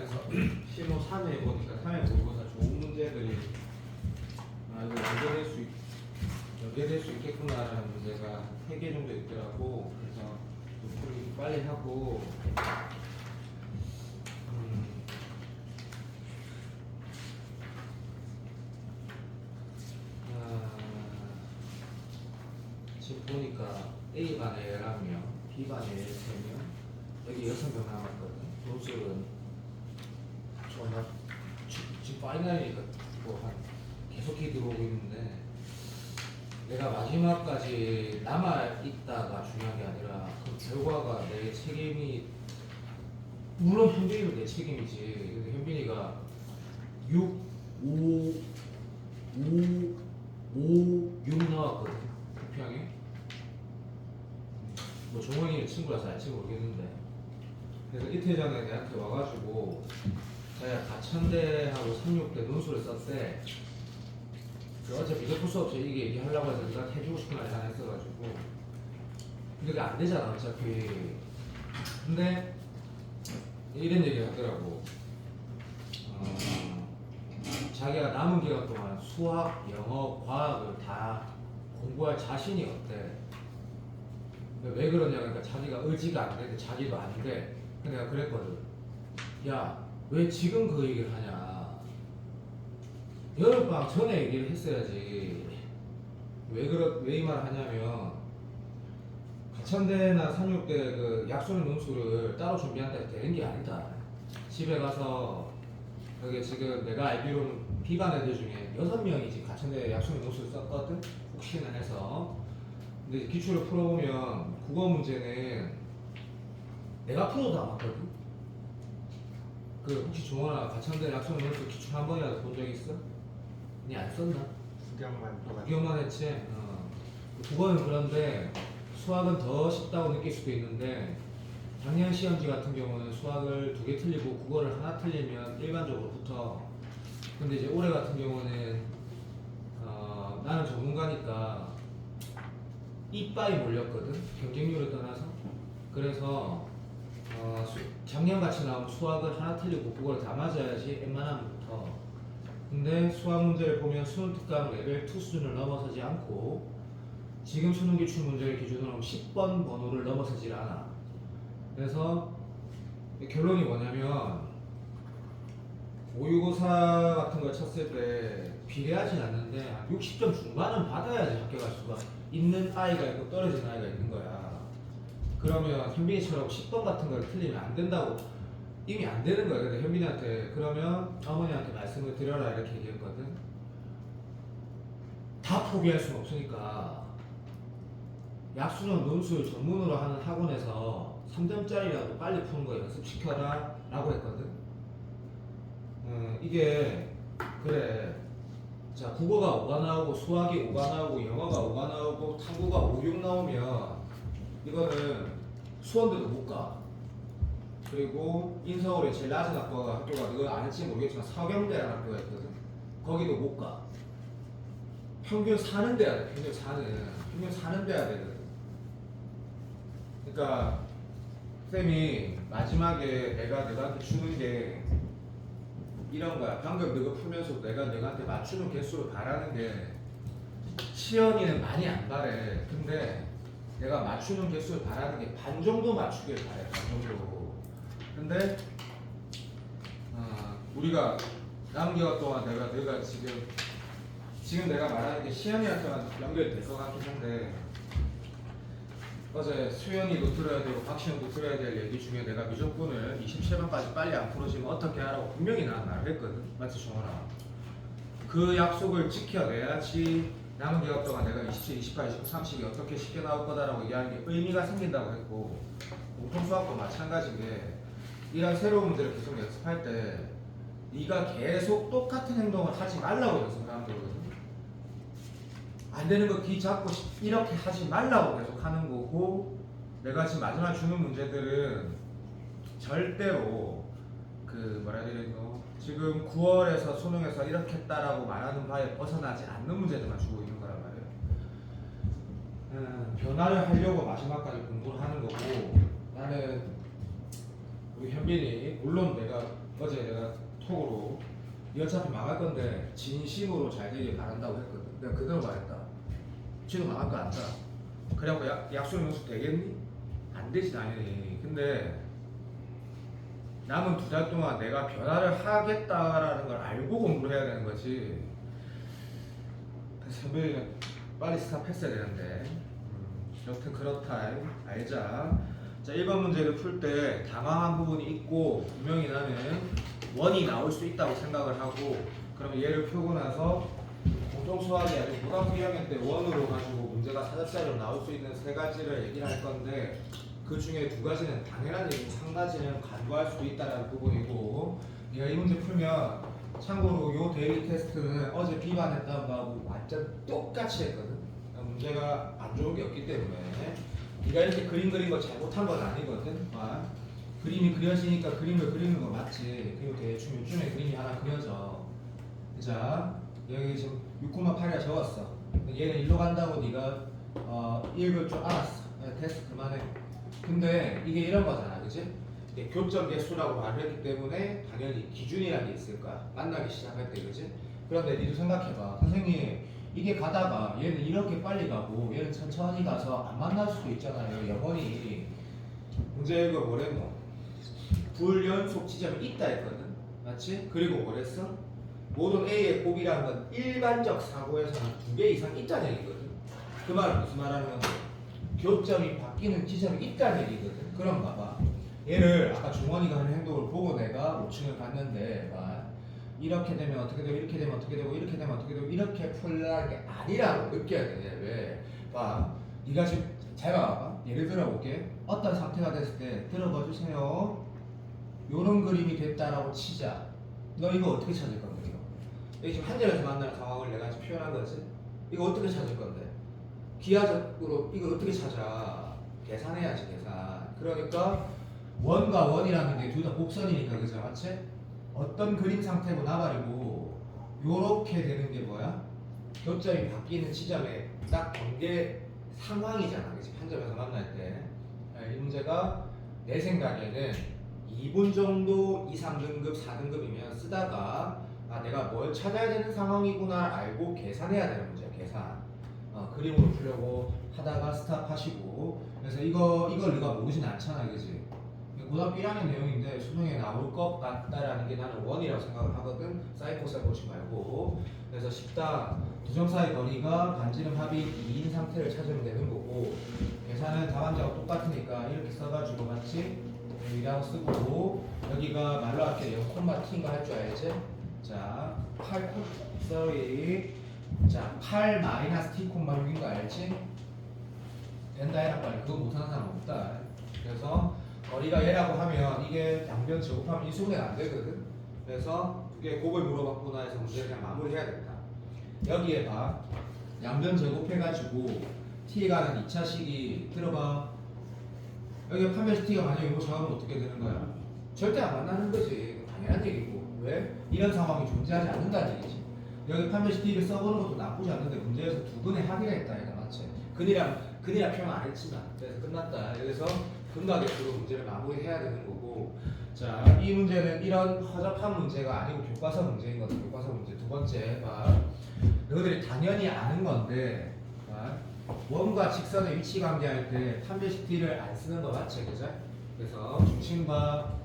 그래서 시모 3회 보니까 3회 모의고사 좋은 문제들이 이거 연계될 수 있겠구나라는 문제가 3개 정도 있더라고. 그래서 좀 풀기 빨리 하고 지금 보니까 A반에 11명, B반에 3명, 여기 6명 남았거든. 논술은 정말 지금 파이널이니까 뭐한 계속해 들어오고 있는데 내가 마지막까지 남아있다가 중요한 게 아니라 그 결과가 내 책임이, 물론 현빈이도 내 책임이지. 근데 현빈이가 6, 5, 6 나왔거든. 부평에. 뭐 종원이 친구라서 알지 모르겠는데, 그래서 이틀 전에 내한테 와가지고 자기가 가천대하고 36대 논술을 썼대. 어차피 이거 풀 수 없이 이게 얘기하려고 해서 네가 해주고 싶은 말이 하나 있어가지고. 근데 그게 안 되잖아 어차피. 근데 이런 얘기를 하더라고. 자기가 남은 기간 동안 수학, 영어, 과학을 다 공부할 자신이 없대. 왜 그러냐, 그러니까 자기가 의지가 안 돼, 자기도 안 돼. 근데 내가 그랬거든. 야, 왜 지금 그 얘기를 하냐? 여름방학 전에 얘기를 했어야지. 왜 이 말을 하냐면, 가천대나 36대 그 약속 논술을 따로 준비한다 되는 게 아니다. 집에 가서, 여기 지금 내가 알기로는 B반 애들 중에 6명이 지금 가천대 약속 논술을 썼거든? 혹시나 해서. 근데 기출을 풀어보면 국어 문제는 내가 풀어도 안 맞거든? 그 혹시 종원아 가천대 약속 논술 기출 한 번이라도 본 적 있어? 니 안 썼나? 구경만 했지? 국어는 그런데 수학은 더 쉽다고 느낄 수도 있는데, 작년 시험지 같은 경우는 수학을 2개 틀리고 국어를 하나 틀리면 일반적으로 붙어. 근데 이제 올해 같은 경우는 나는 전문가니까 이빠이 몰렸거든, 경쟁률을 떠나서. 그래서 작년같이 나오면 수학을 하나 틀리고 국어를 다 맞아야지 웬만하면 붙어. 근데 수학 문제를 보면 수능 특강 레벨 2 수준을 넘어서지 않고, 지금 수능 기출 문제를 기준으로 하면 10번 번호를 넘어서질 않아. 그래서 결론이 뭐냐면, 모의고사 같은 걸 쳤을 때 비례하진 않는데 한 60점 중반은 받아야지 합격할 수가 있는 아이가 있고 떨어지는 아이가 있는 거야. 그러면 현빈이처럼 10번 같은 걸 틀리면 안 된다고, 이미 안 되는 거야. 근데 현빈이한테 그러면 어머니한테 말씀을 드려라 이렇게 얘기했거든. 다 포기할 수는 없으니까 약수는 논술 전문으로 하는 학원에서 3점짜리라도 빨리 푸는 거 연습시켜라 라고 했거든. 이게 그래. 자, 국어가 5가 나오고 수학이 5가 나오고 영어가 5가 나오고 탐구가 5, 6 나오면 이거는 수원대도 못 가. 그리고 인서울의 제일 낮은 학교가 너 아는지 모르겠지만 서경대라는 학교가 있거든. 거기도 못 가. 평균 4는 돼야 돼. 평균 4는 돼야 되거든. 그러니까 쌤이 마지막에 너한테 주는 게 이런 거야. 방금 너가 풀면서 내가 너한테 맞추는 개수를 바라는 게, 시연이는 많이 안 바래. 근데 내가 맞추는 개수를 바라는 게 반 정도 맞추길 바래. 반 정도. 근데 우리가 남은 기간 동안 내가 지금 내가 말하는 게 시연이한테만 연결될 것 같긴 한데, 어제 수연이도 들어야 되고 박시영도 들어야 될 얘기 중에 내가 미적분을 27번까지 빨리 안 풀어지면 어떻게 하라고 분명히 난 말을 했거든. 맞지 정원아? 그 약속을 지켜내야지 남은 기간 동안 내가 27, 28, 29, 30이 어떻게 쉽게 나올 거다라고 얘기하는 게 의미가 생긴다고 했고, 공통수학도 마찬가지인 게, 이런 새로운 문제를 계속 연습할 때 네가 계속 똑같은 행동을 하지 말라고 연습을 하는 거거든. 안 되는 거 귀 잡고 이렇게 하지 말라고 계속 하는 거고, 내가 지금 마지막 주는 문제들은 절대로 그 뭐라 해야 되나, 지금 9월에서 수능에서 이렇게 했다라고 말하는 바에 벗어나지 않는 문제들만 주고 있는 거란 말이에요. 변화를 하려고 마지막까지 공부를 하는 거고, 나는 우리 현빈이, 물론 내가 어제 내가 톡으로 이 어차피 망할 건데 진심으로 잘 되길 바란다고 했거든. 내가 그대로 말했다. 지도 망할 거 안다. 그래갖고 약속 연수 되겠니? 안 되지 당연히. 근데 남은 2달 동안 내가 변화를 하겠다라는 걸 알고 공부를 해야 되는 거지. 선배는 빨리 스탑했어야 되는데. 여튼 그렇다. 알자. 자, 1번 문제를 풀 때 당황한 부분이 있고 분명히 나는 원이 나올 수 있다고 생각을 하고, 그러면 얘를 펴고 나서 공통 수학이 아니고 고등학교 2학년 때 원으로 가지고 문제가 사자자로 나올 수 있는 3가지를 얘기를 할 건데, 그 중에 2가지는 당연한 얘기고 3가지는 간과할 수도 있다는 부분이고, 내가 이 문제 풀면 참고로 요 데일리 테스트는 어제 비반했던 거하고 완전 똑같이 했거든. 문제가 안 좋은 게 없기 때문에 네가 이렇게 그림 그린 거 잘못한 건 아니거든. 그림이 그려지니까 그림을 그리는 거 맞지. 그리고 대충 요즘에 그림이 하나 그려져. 자, 여기 지금 6,8이라 적었어. 얘는 일로 간다고 네가 읽을 줄 알았어. 테스트 그만해. 근데 이게 이런 거잖아, 그치? 이게 교점 개수라고 말을 했기 때문에 당연히 기준이라는 게 있을 거야. 만나기 시작할 때, 그치? 그런데 니도 생각해봐. 선생님, 이게 가다가 얘는 이렇게 빨리 가고 얘는 천천히 가서 안 만날 수도 있잖아요. 영원히. 문제 이거 뭐랬노? 불연속 지점이 있다 했거든. 맞지? 그리고 뭐랬어? 모든 A의 곱이라는 건 일반적 사고에서는 2개 이상 있다는 얘기거든. 그 말은 무슨 말하는 건데? 교점이 바뀌는 지점이 있다는 얘기거든. 그럼 봐봐. 얘를 아까 중원이가 하는 행동을 보고 내가 5층을 갔는데 이렇게 되면 어떻게 되고 이렇게 되면 어떻게 되고 이렇게 되면 어떻게 되고 이렇게 풀라는 게 아니라고 느껴야 돼. 왜? 봐. 네가 지금 잘 봐봐. 예를 들어 볼게. 어떤 상태가 됐을 때 들어봐 주세요. 요런 그림이 됐다라고 치자. 너 이거 어떻게 찾을 건데? 이거 지금 한 점에서 만나는 상황을 내가 지금 표현한 거지. 이거 어떻게 찾을 건데? 기하적으로 이걸 어떻게 찾아? 계산해야지, 계산. 그러니까 원과 원이라는 게 둘 다 곡선이니까, 그죠? 맞지? 어떤 그림 상태고 나발이고 요렇게 되는 게 뭐야? 교점이 바뀌는 지점에 딱 관계 상황이잖아, 그치? 한 점에서 만날 때. 이 문제가 내 생각에는 2분 정도 2, 3등급, 4등급이면 쓰다가 내가 뭘 찾아야 되는 상황이구나 알고 계산해야 되는 문제야, 계산. 그림으로 풀려고 하다가 스탑하시고. 그래서 이걸 네가 모르진 않잖아, 그치? 고등학교 1학년 내용인데 수능에 나올 것 같다라는 게 나는 원이라고 생각을 하거든. 사이코셀 보지 말고. 그래서 쉽다. 두 점 사이 거리가 반지름 합이 2인 상태를 찾으면 되는 거고, 계산은 답안자가 똑같으니까 이렇게 써가지고 맞지? 여기다가 쓰고, 여기가 말로 할게 0,t인가 할 줄 알지? 자, 8, sorry. 자, 8 마이너스 t, 6인 거 알지? 된다 해라 빨리. 그거 못하는 사람 없다. 그래서 거리가 얘라고 하면 이게 양변 제곱하면 인수분해가 안 되거든. 그래서 두 개 곱을 물어봤구나 해서 문제를 그냥 마무리해야 된다. 여기에 봐. 양변 제곱해가지고 t에 가는 2차식이 들어봐. 여기 판별식 t가 만약에 이거 작으면 어떻게 되는 거야? 절대 안 만나는 거지. 당연한 얘기고. 왜? 이런 상황이 존재하지 않는다는 얘기지. 여기 판별식 t를 써보는 것도 나쁘지 않는데 문제에서 두 근의 합의가 있다. 이거 맞지? 근이랑 표현 안 했지만. 그래서 끝났다. 그래서 근각에서도 문제를 마무리해야 되는 거고. 자, 이 문제는 이런 허접한 문제가 아니고 교과서 문제인 거다. 교과서 문제. 두 번째 봐. 너희들이 당연히 아는 건데 원과 직선의 위치 관계할 때 판별식 t를 안 쓰는 거 맞지? 그죠? 그래서 중심과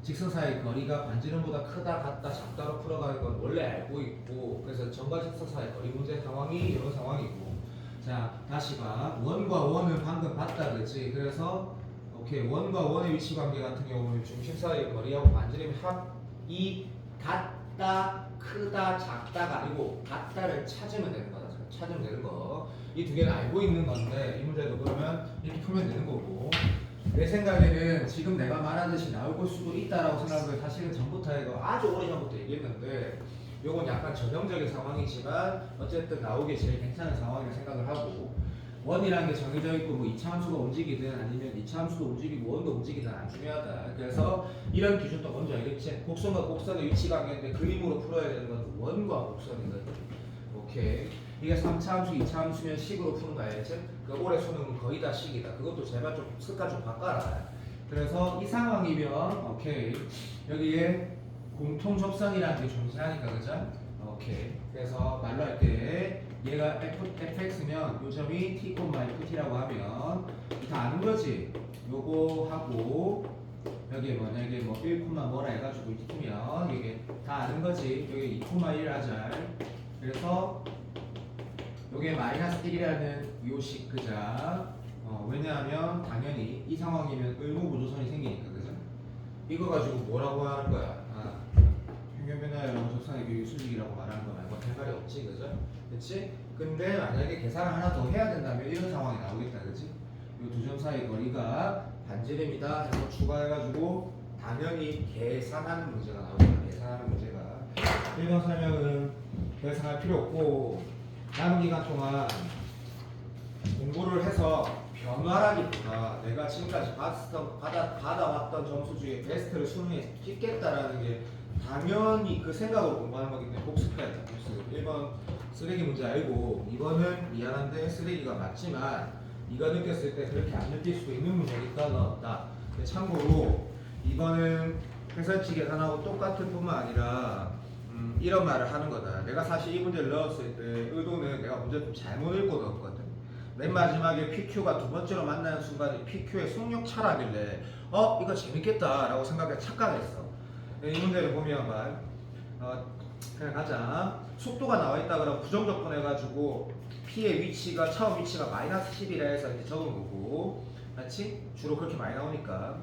직선 사이 거리가 반지름보다 크다, 같다, 작다로 풀어가는 건 원래 알고 있고, 그래서 점과 직선 사이 거리 문제 상황이 이런 상황이고. 자, 다시 봐. 원과 원은 방금 봤다, 그렇지? 그래서 오케이, 원과 원의 위치 관계 같은 경우는 중심 사이의 거리하고 반지름의 합이 같다, 크다, 작다가 아니고 같다를 찾으면 되는 거다. 찾으면 되는 거. 이 두 개는 알고 있는 건데 이 문제도 그러면 이렇게 풀면 되는 거고. 내 생각에는 지금 내가 말하듯이 나올 수도 있다라고 생각을 사실은 전부터 이거 아주 오래전부터 얘기했는데, 요건 약간 전형적인 상황이지만 어쨌든 나오기 제일 괜찮은 상황이라고 생각을 하고, 원이라는 게 정해져 있고 뭐 이차함수가 움직이든 아니면 이차함수도 움직이고 원도 움직이든 안 중요하다. 그래서 이런 기준도 먼저 알겠지? 곡선과 곡선의 위치 관계인데 그림으로 풀어야 되는 건 원과 곡선이거든. 오케이. 이게 3차함수, 2차함수면 식으로 푸는 거 알지? 그 올해 수능은 거의 다 식이다. 그것도 제발 좀 습관 좀 바꿔라. 그래서 이 상황이면 오케이. 여기에 공통 접선이라는 게 존재하니까 그죠? 오케이. 그래서 말로 할 때 얘가 fx면 요 점이 t, ft라고 하면 다 아는 거지. 요거 하고 여기 만약에 뭐 1, 뭐라 해가지고 있으면 이게 다 아는 거지. 여기 2, 1 하자. 그래서 요게 마이너스 1이라는 요식 그자. 왜냐하면 당연히 이 상황이면 의무부조선이 생기니까 그죠? 이거 가지고 뭐라고 하는 거야? 평균변화율하고 접선의 비율 수직이라고 말하는 거 말고 할 말이 없지 그죠? 그치? 근데 만약에 계산을 하나 더 해야 된다면 이런 상황이 나오겠다 그치? 이 두 점 사이 거리가 반지름이다 해서 추가해가지고 당연히 계산하는 문제가 나오겠다. 계산하는 문제가 1번 설명은 더 이상 할 필요 없고 남은 기간 동안 공부를 해서 변화라기보다 내가 지금까지 받아왔던 점수 중에 베스트를 수능에 찍겠다라는 게 당연히 그 생각으로 공부하는 거기 때문에 복습해야 돼. 복습. 1번 쓰레기 문제 알고 2번은 미안한데 쓰레기가 맞지만 네가 느꼈을 때 그렇게 안 느낄 수도 있는 문제니까 넣었다. 참고로 2번은 회선치 계산하고 똑같을 뿐만 아니라 이런 말을 하는 거다. 내가 사실 이 문제를 넣었을 때 의도는 내가 문제를 좀 잘못 읽고 넣었거든. 맨 마지막에 PQ가 두 번째로 만나는 순간에 PQ의 속력 차라길래 이거 재밌겠다 라고 생각해 착각했어. 이 문제를 보면 그냥 가자. 속도가 나와 있다 그러면 부정적분 해가지고 P의 위치가 처음 위치가 마이너스 10이라 해서 이제 적은 거고, 맞지? 주로 그렇게 많이 나오니까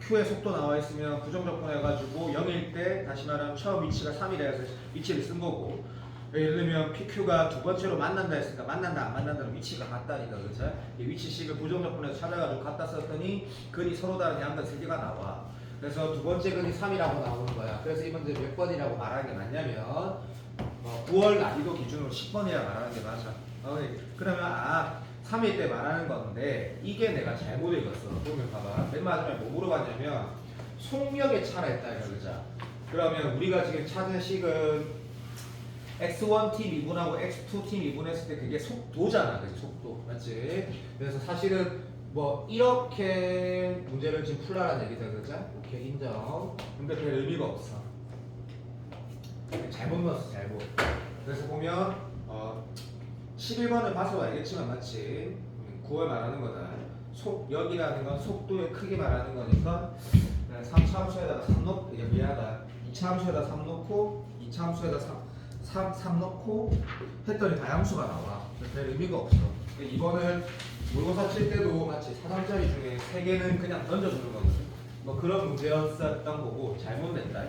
Q의 속도 나와 있으면 부정적분 해가지고 0일 때 다시 말하면 처음 위치가 3이라 해서 위치를 쓴 거고, 예를 들면 PQ가 두 번째로 만난다 했으니까 만난다 안 만난다는 위치가 같다니까 그렇죠? 이 위치식을 부정적분해서 찾아가지고 갖다 썼더니 근이 서로 다른 양변 3개가 나와. 그래서 두 번째 근이 3이라고 나오는 거야. 그래서 이 문제 몇 번이라고 말하는 게 맞냐면 9월 난이도 기준으로 10번이라 말하는 게 맞아. 그러면 3일 때 말하는 건데 이게 내가 잘못 읽었어. 보면 봐봐. 맨 마지막에 뭐 물어봤냐면 속력의 차라 했다 이거 그죠? 그러면 우리가 지금 찾은 식은 x1t 미분하고 x2t 미분했을 때 그게 속도잖아. 그치? 속도. 맞지? 그래서 사실은 뭐 이렇게 문제를 지금 풀라는 얘기다. 그죠? 오케이 인정. 근데 별 의미가 없어. 잘못 넣었어. 잘못. 그래서 보면 11번을 봐서 알겠지만 맞지? 9월 말하는 거다. 속력이라는 건 속도의 크기 말하는 거니까 3차 함수에다가 3 넣고 이게 미안하다. 2차 함수에다 3 넣고 2차 함수에다 3 넣고 했더니 다함수가 나와. 별 의미가 없어. 이번은 모의고사 칠 때도 마치 4점짜리 중에 3개는 그냥 던져주는 거거든. 뭐 그런 문제였었던 거고 잘못 냈다.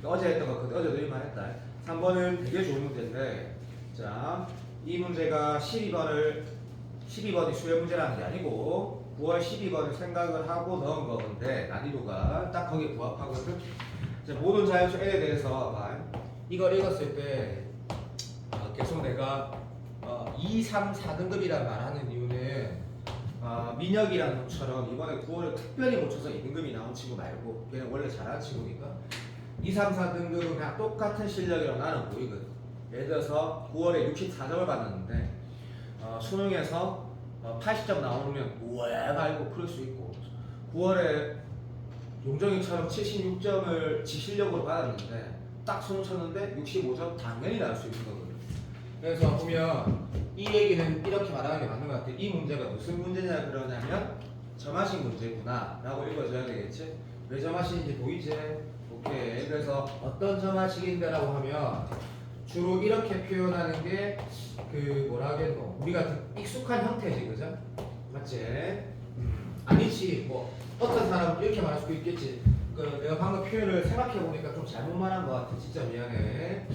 어제 했던 거 어제도 일만 했다. 3번은 되게 좋은 문제인데 자, 이 문제가 12번이 수열 문제라는 게 아니고 9월 12번을 생각을 하고 넣은 거건데 난이도가 딱 거기에 부합하거든. 모든 자연수 N에 대해서 이걸 읽었을 때 계속 내가 2, 3, 4등급이란 말하는 이유는 민혁이라는 것처럼 이번에 9월에 특별히 못 쳐서 2등급이 나온 친구 말고 그냥 원래 잘하는 친구니까 2, 3, 4등급은 그냥 똑같은 실력이라고 나는 보이거든. 예를 들어서 9월에 64점을 받았는데 수능에서 80점 나오면 우와 알고 그럴 수 있고 9월에 용정이처럼 76점을 지 실력으로 받았는데 딱 수능 쳤는데 65점 당연히 나올 수 있는 거거든. 그래서 보면 이 얘기는 이렇게 말하는 게 맞는 것 같아. 이 문제가 무슨 문제냐 그러냐면 점화식 문제구나 라고 읽어줘야 되겠지. 왜 점화식인지 보이지? 오케이. 그래서 어떤 점화식인데 라고 하면 주로 이렇게 표현하는 게 그 뭐라 하겠노 우리가 익숙한 형태지 그죠? 맞지? 아니지 뭐 어떤 사람은 이렇게 말할 수도 있겠지. 내가 방금 표현을 생각해 보니까 좀 잘못 말한 것 같아. 진짜 미안해.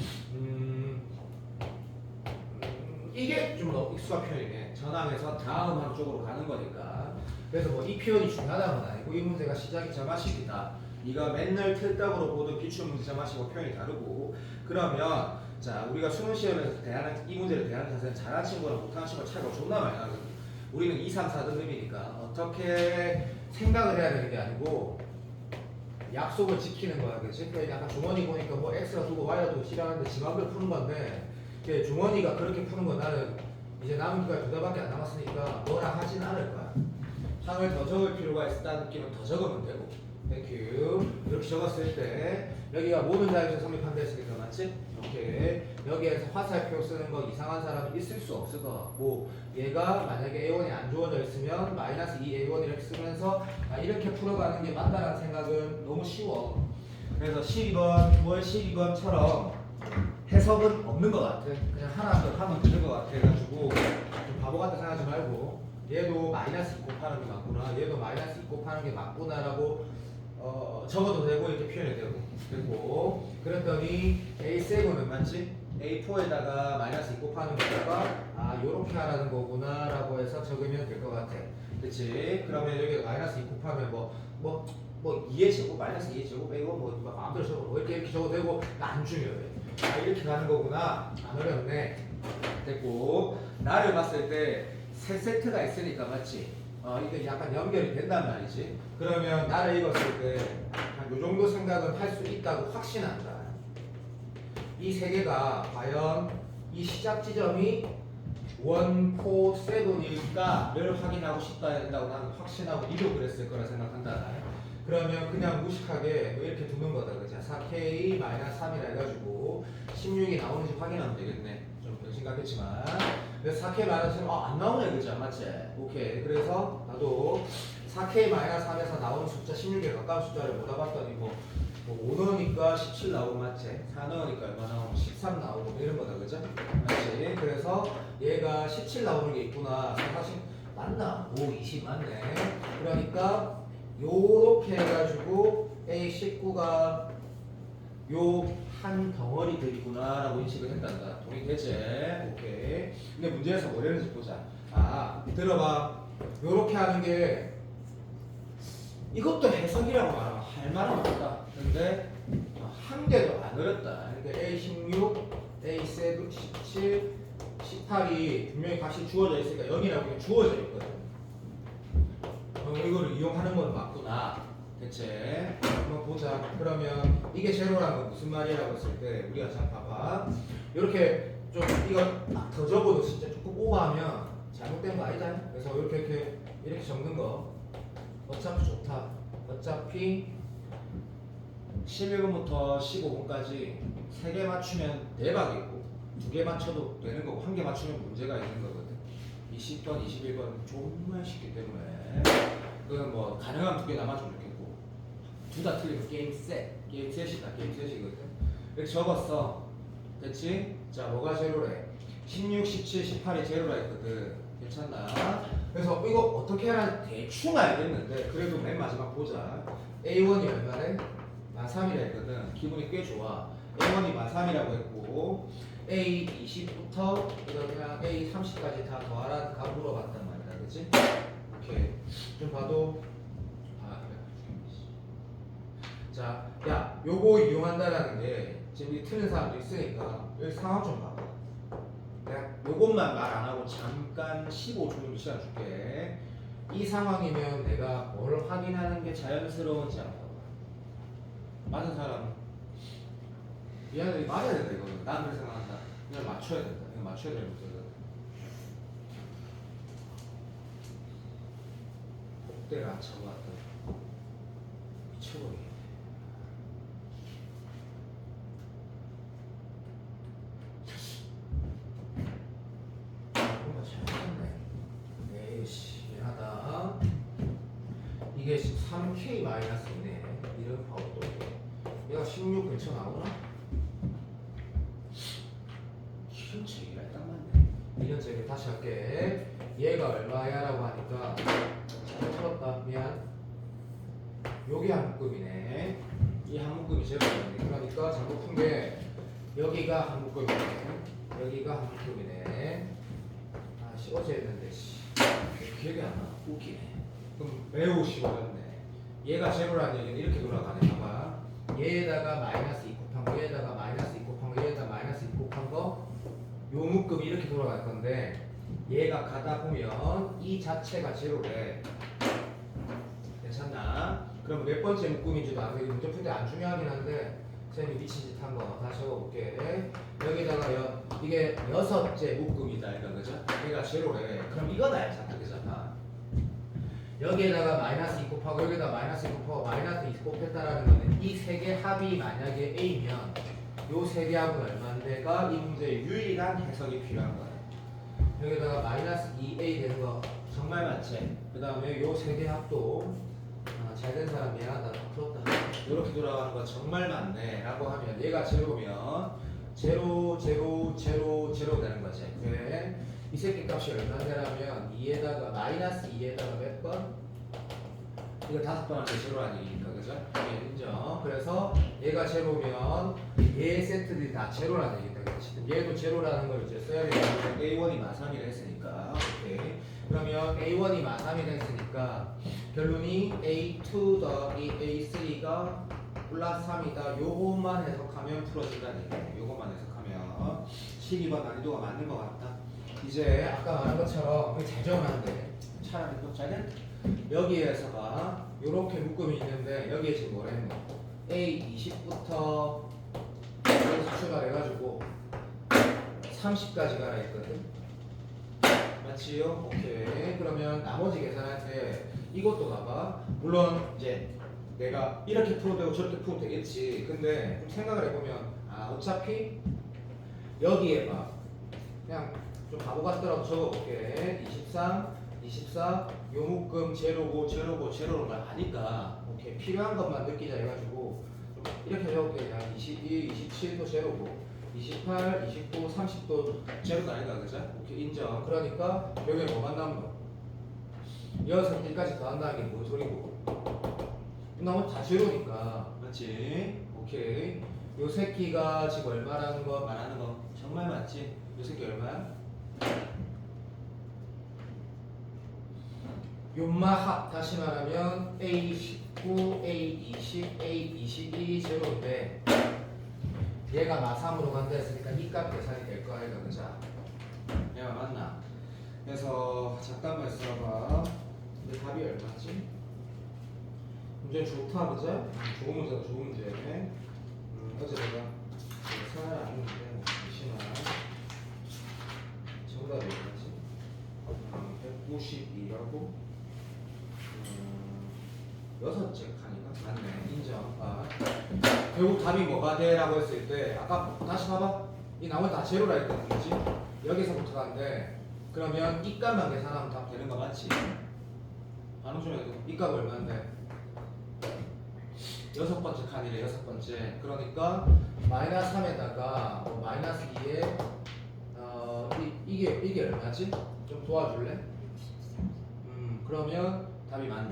이게 좀 더 익숙한 표현이네. 전항에서 다음 항 쪽으로 가는 거니까. 그래서 뭐 이 표현이 중요하다는 건 아니고 이 문제가 시작이 점화식이다. 네가 맨날 틀딱으로 보던 기출문제 점화식과 표현이 다르고 그러면 자 우리가 수능 시험에서 대하는 이 문제를 대하는 자세는 잘하는 친구랑 못하는 친구가 차이가 존나 많이 나거든. 우리는 2, 3, 4등급이니까 어떻게 생각을 해야 되는 게 아니고 약속을 지키는 거야. 그치? 그러니까 약간 주머니 보니까 뭐 X가 두고 Y가 두고 싫어하는데 지 맘대로 푸는 건데 주머니가 그렇게 푸는 건 나는 이제 남은 기간 2달밖에 안 남았으니까 뭐라 하진 않을 거야. 상을 더 적을 필요가 있다는 느낌은 더 적으면 되고 땡큐. 이렇게 적었을 때 여기가 모든 자에서 성립한다 했으니까 맞지? 이렇게 여기에서 화살표 쓰는 거 이상한 사람은 있을 수 없을 것 같고 얘가 만약에 A1이 안 주어져 있으면 마이너스 2A1 이렇게 쓰면서 이렇게 풀어가는 게 맞다라는 생각은 너무 쉬워. 그래서 12번, 9월 12번처럼 해석은 없는 것 같아. 그냥 하나 더 하면 되는 것 같아. 해가지고 좀 바보 같다 생각하지 말고 얘도 마이너스 2 곱하는 게 맞구나. 얘도 마이너스 2 곱하는 게 맞구나라고 적어도 되고 이렇게 표현이 되고 그랬더니 A7은 맞지? A4에다가 마이너스 2 곱하는 거다가 요렇게 하라는 거구나 라고 해서 적으면 될 것 같아. 그치? 그러면 여기 마이너스 2 곱하면 뭐 2의 제곱 마이너스 2의 제곱 빼고 뭐 마음대로 적어 뭐 이렇게 적어도 되고 안 중요해. 이렇게 가는 거구나. 안 어렵네. 됐고 나를 봤을 때 세 세트가 있으니까 맞지? 이게 약간 연결이 된단 말이지. 그러면 나를 읽었을 때 한 요 정도 생각은 할 수 있다고 확신한다. 이 세 개가 과연 이 시작 지점이 원포 세돈일까를 확인하고 싶다 된다고 나는 확신하고 니도 그랬을 거라 생각한다. 그러면 그냥 무식하게 뭐 이렇게 두는 거다. 그치? 4K-3이라 해가지고 16이 나오는지 확인하면 되겠네. 좀 병신 같겠지만. 그래서 4K-3은 안 나오네. 그치? 맞지? 오케이. 그래서 나도 4K-3에서 나오는 숫자 16에 가까운 숫자를 못 알아봤더니 뭐 5 넣으니까 17 나오고 맞지? 4 넣으니까 얼마 나오고 13 나오고 이런 거다. 그죠? 맞지? 그래서 얘가 17 나오는 게 있구나. 사실 맞나? 오, 20 맞네. 그러니까 요렇게 해가지고 A19가 요 한 덩어리들이구나 라고 인식을 했단다. 동의되지? 오케이. 근데 문제에서 뭐라는지 보자. 들어봐. 요렇게 하는 게 이것도 해석이라고 할 말은 없다. 근데 한 개도 안 어렵다. 그러니까 A16, A7, 17, 18이 분명히 값이 주어져 있으니까 0이라고 그냥 주어져 있거든. 이거를 이용하는 건 맞구나. 대체 한번 보자. 그러면 이게 제로라는 건 무슨 말이라고 했을 때 우리가 잘 봐봐. 이렇게 좀 이거 더 적어도 진짜 조금 오버하면 잘못된 거 아니다. 그래서 이렇게 적는 거 어차피 좋다. 어차피 11번부터 15번까지 3개 맞추면 대박이고 2개 맞춰도 되는 거고 1개 맞추면 문제가 있는 거거든. 20번, 21번 정말 쉽기 때문에 그건 뭐 가능하면 2개 남아주면 좋겠고 둘 다 틀리면 게임 셋이다. 게임 셋이거든. 이렇게 적었어. 됐지? 자, 뭐가 제로래? 16, 17, 18이 제로라 했거든. 괜찮나? 그래서 이거 어떻게 하나 대충 알겠는데 그래도 맨 마지막 보자. A1이 얼마래? 13이라 했거든. 기분이 꽤 좋아. A1이 13이라고 했고 A20부터 그냥 A30까지 다 더하라는 값 물어봤단 말이야. 그치? 오케이. 좀 봐도 자, 야, 요거 이용한다라는 게 지금 이 틀린 사람도 있으니까 여기 상황 좀 봐봐. 내가 요것만 말 안 하고 잠깐 15초 정도 시간 줄게. 이 상황이면 내가 뭘 확인하는 게 자연스러운지 한번 봐봐. 맞은 사람 미안해, 맞아야 된다 이거는. 난 그렇게 생각한다. 그냥 맞춰야 된다. 이거 맞춰야 되는 문제거든. 복대를 안 차고 왔다. 미쳐버리겠네. 뭔가 잘못했네. 에이씨, 미안하다. 이게 3K-2네. 이런 방법도 얘가 16 근처 나오나? 이런 책이라 딱 맞네. 이런 책을 다시 할게. 얘가 얼마야? 라고 하니까 잘못 풀었다. 미안. 요게 한 묶음이네. 이 한 묶음이 제로네. 그러니까 잘못 푼 게 여기가 한 묶음이네. 여기가 한 묶음이네. 아씨, 어제 했는데 씨. 기억이 안 나. 웃기네. 그럼 매우 쉬워졌네. 얘가 제로라는 얘기는 이렇게 돌아가네. 봐봐. 얘에다가 마이너스 2 곱한 거, 얘에다가 마이너스 2 곱한 거, 얘에다가 마이너스 2 곱한 거, 요 묶음이 이렇게 돌아갈 건데 얘가 가다 보면 이 자체가 제로래. 괜찮나? 그럼 몇 번째 묶음인지도 안 돼. 문제 풀 때 안 중요하긴 한데 쌤이 미친 짓 한 거 다시 적어볼게. 여기다가 이게 6째 묶음이다. 이런 거죠? 얘가 제로래. 그럼 이거 나야 잡히잖아. 여기에다가 마이너스 2 곱하고 여기에다 마이너스 2 곱하고 마이너스 2 곱했다라는 거는 이 세 개 합이 만약에 A면 요 세 개 합은 얼마인데가 이 문제의 유일한 해석이 필요한 거예요. 여기다가 마이너스 2A 되는 거 정말 맞지? 그 다음에 요 세 개 합도 잘 된 사람 미안하다 풀었다 이렇게 돌아가는 거 정말 맞네 라고 하면 얘가 제로면 제로 제로 제로 제로 되는 거지. 왜? 이 새끼 값이 얼마냐면 2에다가 마이너스 2에다가 몇 번? 이거 5번 하면 제로 아니니까 그죠? 예, 인정. 그래서 얘가 제로면 얘 세트들이 다 제로라는 얘기다. 그렇지? 얘도 제로라는 걸 이제 써야 되는데 A1이 마삼이라 했으니까 오케이. 그러면 A1이 마삼이라 했으니까 결론이 A2 더하기 A3가 플러스 3이다. 요것만 해석하면 풀어진다는 얘기예요. 요것만 해석하면 12번 난이도가 맞는 것 같다. 이제 아까 말한 것처럼 잘 적으면 돼. 차라리 또 잘했네. 여기에서가 요렇게 묶음이 있는데 여기에 지금 뭐라 했노? A20부터 여기서 출발해가지고 30까지 가라 했거든. 맞지요? 오케이. 그러면 나머지 계산할 때 이것도 봐봐. 물론 이제 내가 이렇게 풀어도 되고 저렇게 풀어도 되겠지. 근데 좀 생각을 해보면 어차피 여기에 봐. 그냥 좀 바보 같더라도 적어볼게. 23, 24, 요 묶음 제로고 제로고 제로는 걸 아니까 오케이. 필요한 것만 느끼자 해가지고 좀 이렇게 적을게. 그냥 22, 27도 제로고 28, 29, 30도 제로가 아니다. 그죠? 오케이. 인정. 그러니까 여기에 뭐만 남노? 6개까지 더한다는 게 뭔 소리고? 나머지 다 제로니까. 맞지? 오케이. 요 새끼가 지금 얼마라는 거 말하는 거 정말 맞지? 요 새끼 얼마야? 요마 합 다시 말하면 A19, A20, A22 제로인데 얘가 마3으로 간다 했으니까 이 값 계산이 될 거야. 이거 그자? 얘가 맞나? 그래서 잠깐만 있어봐. 근데 답이 얼마지? 문제 좋다 그자? 좋은 문제다. 좋은 문제. 어제 내가 생각을 안 했는데 잠시만 정답이 얼마지? 192라고 6째 칸인가? 맞네. 인정. 결국 답이 뭐가 돼? 라고 했을 때 아까 다시 봐봐. 이 나머지 다 제로라 했거든. 그치? 여기서부터 간대. 그러면 이 값만 계산하면 답 되는 거 맞지? 안우준에도 이 값 얼마인데? 6번째 칸이래. 6번째. 그러니까 마이너스 3에다가 뭐 마이너스 2에 이게 얼마지? 좀 도와줄래? 그러면 답이 맞네.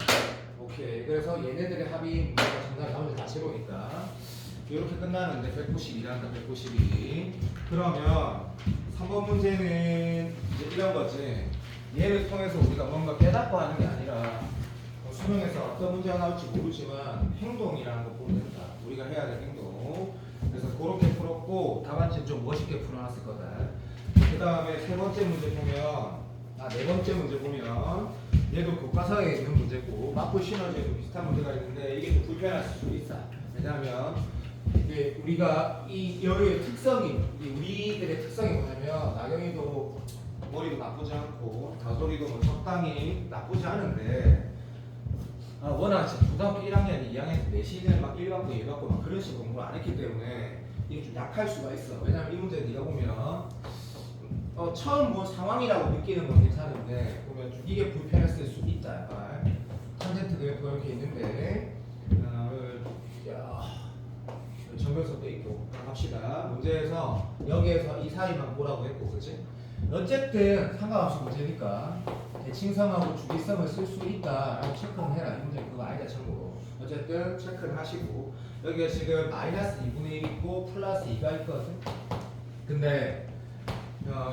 오케이. 그래서 얘네들의 합이 정답이 나머지 다 제로니까 이렇게 끝나는데 192란다. 192. 그러면 3번 문제는 이제 이런 거지. 얘를 통해서 우리가 뭔가 깨닫고 하는 게 아니라 수능에서 어떤 문제가 나올지 모르지만 행동이라는 거 보면 된다. 우리가 해야 될 행동. 그래서 그렇게 풀었고 답안지는 좀 멋있게 풀어놨을 거다. 그 다음에 세 번째 문제 보면 네 번째 문제 보면 얘도 교과서에 있는 문제고 마플 시너지에도 비슷한 문제가 있는데 이게 좀 불편할 수도 있어. 왜냐하면 이게 우리가 이 여기의 특성이 우리들의 특성이 뭐냐면 나경이도 머리도 나쁘지 않고 다솔이도 뭐 적당히 나쁘지 않은데 워낙 고등학교 1학년, 2학년 때 내신을 막 1받고 2받고 막 그런 식으로 공부를 안 했기 때문에 이게 좀 약할 수가 있어. 왜냐면 이 문제 네가 보면 처음 본 상황이라고 느끼는 건 괜찮은데 보면 좀 이게 불편했을 수 있다. 약간 탄젠트 그래프가 이렇게 있는데 정변석도 있고 합시다. 문제에서 여기에서 이 사이만 보라고 했고 그치? 어쨌든 상관없이 문제니까 대칭성하고 주기성을 쓸 수 있다라고 체크는 해라. 이 문제 그거 아니다 참고로. 어쨌든 체크를 하시고 여기가 지금 마이너스 2분의 1 있고 플러스 2가 있거든. 근데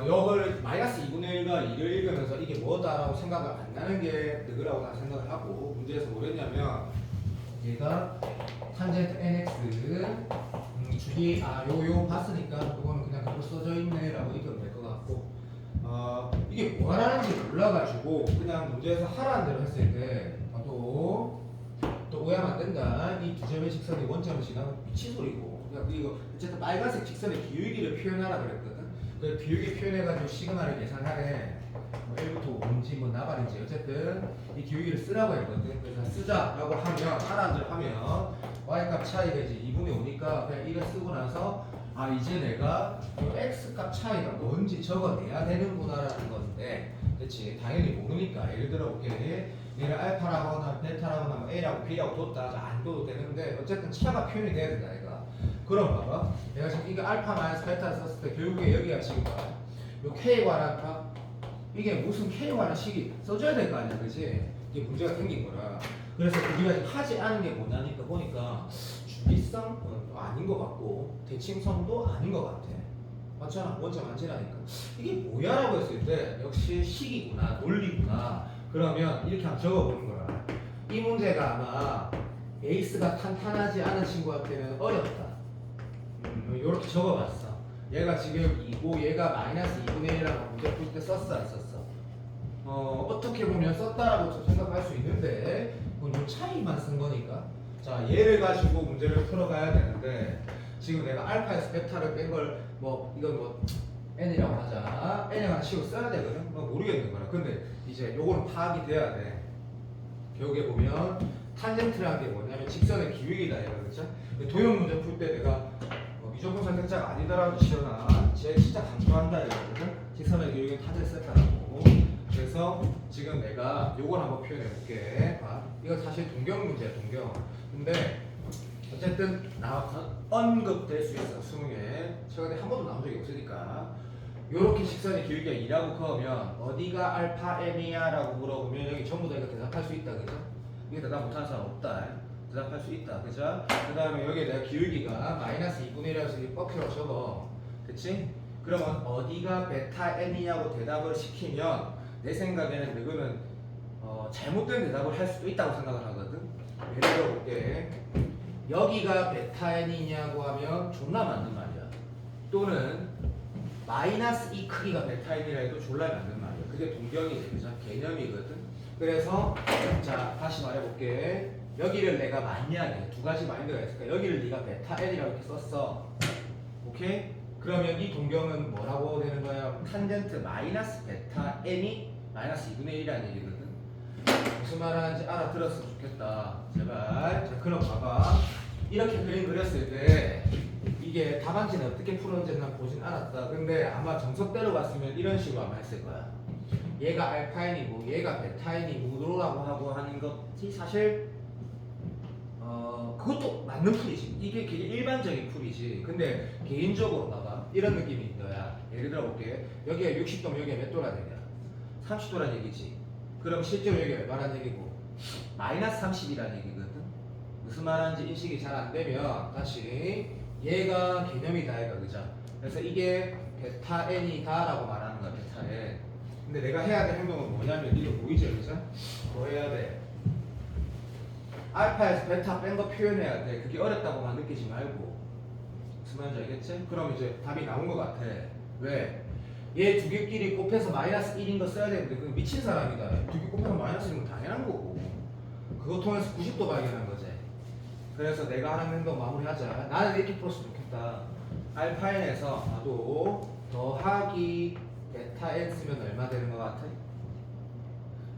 이걸 마이너스 2분의 1과 2를 읽으면서 이게 뭐다라고 생각을 안 나는 게 느그라고 나 생각을 하고 문제에서 뭐랬냐면 얘가 탄젠트 nx 주기 요 봤으니까 그거는 그냥 그거 써져 있네라고 읽으면 될 것 같고 이게 뭐 하라는지 몰라가지고 그냥 문제에서 하라는 대로 했을 때 또 오해하면 안 된다. 이 두 점의 직선이 원점을 지나면 미친 소리고 그리고 어쨌든 빨간색 직선의 기울기를 표현하라 그랬거든. 그 기울기 표현해가지고 시그마를 계산하래. 1부터 5인지 뭐 나발인지 어쨌든 이 기울기를 쓰라고 했거든. 그래서 쓰자라고 하면 하라는 하면 y값 차이가 이제 2분의 5니까 그냥 이거 쓰고 나서 아 이제 내가 이 x값 차이가 뭔지 적어내야 되는구나라는 건데 그렇지 당연히 모르니까 예를 들어 오케이 얘를 알파라거나 베타라거나 뭐 a라고 b라고 뒀다 안 둬도 되는데 어쨌든 차가 표현이 돼야 된다 얘가. 그럼 봐봐 내가 지금 이거 알파 마이너스 베타를 썼을 때 결국에 여기가 지금 봐 요 K에 관한 파 이게 무슨 K에 관한 식이 써줘야 될 거 아니야 그지? 이게 문제가 생긴 거라. 그래서 우리가 지금 하지 않은 게 뭐냐니까 보니까 주기성 아닌 것 같고 대칭성도 아닌 것 같아. 맞잖아 원점 안지라니까 이게 뭐야라고 했을 때 역시 식이구나 논리구나. 그러면 이렇게 한번 적어보는 거야. 이 문제가 아마 베이스가 탄탄하지 않은 친구한테는 어렵다. 이렇게 적어봤어. 얘가 지금 2고 얘가 마이너스 2분의 1이라고 문제 풀 때 썼어 안 썼어? 어떻게 보면 썼다라고 생각할 수 있는데 그건 요 차이만 쓴 거니까. 자 얘를 가지고 문제를 풀어가야 되는데 지금 내가 알파에서 베타를 뺀 걸 뭐 이건 뭐 n이라고 하자. n에 관한 식으로 써야 되거든. 모르겠는 거야. 근데 이제 요거는 파악이 돼야 돼. 여기에 보면 탄젠트라는 게 뭐냐면 직선의 기울기다 얘가 그렇죠? 도형 문제 풀 때 내가 미적분 선택자가 아니더라도 시연아 제일 진짜 강조한다 이거거든. 직선의 기울기는 탄젠트 세타라고. 그래서 지금 내가 요걸 한번 표현해 볼게. 봐. 이거 사실 동경 문제야 동경. 근데 어쨌든 언급될 수 있어 수능에 최근에 한 번도 나온 적이 없으니까 요렇게 직선의 기울기가 2라고 그러면 어디가 알파 n이야 라고 물어보면 여기 전부 다 이거 대답할 수 있다 그죠? 이게 대답 못하는 사람 없다. 대답할 수 있다 그죠? 그 다음에 여기에 내가 기울기가 마이너스 2분의 1이라서 이 뻑큐로 적어 그치? 그러면 어디가 베타 n이냐고 대답을 시키면 내 생각에는 이거는 잘못된 대답을 할 수도 있다고 생각을 하거든. 예를 들어 볼게. 여기가 베타 n이냐고 하면 존나 맞는 말이야. 또는 마이너스 이 크기가 베타 n이라 해도 졸라 맞는 말이야. 그게 동경이지 그죠? 개념이거든. 그래서 자 다시 말해볼게. 여기를 내가 만약에 두 가지 마인드가 있을까? 여기를 네가 베타 n이라고 이렇게 썼어. 오케이? 그러면 이 동경은 뭐라고 되는 거야? 탄젠트 마이너스 베타 n이 마이너스 2분의 1이라는 얘기거든. 무슨 말 하는지 알아들었으면 좋겠다. 제발. 자, 그럼 봐봐. 이렇게 그림 그렸을 때 이게 답안지는 어떻게 풀어졌는지 난 보진 않았다. 근데 아마 정석대로 봤으면 이런 식으로 아마 했을 거야. 얘가 알파인이고 얘가 베타인이고라고 하고 하는 것이 사실 그것도 맞는 풀이지. 이게 일반적인 풀이지. 근데 개인적으로 봐봐. 이런 느낌이 있는 거야. 예를 들어 볼게. 여기가 60도면 여기가 몇 도라 되냐? 30도란 얘기지. 그럼 실제로 여기가 얼마란 얘기고? 마이너스 30이란 얘기거든. 무슨 말하는지 인식이 잘 안 되면 다시 얘가 개념이다 얘가 그죠? 그래서 이게 베타 n이다 라고 말하는 거야 베타 n. 근데 내가 해야 될 행동은 뭐냐면 이거 보이죠 그죠? 뭐 해야 돼? 알파에서 베타 뺀 거 표현해야 돼. 그게 어렵다고만 느끼지 말고. 무슨 말인지 알겠지? 그럼 이제 답이 나온 것 같아. 왜? 얘 두 개끼리 곱해서 마이너스 1인 거 써야 되는데 그건 미친 사람이다. 두 개 곱해서 마이너스 1인 건 당연한 거고. 그거 통해서 90도 발견한 거지. 그래서 내가 하는 행동 마무리하자. 나는 이렇게 풀었으면 좋겠다. 알파 n에서 나도 더하기 베타 n 쓰면 얼마 되는 것 같아?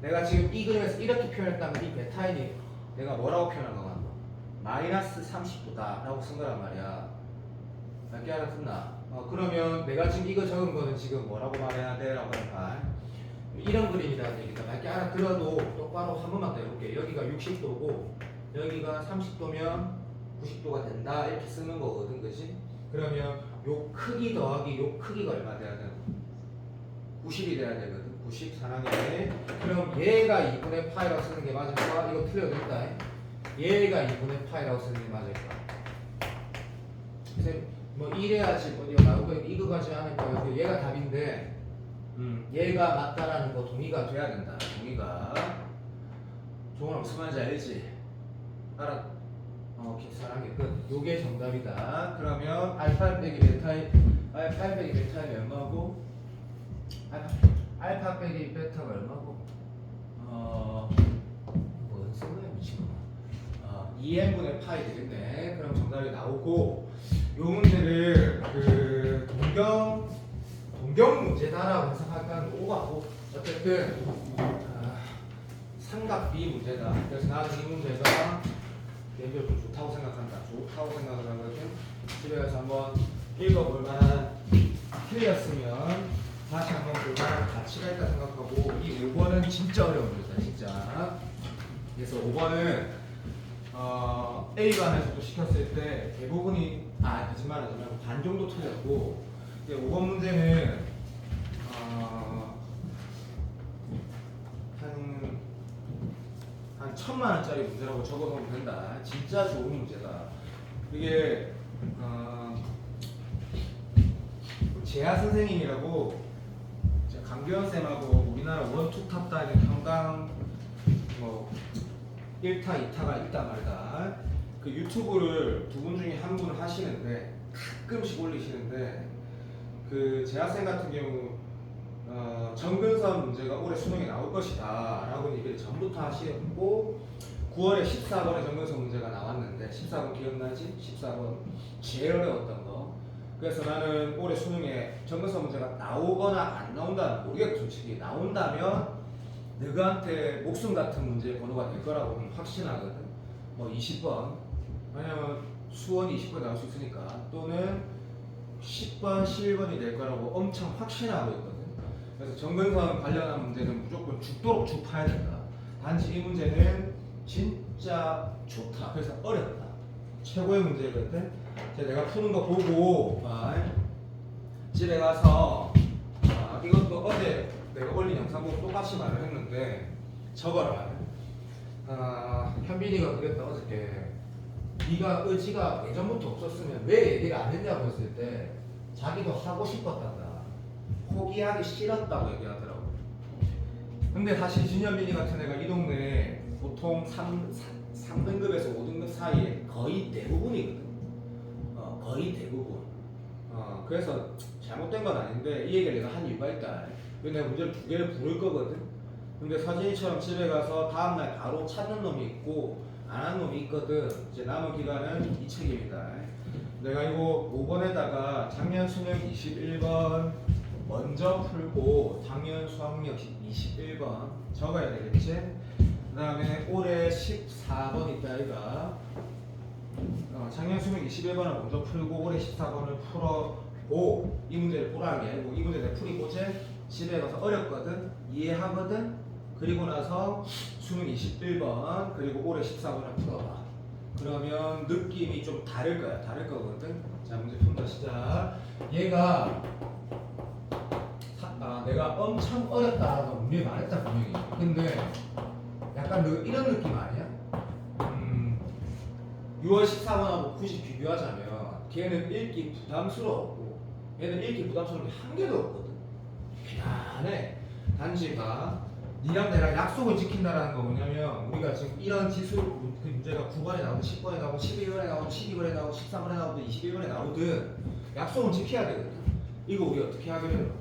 내가 지금 이 그림에서 이렇게 표현했다면 이 베타 n이 내가 뭐라고 표현한 거 같나? 마이너스 30도다 라고 쓴 거란 말이야. 몇 개 알아듣나? 그러면 내가 지금 이거 적은 거는 지금 뭐라고 말해야 돼? 라고 할까? 이런 그림이라는 얘기다. 몇 개 알아들어도 똑바로 한 번만 더 해볼게. 여기가 60도고 여기가 30도면 90도가 된다 이렇게 쓰는 거거든 그지? 그러면 요 크기 더하기 요 크기가 얼마 돼야 되나? 90이 돼야 되거든. 90 사랑해. 그럼 얘가 2분의 파이라고 쓰는 게 맞을까? 이거 틀려도 된다. 얘가 2분의 파이라고 쓰는 게 맞을까? 선생님 뭐 이래야지 뭐 이거 나올 거 이거 가지 않을 거예요. 얘가 답인데 얘가 맞다라는 거 동의가 돼야 된다. 동의가. 종훈아 무슨 말인지 알지? 알아. 오케이 사랑해 끝. 요게 정답이다. 그러면 알파 빼기 베타이 알파 빼기 베타이 얼마고? 알파 빼기 베타가 얼마고? 뭔 소리야 미친놈아. 2n분의 파이 되겠네. 그럼 정답이 나오고 요 문제를 그 동경 문제다라고 해석할까는 오가고 어쨌든 삼각비 문제다. 그래서 나는 이 문제가 개인적으로 좀 좋다고 생각한다. 좋다고 생각을 하거든. 집에 가서 한번 읽어볼 만한 틀렸으면 다시 한번 볼 만한 가치가 있다 생각하고, 이 5번은 진짜 어려운 문제다 진짜. 그래서 5번은 A반에서도 시켰을 때 대부분이 거짓말하지 말고 반 정도 틀렸고, 5번 문제는 한 1000만원짜리 문제라고 적어놓으면 된다. 진짜 좋은 문제다. 이게 재하 선생님이라고 강규현 쌤하고 우리나라 원투 탑단인 평강 뭐 1타, 2타가 있단 말이다. 그 유튜브를 두 분 중에 한 분을 하시는데 가끔씩 올리시는데, 그 재하쌤 같은 경우 정근선 문제가 올해 수능에 나올 것이다 라고 얘기를 전부터 하시고, 9월에 14번에 정근선 문제가 나왔는데 14번 기억나지? 14번 제일 어려웠던 거. 그래서 나는 올해 수능에 정근선 문제가 나오거나 안 나온다는 모르겠고, 솔직히 나온다면 너한테 목숨 같은 문제의 번호가 될 거라고 확신하거든. 뭐 20번, 왜냐면 수원이 20번 나올 수 있으니까, 또는 10번, 11번이 될 거라고 엄청 확신하고 있거든. 그래서 정근선 관련한 문제는 무조건 죽도록 파야 된다. 단지 이 문제는 진짜 좋다. 그래서 어렵다. 최고의 문제거든. 내가 푸는 거 보고 집에 가서 이것도 어제 내가 올린 영상 보고 똑같이 말을 했는데 적어라. 현빈이가 그랬다 어저께. 네가 의지가 예전부터 없었으면 왜 얘기를 안 했냐고 했을 때 자기도 하고 싶었단다. 포기하기 싫었다고 얘기하더라고. 근데 사실 진현빈이 같은 애가 이 동네에 보통 3등급에서 5등급 사이에 거의 대부분이거든. 거의 대부분. 그래서 잘못된 건 아닌데 이 얘기를 내가 한 이유가 있다. 내가 문제를 2개를 부를 거거든. 근데 서진이처럼 집에 가서 다음날 바로 찾는 놈이 있고 안 한 놈이 있거든. 이제 남은 기간은 이 책입니다. 내가 이거 5번에다가 작년 수능 21번 먼저 풀고 작년 수학력 21번 적어야 되겠지? 그 다음에 올해 14번 있다 이가 작년 수능 21번을 먼저 풀고 올해 14번을 풀어보. 이 문제를 보라는 게 아니고 이 문제 내가 풀이고지 집에 가서 어렵거든? 이해하거든? 그리고 나서 수능 21번 그리고 올해 14번을 풀어봐. 그러면 느낌이 좀 다를 거야. 다를 거거든? 자, 문제 푼다 시작. 얘가 내가 엄청 어렵다라고 분명히 말했다 분명히. 근데 약간 이런 느낌 아니야? 6월 14번하고 굳이 비교하자면 걔는 읽기 부담스러웠고 얘는 읽기 부담스러운 게 한 개도 없거든. 편안해. 단지가 니랑 내랑 약속을 지킨다라는 거 뭐냐면, 우리가 지금 이런 지수 그 문제가 9번에 나오든 10번에 나오든 11번에 나오든 12번에 나오든 13번에 나오든 21번에 나오든 약속은 지켜야 되거든. 이거 우리 어떻게 하기로 해요?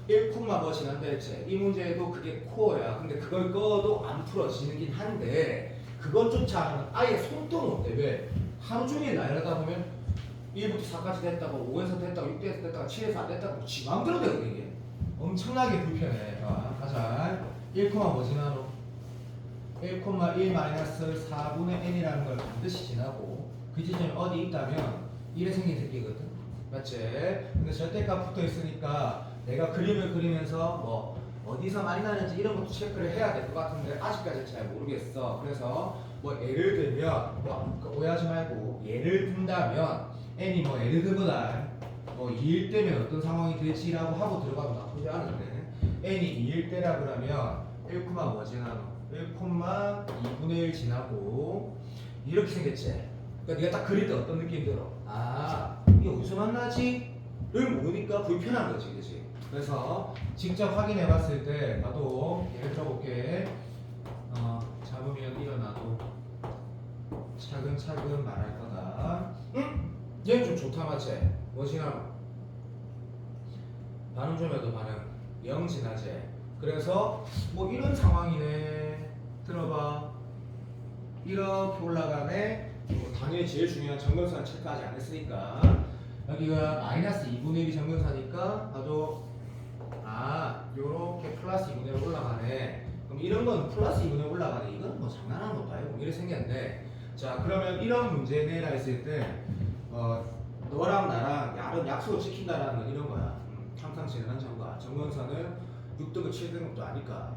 1콤마 지난다 했지. 이 문제도 그게 코어야. 근데 그걸 꺼도 안 풀어지긴 한데 그것조차 아예 손도 못 대. 왜? 하루 종일 나열하다 보면 1부터 4까지 됐다고 5에서 됐다고 6에서 됐다고 7에서 안 됐다고 지 맘대로 되거든 이게. 엄청나게 불편해. 가자. 1, 지나노? 1,1 마이너스 4분의 n이라는 걸 반드시 지나고 그 지점이 어디 있다면 1에 생긴 새끼거든. 맞지? 근데 절대값 붙어 있으니까 내가 그림을 그리면서 뭐 어디서 많이 나는지 이런 것도 체크를 해야 될 것 같은데 아직까지 잘 모르겠어. 그래서 뭐 예를 들면 오해하지 말고 예를 든다면 n이 뭐 예를 들보다 뭐 2일 때면 어떤 상황이 될지라고 하고 들어가도 나쁘지 않은데 n이 2일 때라 그러면 1, 지나노? 1,2분의 1 지나고 이렇게 생겼지. 그러니까 네가 딱 그릴 때 어떤 느낌 들어? 이게 어디서 만나지? 를 모르니까 불편한 거지, 그치? 그래서 직접 확인해 봤을 때 나도 예를 들어볼게. 잡으면 일어나도 차근차근 말할 거다. 얘는 좀 좋다 맞지? 뭐 지나노? 반응 좀 해도 반응 0 지나지. 그래서 뭐 이런 상황이네. 들어봐. 이렇게 올라가네. 당연히 제일 중요한 정근선 체크하지 안 했으니까 여기가 마이너스 2분의 1이 정근선이니까 나도 요렇게 플러스 2분의 1 올라가네. 그럼 이런 건 플러스 2분의 1 올라가네. 이건 뭐 장난하는 건가요? 이렇게 생겼는데, 자 그러면 이런 문제 내라 했을 때 너랑 나랑 약속을 지킨다라는 건 이런 거야. 항상 지내는 점과 정근선은 6등급 7등급도 아니까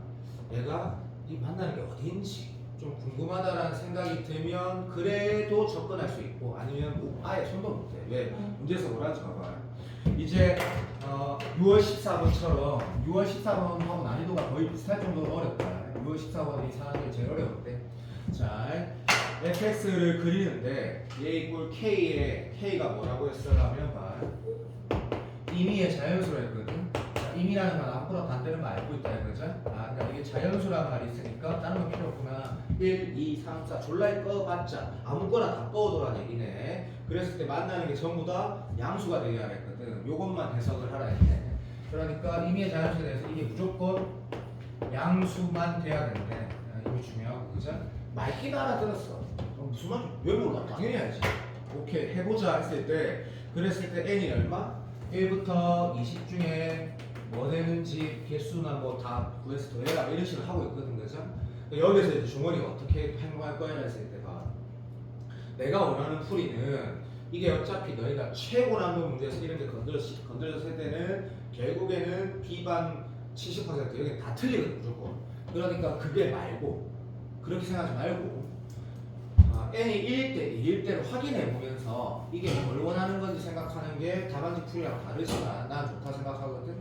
얘가 이 만나는 게 어딘지 좀 궁금하다라는 생각이 들면 그래도 접근할 수 있고, 아니면 뭐 아예 손도 못 대. 왜? 문제에서 뭐라는지 봐봐. 이제 6월 14번처럼 6월 14번하고 난이도가 거의 비슷할 정도로 어렵다. 6월 14번이 사람들이 제일 어려운데, 자 fx를 그리는데 얘 이꼴 k에 k가 뭐라고 했어라면 봐. 임의의 자연수로 했거든. 임이라는 건 앞으로 반대는 거 알고 있다 이거죠? 그러니까 이게 자연수라는 말이 있으니까 다른 거 필요 없구나. 1, 2, 3, 4 졸라리 꺼봤자 아무거나 다 꺼오더란 얘기네. 그랬을 때 만나는 게 전부 다 양수가 되어야 했거든. 요것만 해석을 하라 했네. 그러니까 임의의 자연수에 대해서 이게 무조건 양수만 돼야 된대. 이게 중요하고, 그죠? 말귀도 알아들었어. 무슨 말인지 왜 몰라? 당연히 알지. 오케이, 해보자 했을 때, 그랬을 때 n이 얼마? 1부터 20 중에 뭐 되는지 개수나 뭐 다 구해서 더해라 이런 식으로 하고 있거든, 그죠? 여기서 이제 중원이가 어떻게 행동할 거야 했을 때 봐. 내가 원하는 풀이는 이게 어차피 너희가 최고 난도 문제에서 이런 게 건드렸을 때는 결국에는 B반 70% 여기 다 틀리거든, 무조건. 그러니까 그게 말고, 그렇게 생각하지 말고 n이 1일 때, 2일 때를 확인해 보면서 이게 뭘 원하는 건지 생각하는 게 답안지 풀이랑 다르지만 난 좋다 생각하거든.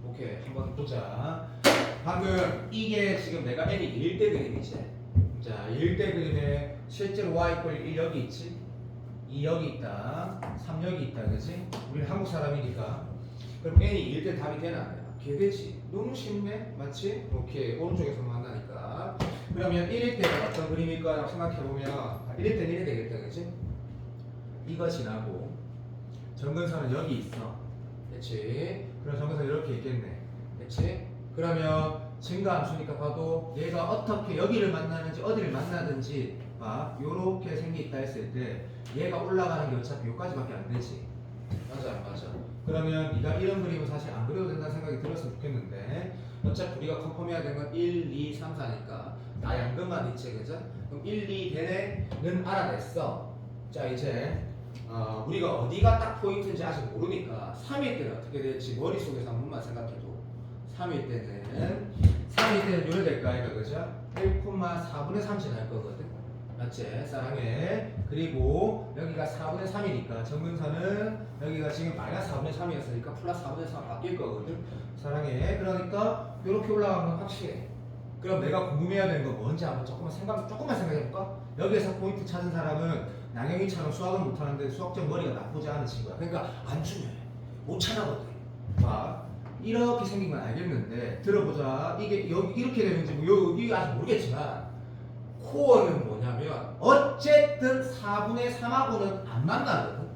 오케이, 한번 보자. 방금 이게 지금 내가 n이 2일 때 그림이지. 자, 2일 때 그림에 실제로 y = 1 여기 있지, 2 여기 있다, 3 여기 있다, 그지? 우리는 한국 사람이니까. 그럼 n이 2일 때 답이 되나 안 되나? 개되지. 너무 쉽네, 맞지? 오케이, 오른쪽에서 만나니까. 그러면 1일 때가 어떤 그림일까라고 생각해보면 1일 때는 이래 되겠다, 그치? 이거 지나고 정근선은 여기 있어, 그치? 그럼 정근선 이렇게 있겠네, 그치? 그러면 증가함수니까 봐도 얘가 어떻게 여기를 만나는지 어디를 만나든지 요렇게 생겨있다 했을 때 얘가 올라가는 게 어차피 여기까지밖에 안 되지. 맞아 안 맞아? 그러면 네가 이런 그림은 사실 안 그려도 된다는 생각이 들었으면 좋겠는데, 어차피 우리가 컨펌해야 되는 건 1, 2, 3, 4니까 나 양근만 있지, 그죠? 그럼 1, 2 되네는 알아냈어. 자 이제 우리가 어디가 딱 포인트인지 아직 모르니까 3일 때는 어떻게 될지 머릿속에서 한 번만 생각해도 3일 때는 요래 될까 이거, 그죠? 1,4분의 3 지날 거거든, 맞지? 사랑해. 그리고 여기가 4분의 3이니까 정근선은 여기가 지금 마이너스 4분의 3이었으니까 플러스 4분의 3 바뀔 거거든, 사랑해. 그러니까 이렇게 올라가는 건 확실해. 그럼 내가 궁금해야 되는 건 뭔지 한번 조금만 생각해볼까? 여기에서 포인트 찾은 사람은 양영이처럼 수학은 못하는데 수학적 머리가 나쁘지 않은 친구야. 그러니까 안 중요해, 못 찾아거든. 이렇게 생긴 건 알겠는데 들어보자. 이게 여기 이렇게 되는지 뭐 여기 아직 모르겠지만 코어는 뭐냐면 어쨌든 4분의 3하고는 안 만나거든.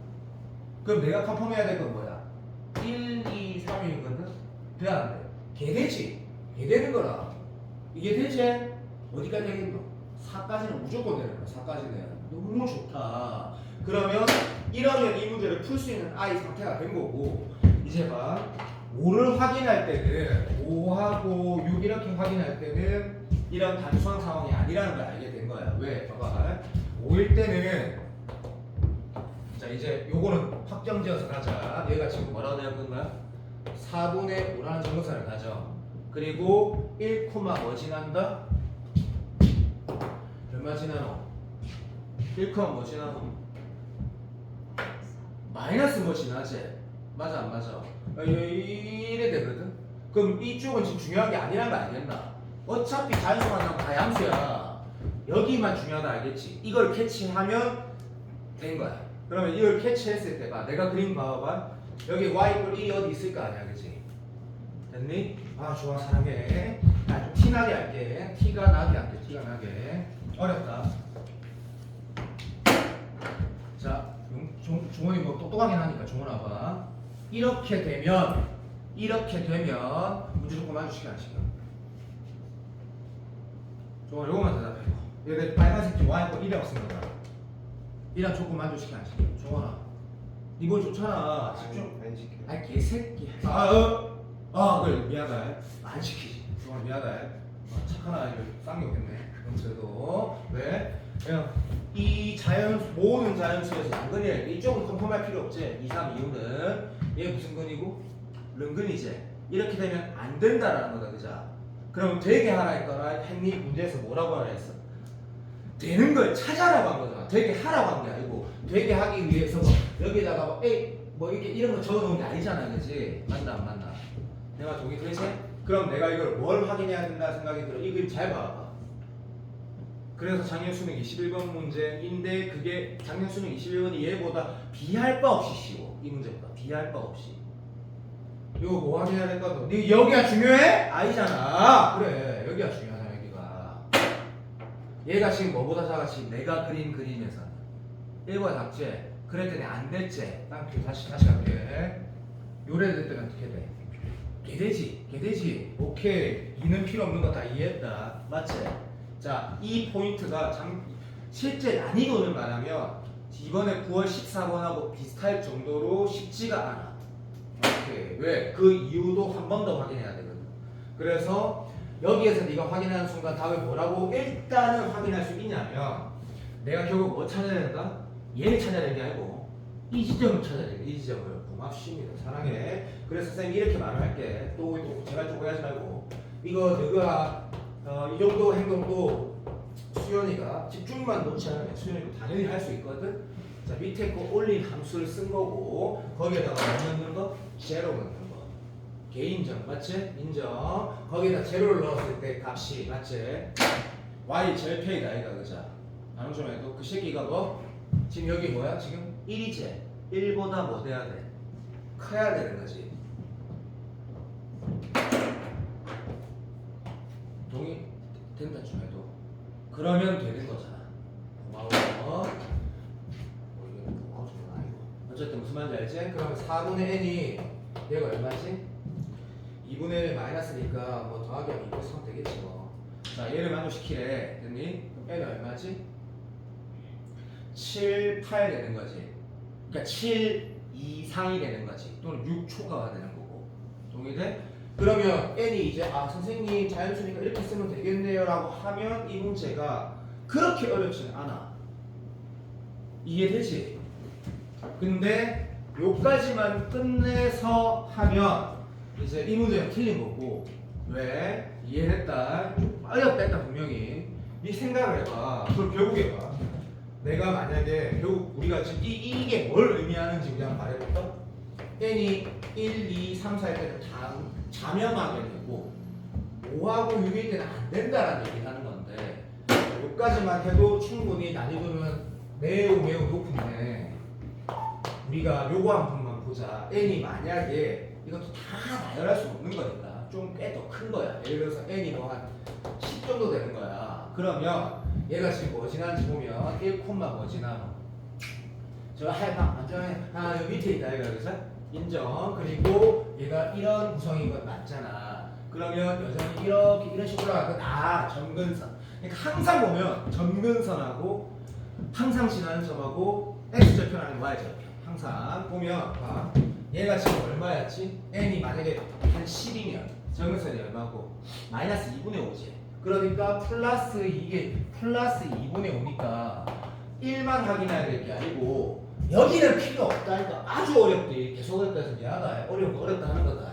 그럼 내가 컨펌해야 될 건 뭐야? 1, 2, 3이거든? 돼 안 돼? 개되지? 개되는 거라. 이게 대체 어디까지 되겠노? 4까지는 무조건 되는 거야. 4까지는 너무 좋다. 그러면 이러면 이 문제를 풀 수 있는 I 상태가 된 거고, 이제 봐. 5를 확인할 때는 5하고 6 이렇게 확인할 때는 이런 단순한 상황이 아니라는 걸 알게 된 거야. 왜? 봐봐. 5일 때는 자 이제 요거는 확정지어서 가자. 얘가 지금 뭐라고 되는 거야? 4분의 5라는 정근선을 가져. 그리고 1, 뭐 지난다? 얼마 지나노? 1, 뭐 지나노? 마이너스 뭐 지나지? 맞아 안 맞아? 이래 되거든? 그럼 이쪽은 지금 중요한 게 아니란 거 알겠나? 어차피 자연수만 나오면 다 양수야. 여기만 중요하다 알겠지? 이걸 캐치하면 된 거야. 그러면 이걸 캐치했을 때 봐. 내가 그림 봐봐. 여기 y = 1이 어디 있을 거 아니야, 그치? 됐니? 좋아, 사랑해. 좀 티나게 할게. 티가 나게 할게. 티가 나게. 어렵다. 자, 종원이 뭐 똑똑하긴 하니까 종원아 봐. 이렇게 되면 문제 조건 만족시켜 안 시켜? 종원 요거만 대답해. 얘들 빨간색 지 y = 1이라고 쓴 거다. 이런 조건 만족시켜 안 시켜? 종원아 이거 좋잖아. 집중. 안 지켜. 개새끼. 그래 미안하다. 안 시키지. 정말 미안하다. 착한 아이를 쌍욕했네. 그래도 왜? 그냥 이 모든 자연수에서 양근이랄 때 이쪽은 컨펌할 필요 없지. 2, 3 이유는 얘 무슨 근이고? 른근이지. 이렇게 되면 안 된다라는 거다, 그죠? 그럼 되게 하라 했거나 행리 문제에서 뭐라고 하라 했어? 되는 걸 찾아라고 한 거잖아. 되게 하라고 한 게 아니고 되게 하기 위해서 여기다가 뭐 이렇게 이런 거 적어놓은 게 아니잖아, 그렇지? 맞나 안 맞나? 내가 동의 그렇지? 그럼 내가 이걸 뭘 확인해야 된다 생각이 들어. 이 그림 잘 봐봐. 그래서 작년 수능 21번 문제인데 그게 작년 수능 21번이 얘보다 비할 바 없이 쉬워. 이 문제보다 비할 바 없이. 이거 뭐 확인해야 될 거야? 네 여기가 중요해? 아니잖아. 그래 여기가 중요하잖아. 여기가. 얘가 지금 뭐보다 작아? 지금 내가 그린 그림에서 1보다 작지? 그랬더니 안 됐지? 다시 갈게. 요래 될 때는 어떻게 돼? 개되지. 오케이. 이는 필요 없는 거 다 이해했다. 맞지? 자, 이 포인트가 실제 난이도를 말하면 이번에 9월 14번하고 비슷할 정도로 쉽지가 않아. 오케이. 왜? 그 이유도 한 번 더 확인해야 되거든. 그래서 여기에서 네가 확인하는 순간 답을 뭐라고 일단은 확인할 수 있냐면 내가 결국 뭐 찾아야 된다? 얘를 찾아야 되는 게 아니고 이 지점을 찾아야 돼. 이 지점을. 고맙습니다. 사랑해. 그래서 선생님이 이렇게 말을 할게. 또 제가 좀 오해하지 말고 이거 너가 이 정도 행동도 수연이가 집중만 놓지 않으면 수연이도 당연히 할 수 있거든. 자, 밑에 거 올린 함수를 쓴 거고 거기에다가 뭐 넣는 거? 제로 넣는 거. 개인정 맞지? 인정. 거기에다 제로를 넣었을 때 값이 맞지? y 절편이다 아이가 그자. 나누 좀 해도 그 새끼가 뭐? 지금 여기 뭐야? 지금 1이지? 1보다 뭐 돼야 돼? 커야 되는 거지. 동의 된다 좀 해도 그러면 되는 거잖아. 고마워. 이게 고마워 좀 아니고. 어쨌든 무슨 말인지 알지? 그러면 4분의 n이 얘가 얼마지? 2분의 1 마이너스니까 뭐 더하기 하면 2분의 3 되겠지 뭐. 자 얘를 만족시키래. 됐니? 그럼 n은 얼마지? 7, 8 되는 거지. 그러니까 7 이상이 되는 거지. 또는 6초가 되는 거고. 동의돼? 그러면 n이 이제 선생님 자연수니까 이렇게 쓰면 되겠네요 라고 하면 이 문제가 그렇게 어렵지는 않아. 이해되지? 근데 요까지만 끝내서 하면 이제 이 문제는 틀린 거고. 왜? 이해했다. 어렵다 했다 분명히. 네 생각을 해봐. 그걸 결국에 봐. 내가 만약에 결국 우리가 지금 이게 뭘 의미하는지 우리 한번 말해볼까? n이 1, 2, 3, 4일 때는 다 자명하게 되고 5하고 6일 때는 안 된다라는 얘기를 하는 건데 여기까지만 해도 충분히 난이도는 매우 높은데 우리가 요거 한 번만 보자. n이 만약에 이것도 다 나열할 수 없는 거니까 좀 꽤 더 큰 거야. 예를 들어서 n이 뭐 한 10 정도 되는 거야. 그러면 얘가 지금 뭐 지나는지 보면 1, 뭐 지나 저 하얀 완전 여기 밑에 있다 얘가 그래서 인정. 그리고 얘가 이런 구성인 건 맞잖아. 그러면 여전히 이런 식으로 올라가면 점근선. 그러니까 항상 보면 점근선하고 항상 지나는 점하고 x절편 아니면 y절편 항상 보면 봐. 얘가 지금 얼마였지? n이 만약에 한 10이면 점근선이 얼마고? 마이너스 2분의 5지. 그러니까 이게 플러스 2분의 5니까 1만 확인해야 될 게 아니고 여기는 필요 없다니까. 아주 어렵지. 계속 어렵다 해서 미안하다. 어렵다 하는 거다.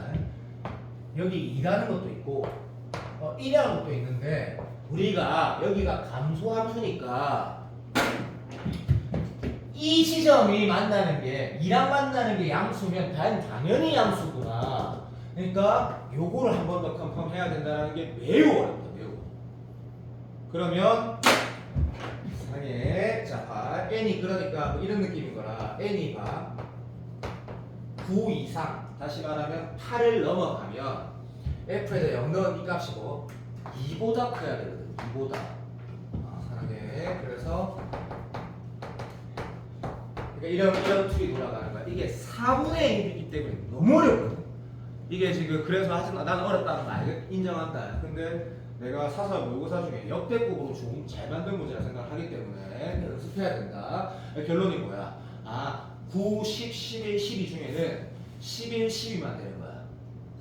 여기 2라는 것도 있고 1이라는 것도 있는데 우리가 여기가 감소함수니까 이 지점이 만나는 게 2랑 만나는 게 양수면 당연히 양수구나. 그러니까 요거를 한 번 더 컨펌 해야 된다는 게 매우 어렵다. 그러면 이상해. 자, 봐. n이 그러니까 뭐 이런 느낌인 거라. n이 봐. 9 이상. 다시 말하면 8을 넘어가면 f에다 0 넣은 이 값이 뭐 2보다 커야 되거든. 2보다. 사랑해. 그래서 그러니까 이런 툴이 돌아가는 거야. 이게 4분의 1이기 때문에 너무 어렵거든. 이게 지금 그래서 하지만 나는 어렵다는 말 인정한다. 근데 내가 사설 모의고사 중에 역대급으로 좀 잘 만든 문제라 생각하기 때문에 연습해야 된다. 결론이 뭐야? 9, 10, 11, 12 중에는 11, 12만 되는 거야.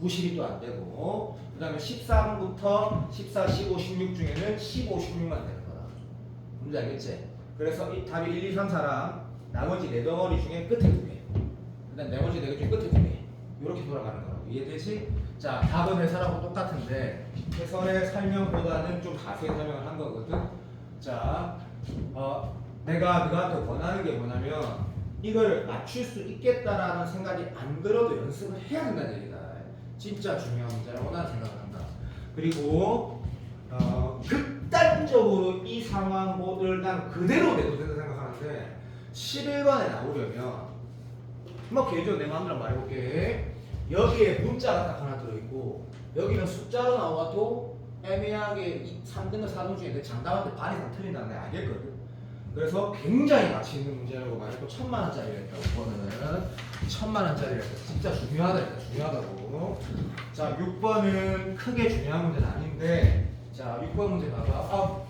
90이 또 안 되고 그 다음에 13부터 14, 15, 16 중에는 15, 16만 되는 거다. 뭔지 알겠지? 그래서 이 답이 1, 2, 3, 4랑 나머지 4덩어리 중에 끝에 2개 일단 나머지 4개 중에 끝에 2개 이렇게 돌아가는 거라고. 이해되지? 자, 답은 해설하고 똑같은데 해설의 설명보다는 좀 자세히 설명을 한 거거든. 자, 내가 너한테 원하는 게 뭐냐면 이걸 맞출 수 있겠다라는 생각이 안 들어도 연습을 해야 된다는 얘기다. 진짜 중요한 문제라고 나는 생각을 한다. 그리고 극단적으로 이 상황을 난 그대로 내도 된다 생각하는데 11번에 나오려면 뭐 개인적으로 내 마음대로 말해볼게. 여기에 문자가 딱 하나 들어있고 여기는 숫자로 나와도 애매하게 3등과 4등 중에 내 장담한테 반 이상 틀린다는 게 알겠거든. 그래서 굉장히 가치 있는 문제라고 말했고 1000만원짜리랬다고. 이거는 1000만원짜리랬다. 진짜 중요하다. 중요하다고. 자, 6번은 크게 중요한 문제는 아닌데 자, 6번 문제 봐봐.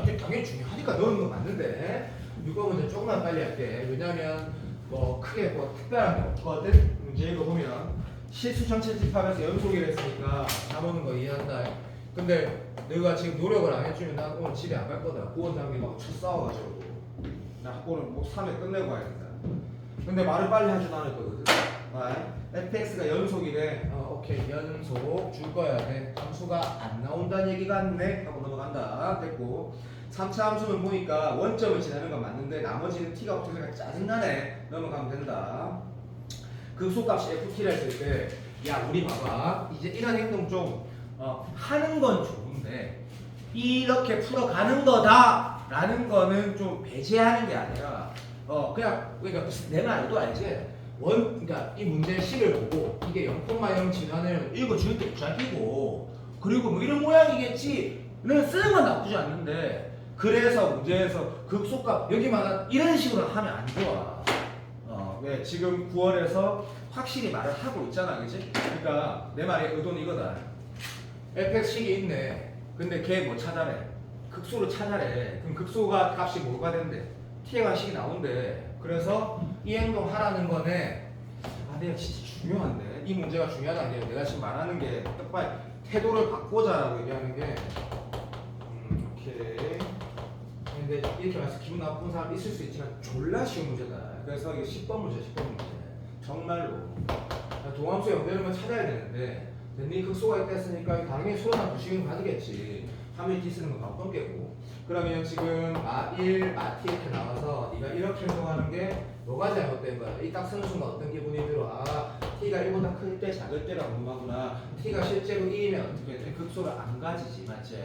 이게 당연히 중요하니까 넣은 거 맞는데 6번 문제 조금만 빨리 할게. 왜냐면 뭐 크게 뭐 특별한 게 없거든. 문제 이거 보면 실수 전체 집합에서 연속이라 했으니까 다 보는 거 이해한다. 근데 내가 지금 노력을 안 해주면 나 오늘 집에 안 갈 거다. 구원장님 막 싸워가지고 나 오늘 뭐 3회 끝내고 가야 된다. 근데 말을 빨리 하지도 않을 거거든. fx가 연속이래. 오케이, 연속 줄 거야 돼. 함수가 안 나온다는 얘기가 같네 하고 넘어간다. 됐고 3차 함수는 보니까 원점을 지나는 건 맞는데 나머지는 t가 없어서 짜증나네. 넘어가면 된다. 극소값이 ft라 했을 때 야 우리 봐봐 이제 이런 행동 좀 하는 건 좋은데 이렇게 풀어가는 거다 라는 거는 좀 배제하는 게 아니라 그냥 그러니까 내 말도 알지? 그러니까 이 문제의 식을 보고 이게 0,0 진환을 읽어줄 때 짝이고 그리고 뭐 이런 모양이겠지는 쓰는 건 나쁘지 않는데 그래서 문제에서 극소값 여기만 이런 식으로 하면 안 좋아. 왜 지금 9월에서 확실히 말을 하고 있잖아, 그치? 그러니까 내 말의 의도는 이거다. fx식이 있네. 근데 걔 뭐 찾아내? 극소를 찾아내. 그럼 극소가 값이 뭐가 된대? t에 관한 식이 나온대. 그래서 이 행동 하라는 거네. 내가 진짜 중요한데 이 문제가 중요하다는 게 내가 지금 말하는 게 빨리 태도를 바꾸자라고 얘기하는 게 오케이. 근데 이렇게 말해서 기분 나쁜 사람 있을 수 있지만 졸라 쉬운 문제다. 그래서 이게 10번 문제, 10번 문제. 정말로. 동함수 연결만 찾아야 되는데, 네 극소가 있다 했으니까 당연히 소나 부식은 가지겠지. 3일 쓰는 건 바로 깨고. 그러면 지금 마1, 마 t 이렇게 나와서 네가 이렇게 해석하는 게 뭐가 잘못된 거야? 이 딱 쓰는 순간 어떤 기분이 들어? t가 1보다 클 때, 작을 때가 궁금하구나. t가 실제로 1이면 어떻게 돼? 극소를 안 가지지, 맞지?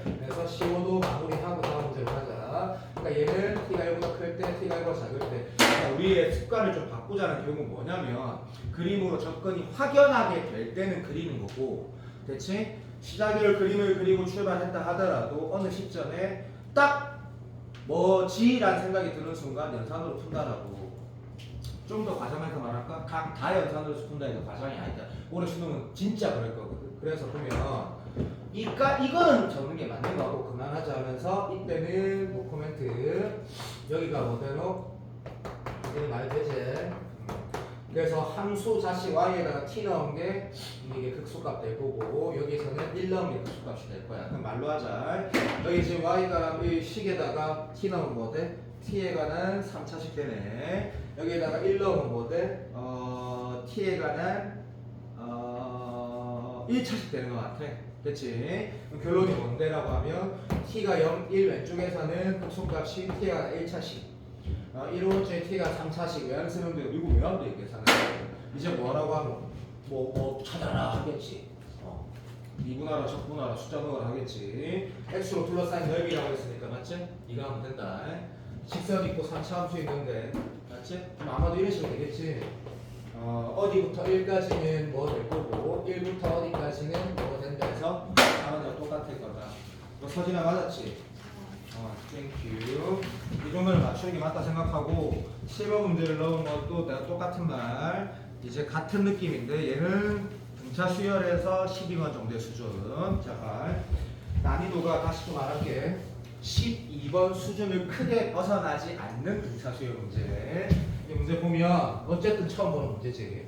그래서 15도 마무리하고 다음 문제로 가자. 그러니까 얘는 t가 1보다 클 때, t가 1보다 작을 때. 그러니까 우리의 습관을 좀 바꾸자는 경우는 뭐냐면 그림으로 접근이 확연하게 될 때는 그리는 거고, 대체 시작일 그림을 그리고 출발했다 하더라도 어느 시점에 딱 뭐지라는 생각이 드는 순간 연산으로 푼다라고. 좀 더 과장해서 말할까? 각 다 연산으로 푼다 해도 과장이 아니다. 올해 수능은 진짜 그럴 거거든. 그래서 보면 이거는 적는 게 맞는 거고 그만하자 하면서 이때는 뭐 코멘트 여기가 뭐대로 이제는 말이 되지. 그래서 함수 자식 y에다가 t 넣은 게 이게 극소값 될 거고 여기서는 1 넣은 게 극소값이 될 거야. 그럼 말로 하자. 여기 지금 y가 이 식에다가 t 넣으면 뭐 돼? t에 관한 3차식 되네. 여기에다가 1 넣으면 뭐 돼? t에 관한 1차식 되는 것 같아. 그치? 그럼 결론이 뭔데라고 하면 t가 0, 1 왼쪽에서는 극소값이 t에 관한 1차식 1호째 t가 3차식 외양 쓰는데 이거 외양도 계산을 이제 뭐라고 하면 뭐 찾아라 하겠지. 미분하라 적분하라 숫자 넣으라 하겠지. x로 둘러싸인 넓이라고 했으니까 맞지? 이거 하면 된다. 직선 있고 3차 함수 있는데 맞지? 그럼 아마도 이런 식으로 되겠지. 어디부터 1까지는 뭐 될 거고 1부터 어디까지는 뭐가 된다 해서 다른데랑 똑같을 거다. 너 서진아 맞았지? 땡큐. 이 정도를 맞추는 게 맞다 생각하고 7번 문제를 넣은 것도 내가 똑같은 말 이제 같은 느낌인데 얘는 등차 수열에서 12번 정도의 수준. 자, 난이도가 다시 또 말할게. 12번 수준을 크게 벗어나지 않는 등차 수열 문제. 이 문제 보면 어쨌든 처음 보는 문제지.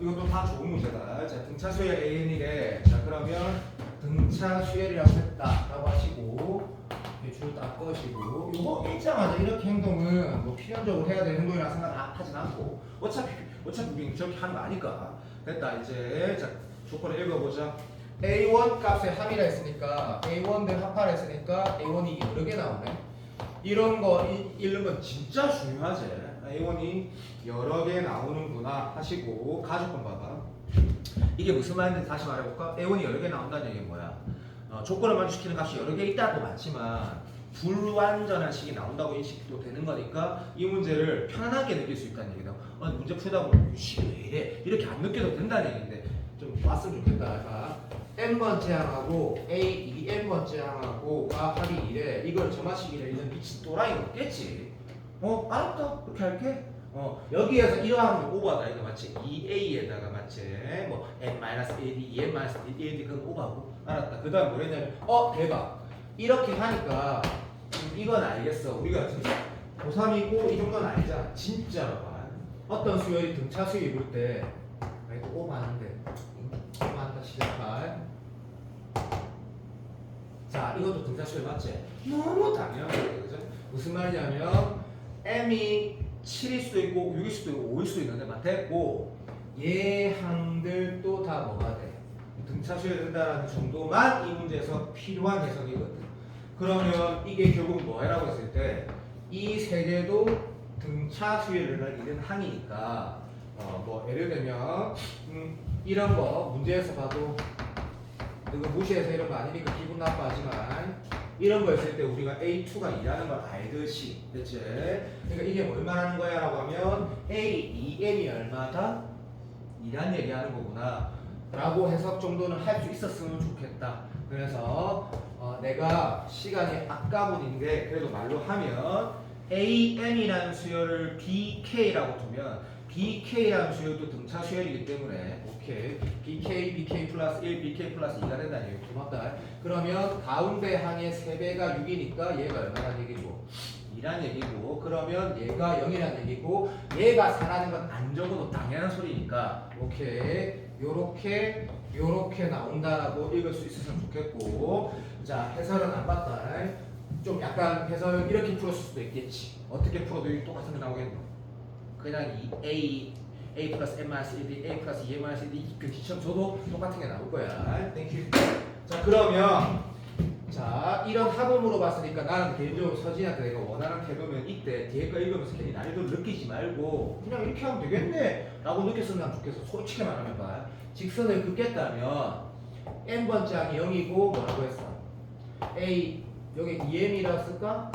이것도 다 좋은 문제다. 자, 등차 수열 AN이래. 자, 그러면 등차 수열이라고 했다라고 하시고 줄 딱 꺼시고 이거 읽자마자 이렇게 행동은 뭐 필연적으로 해야 되는 행동이라 생각하진 않고 어차피 우리는 저렇게 하는 거 아니까 됐다. 이제 자, 조건을 읽어보자. A1 값에 합이라 했으니까 A1 대 합하라 했으니까 A1이 여러 개 나오네. 이런 거 읽는 건 진짜 중요하지. A1이 여러 개 나오는구나 하시고 가족권 봐봐. 이게 무슨 말인지 다시 말해볼까? A1이 여러 개 나온다는 얘기는 뭐야? 조건을 만족시키는 값이 여러 개 있다도 많지만 불완전한 식이 나온다고 인식도 되는 거니까 이 문제를 편안하게 느낄 수 있다는 얘기다. 문제 풀다 보면 이 식이 왜 이래? 이렇게 안 느껴도 된다는 얘기인데 좀 봤으면 좋겠다. n번째 항하고 A 이 n번째 항하고가 합이 이래. 이걸 점화식이래. 이런 미친 또라이가 없겠지. 알았다. 그렇게 할게. 여기에서 이러한 오버다 이거 맞지? 2a에다가 맞지? 뭐 n-1d, n-1d 그건 오버고. 알았다. 그 다음 뭐랬냐면 대박. 이렇게 하니까 이건 알겠어. 우리가 진짜 고3이고 이 정도는 알잖아. 진짜로 봐. 어떤 수열이 등차 수열 볼 때 이거 오버하는데 오버한다 시작할. 자, 이것도 등차 수열 맞지? 너무 당연하게 그죠? 무슨 말이냐면 m이 7일 수도 있고 6일 수도 있고 5일 수도 있는데 맞겠고 얘 항들도 다 뭐가 돼? 등차 수열이 된다는 정도만 이 문제에서 필요한 해석이거든. 그러면 이게 결국 뭐라고 했을 때 이 세 개도 등차 수열을 이룬 항이니까 뭐 예를 들면 이런 거 문제에서 봐도 이거 무시해서 이런 거 아니니까 기분 나빠하지만 이런 거 했을 때 우리가 A2가 2라는 걸 알듯이 그치? 그러니까 이게 뭘 말하는 거야 라고 하면 A, 2M이 얼마다? 2란 얘기하는 거구나 라고 해석 정도는 할 수 있었으면 좋겠다. 그래서 내가 시간이 아까분인데 그래도 말로 하면 AM이라는 수열을 BK라고 두면 BK라는 수열도 등차 수열이기 때문에 오케이 BK 플러스 1, BK 플러스 2가 된다는 얘기 고맙다. 그러면 가운데 항의 3배가 6이니까 얘가 얼마란 얘기고 2란 얘기고 그러면 얘가 0이란 얘기고 얘가 4라는 건 안 적어도 당연한 소리니까 오케이 요렇게 나온다라고 읽을 수 있었으면 좋겠고 자 해설은 안 봤다. 좀 약간 해설 이렇게 풀었을 수도 있겠지. 어떻게 풀어도 똑같은 게 나오겠노? 그냥 A 플러스 M 마이너스 1D, A 플러스 2M 마이너스 1D 그 기점 줘도 똑같은 게 나올 거야. 땡큐. 자 그러면 자 이런 합을 물어봤으니까 나는 개인적으로 서진이한테 내가 원하는 태도면 이때 뒤에 거 읽으면서 괜히 난이도를 느끼지 말고 그냥 이렇게 하면 되겠네 라고 느꼈으면 좋겠어. 솔직히 말하면 봐. 직선을 긋겠다면 n번째 항이 0이고 뭐라고 했어? A 여기 2m이라 쓸까?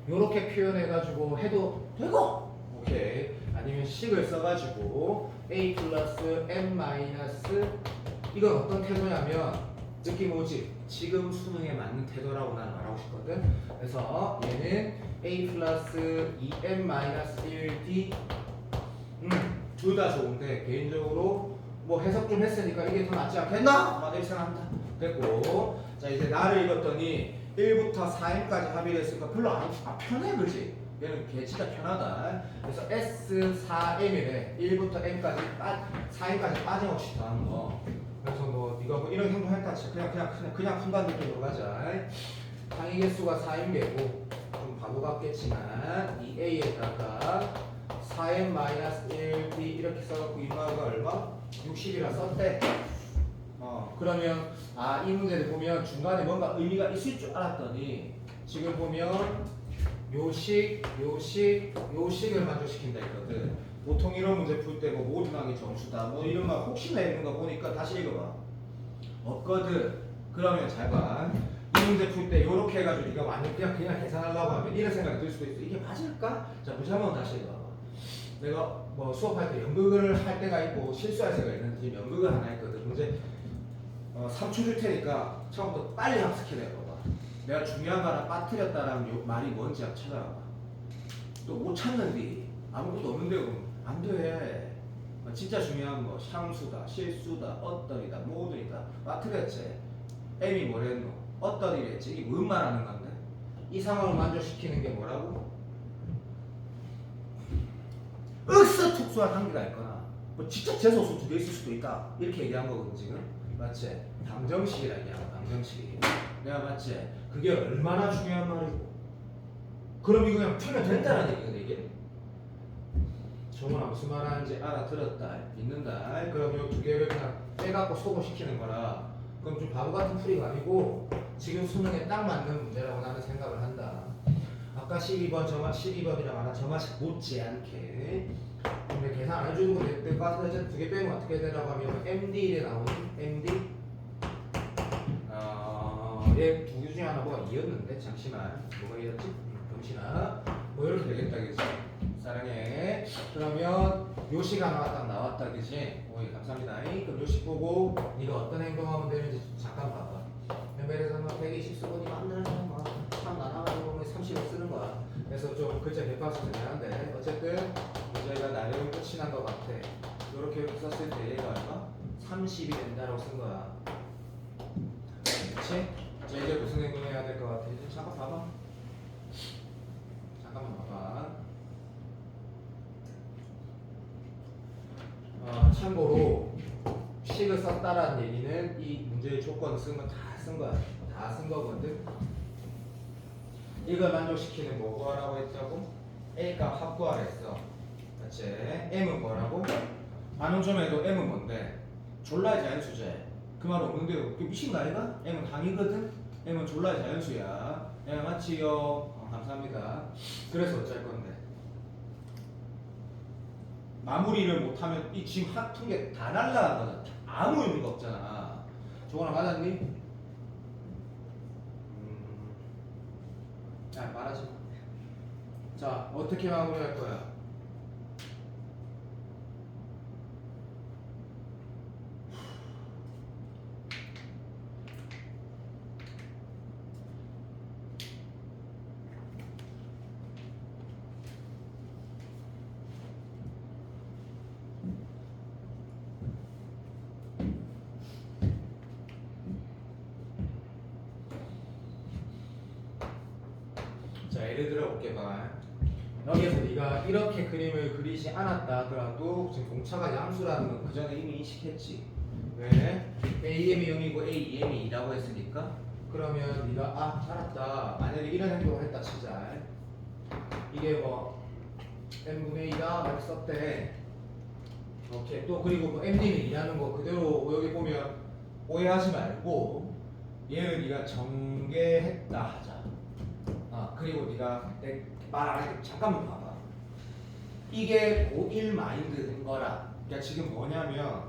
요렇게 표현해가지고 해도 되고 오케이. 아니면 식을 써가지고 A 플러스 M 마이너스 이건 어떤 태도냐면 느낌 오지? 지금 수능에 맞는 태도라고 나는 말하고 싶거든. 그래서 얘는 A 플러스 2M 마이너스 1D 둘 다 좋은데 개인적으로 뭐 해석 좀 했으니까 이게 더 낫지 않겠나? 아마 이렇게 생각합니다. 됐고 자 이제 나를 읽었더니 1부터 4m까지 합의를 했으니까 별로 안 편해 그지? 얘는 걔 진짜 편하다. 그래서 S4M이래. 1부터 M까지 4M까지 빠짐없이 더하는 거. 그래서 뭐 네가 뭐 이런 행동 했다 진짜 그냥 순간 느낌으로 가자. 항의 개수가 4M개고 좀 바보 같겠지만 이 A에다가 4M-1D 이렇게 써갖고 이마가 얼마? 60이라 썼대. 그러면 이 문제를 보면 중간에 뭔가 의미가 있을 줄 알았더니 지금 보면 요식을 만족시킨다 했거든. 보통 이런 문제 풀 때 뭐 모든 항이 정수다 뭐 이런 말 혹시나 있는 거 보니까 다시 읽어봐. 없거든. 그러면 잘 봐. 이 문제 풀 때 요렇게 해가지고 네가 완전 그냥 계산하려고 하면 이런 생각이 들 수도 있어. 이게 맞을까? 자 문제 한번 다시 읽어봐. 내가 뭐 수업할 때 연극을 할 때가 있고 실수할 때가 있는데 지금 연극을 하나 했거든. 문제 3초 줄 테니까 처음부터 빨리 학습해내봐봐. 내가 중요한 거 하나 빠뜨렸다라는 말이 뭔지 한번 찾아봐봐. 또 못 찾는디 아무것도 없는데 그럼 안 돼. 진짜 중요한 거 상수다, 실수다, 어떠이다, 모든이다 빠뜨렸지. M이 뭐랬노? 어떠이랬지. 이게 뭔 말하는 건데? 이 상황을 만족시키는 게 뭐라고? 억수 특수한 한계가 있거나 뭐 진짜 재소수 두 개 있을 수도 있다 이렇게 얘기한 거거든 지금. 맞지? 방정식이라 얘기하고 방정식. 내가 맞지? 그게 얼마나 중요한 말이고. 그럼 이거 그냥 풀면 된다는 얘기거든 이게. 정훈아 무슨 말 하는지 알아들었다 믿는다. 그럼 이 두 개를 그냥 빼갖고 소거시키는 거라. 그럼 좀 바보 같은 풀이가 아니고 지금 수능에 딱 맞는 문제라고 나는 생각을 한다. 아까 12번이랑 하나 정화식 못지않게. 근데 계산 안 해주는 거 될 것 같아서 이제 두 개 빼면 어떻게 되라고 하면 MD1에 나오는 MD 얘 두 개 중에 하나 뭐가 2였는데 잠시만 뭐가 2였지? 병신아 뭐 이렇게 되겠다 그지? 사랑해. 그러면 요식 하나가 딱 나왔다 그지? 오예 감사합니다. 그럼 요식 보고 네가 어떤 행동하면 되는지 잠깐 봐봐. 멤버에서 막 120 쓰고 니 마음대로 하는 거야. 3 나눠가지고 30을 쓰는 거야. 그래서 좀 글자 개파서 되는데 어쨌든 저희가 나름 끝이 난 것 같아. 이렇게 썼을 때 얘가 얼마? 30이 된다라고 쓴 거야. 그렇지? 자 이제 무슨 행동 해야 될 것 같아? 이제 잠깐 봐봐. 잠깐만 봐봐. 참고로 식을 썼다라는 얘기는 이 문제의 조건을 쓴 건 다 쓴 거야. 다 쓴 거거든. 이걸 만족시키는 뭐 구하라고 했다고? A 값 합구하라 했어. 그치? M은 뭐라고? 반응점에도 M은 뭔데? 졸라의 자연수제. 그 말 없는데요. 미친 거 아이가? M은 항이거든? M은 졸라의 자연수야. 맞지요? 감사합니다. 그래서 어쩔 건데? 마무리를 못하면 이 지금 푼 게 다 날라가거든. 아무 의미가 없잖아. 저거나 맞았니? 말하지 마. 자, 어떻게 마무리할 거야? 자, 예를 들어 볼게 봐. 여기에서 네가 이렇게 그림을 그리지 않았다 하더라도 지금 공차가 양수라는 건 그 전에 이미 인식했지. 왜? AM이 0이고 AEM이 2라고 했으니까. 그러면 네가 알았다. 만약에 이런 행동을 했다 치자. 이게 뭐 M분의 2다 이렇게 썼대. 오케이. 또 그리고 뭐 MD는 2라는 거 그대로 여기 보면 오해하지 말고 얘를 네가 전개했다 하자. 그리고 네가 말 안 해도 잠깐만 봐봐. 이게 고1 마인드인 거라. 그러니까 지금 뭐냐면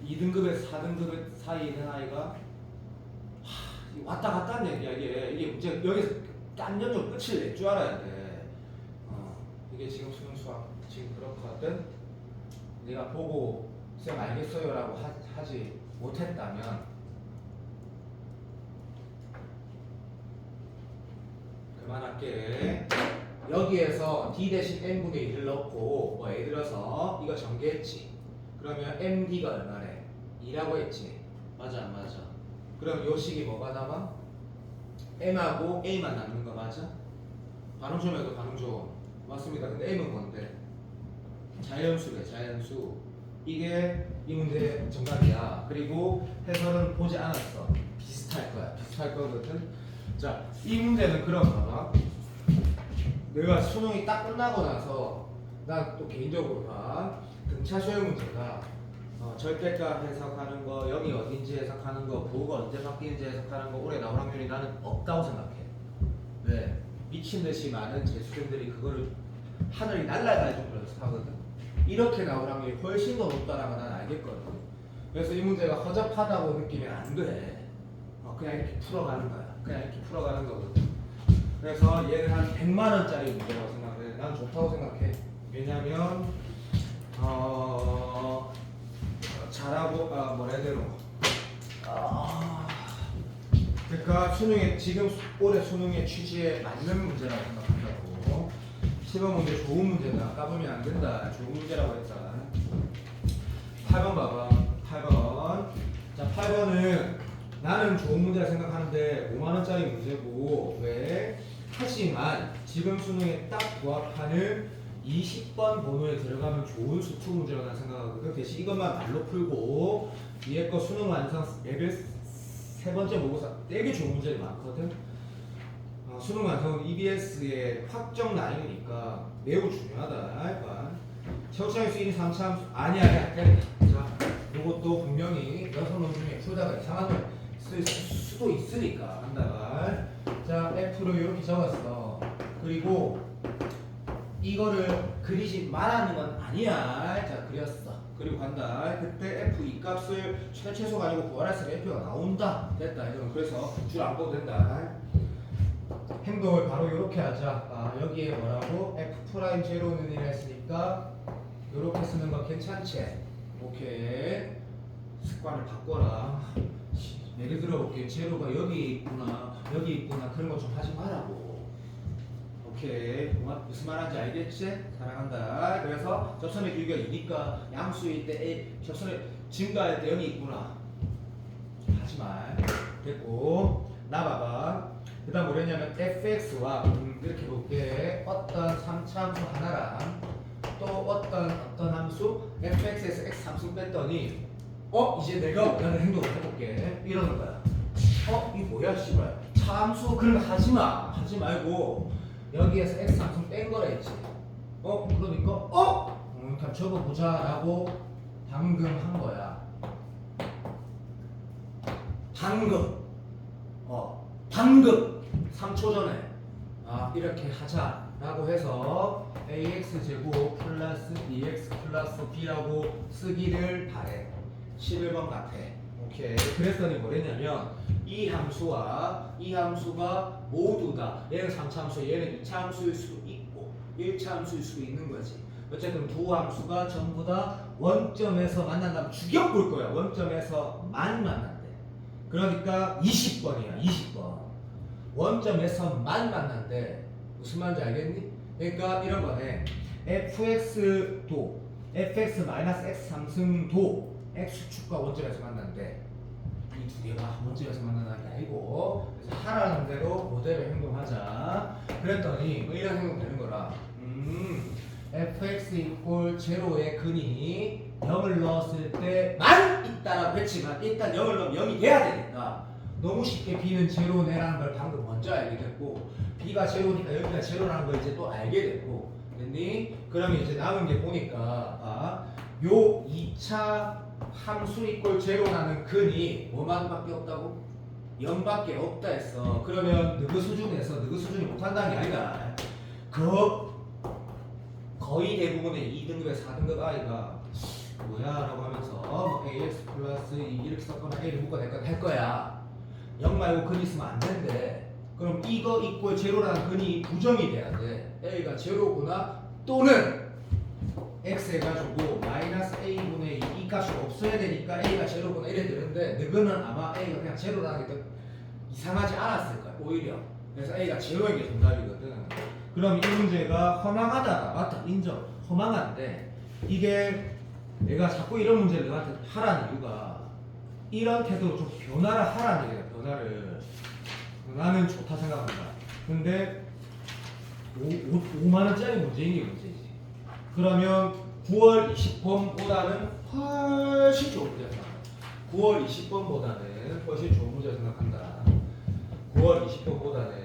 2등급에서 4등급 사이에 있는 아이가 왔다 갔다 하는 얘기야. 이게 문제 여기서 딴년으로 끝을 낼 줄 알아야 돼. 이게 지금 수능 수학 지금 그렇거든. 네가 보고 쌤 알겠어요라고 하지 못했다면 그만할게. 여기에서 D 대신 N분의 1을 넣고 뭐 예를 들어서 이거 전개했지. 그러면 MD가 얼마래? 2라고 했지. 맞아 안 맞아? 그럼 요 식이 뭐가 남아? M하고 A만 남는 거 맞아? 반응점에도 반응점 맞습니다. 근데 M은 뭔데? 자연수래 자연수. 이게 이 문제 정답이야. 그리고 해설은 보지 않았어. 비슷할 거야. 비슷할 거거든. 자, 이 문제는 그럼 봐봐. 내가 수능이 딱 끝나고 나서 난 또 개인적으로 봐. 등차 시험 문제가 절대값 해석하는 거, 영이 어딘지 해석하는 거, 부호가 언제 바뀌는지 해석하는 거 올해 나올 확률이 나는 없다고 생각해. 왜? 미친 듯이 많은 재수생들이 그거를 하늘이 날아갈 정도로 연습하거든. 이렇게 나올 확률이 훨씬 더 높다라는 건 난 알겠거든. 그래서 이 문제가 허접하다고 느끼면 안 돼. 그냥 이렇게 풀어가는 거야. 그냥 이렇게 풀어가는 거거든. 그래서 얘는 한 100만 원짜리 문제라고 생각해. 난 좋다고 생각해. 왜냐면 잘하고 뭐라 해야 되노? 그러니까 수능에 지금 올해 수능의 취지에 맞는 문제라고 생각한다고. 시범 문제 좋은 문제다. 까보면 안 된다. 좋은 문제라고 했다. 8번 봐봐. 8번. 자, 8번은 나는 좋은 문제라 생각하는데 5만 원짜리 문제고 왜? 하지만 지금 수능에 딱 부합하는 20번 번호에 들어가면 좋은 수투 문제라고 난 생각하거든. 대신 이것만 말로 풀고 뒤에 거 수능 완성 레벨 세 번째 모의고사 되게 좋은 문제들이 많거든. 수능 완성은 EBS의 확정 난이도니까 매우 중요하다. 그러니까 최우창의 수인이 3참 아니야. 자, 이것도 분명히 여섯 놈 중에 풀다가 이상한 걸 쓸 수도 있으니까 한다가. 자, F로 이렇게 적었어. 그리고 이거를 그리지 말라는 건 아니야. 자, 그렸어. 그리고 간다. 그때 F 이 값을 최소 가지고 구하랬으면 F가 나온다. 됐다. 이건 그래서 줄 안 보도 된다. 행동을 바로 이렇게 하자. 여기에 뭐라고? F 프라임 제로는 이라 했으니까 이렇게 쓰는 거 괜찮지? 오케이. 습관을 바꿔라. 예를 들어 볼게. 제로가 여기 있구나, 여기 있구나. 그런 거 좀 하지 말라고. 오케이. 무슨 말하는지 알겠지? 사랑한다. 그래서 접선의 길이가 2니까 양수일 때 A, 접선의 증가할 때 0이 있구나. 하지 말. 됐고. 나 봐봐. 그 다음 뭐랬냐면 fx와 이렇게 볼게. 어떤 3차함수 하나랑 또 어떤 함수 fx에서 x 함수 뺐더니 이제 내가 원하는 행동을 해볼게. 이러는 거야. 이 뭐야 씨발. 차함수 그런 거 하지마. 하지 말고 여기에서 x 함수 뺀 거라 했지. 그러니까 그럼 적어보자 라고 방금 한 거야. 방금 3초 전에 이렇게 하자라고 해서 ax 제곱 플러스 bx 플러스 b라고 쓰기를 바래. 11번 같아. 오케이. 그랬더니 뭐랬냐면 이 함수와 이 함수가 모두 다 얘는 3차 함수, 얘는 2차 함수일 수도 있고 1차 함수일 수도 있는 거지. 어쨌든 두 함수가 전부 다 원점에서 만난다면 죽여볼 거야. 원점에서만 만난대. 그러니까 20번이야. 20번. 원점에서만 만난대. 무슨 말인지 알겠니? 그러니까 이런 거네. fx도 fx-x 상승도 x축과 원점에서 만난대. 이 두 개가 원점에서 만나는 게 아니고. 그래서 하라는 대로 그대로 행동하자. 그랬더니 이런 행동 되는 거라. fx 이꼴 제로의 근이 0을 넣었을 때만 있다라고 했지만 일단 0을 넣으면 0이 돼야 되니까 너무 쉽게 b는 제로네라는 걸 방금 먼저 알게 됐고 b가 제로니까 여기가 제로라는 걸 이제 또 알게 됐고 됐니? 그러면 이제 남은 게 보니까 요 2차 함수 이꼴 제로라는 근이 뭐만밖에 없다고? 0밖에 없다 했어. 그러면 너그 수준에서 너그 수준이 못한다는 게 아니다. 거의 대부분의 2등급에 4등급 아이가 뭐야 라고 하면서 ax 플러스 이렇게 썼거나 a를 묶어냈거나 할 거야. 0 말고 근 있으면 안 된대. 그럼 이거 이꼴 제로라는 근이 부정이 돼야 돼. a가 제로구나 또는 x 해가지고 마이너스 a분의 2 값이 없어야 되니까 a가 제로구나 이래 되는데 너는 아마 a가 그냥 제로라는 게 더 이상하지 않았을 거야 오히려. 그래서 a가 제로인 게 정답이거든. 그럼 이 문제가 허망하다. 맞다. 인정. 허망한데 이게 내가 자꾸 이런 문제를 너한테 하라는 이유가 이런 태도로 좀 변화를 하라는 얘기야. 변화를. 나는 좋다 생각한다. 근데 5만원짜리 문제인 게 문제지. 그러면 9월 20번보다는 훨씬 좋은 문제야. 9월 20번보다는 훨씬 좋은 문제라 생각한다. 9월 20번보다는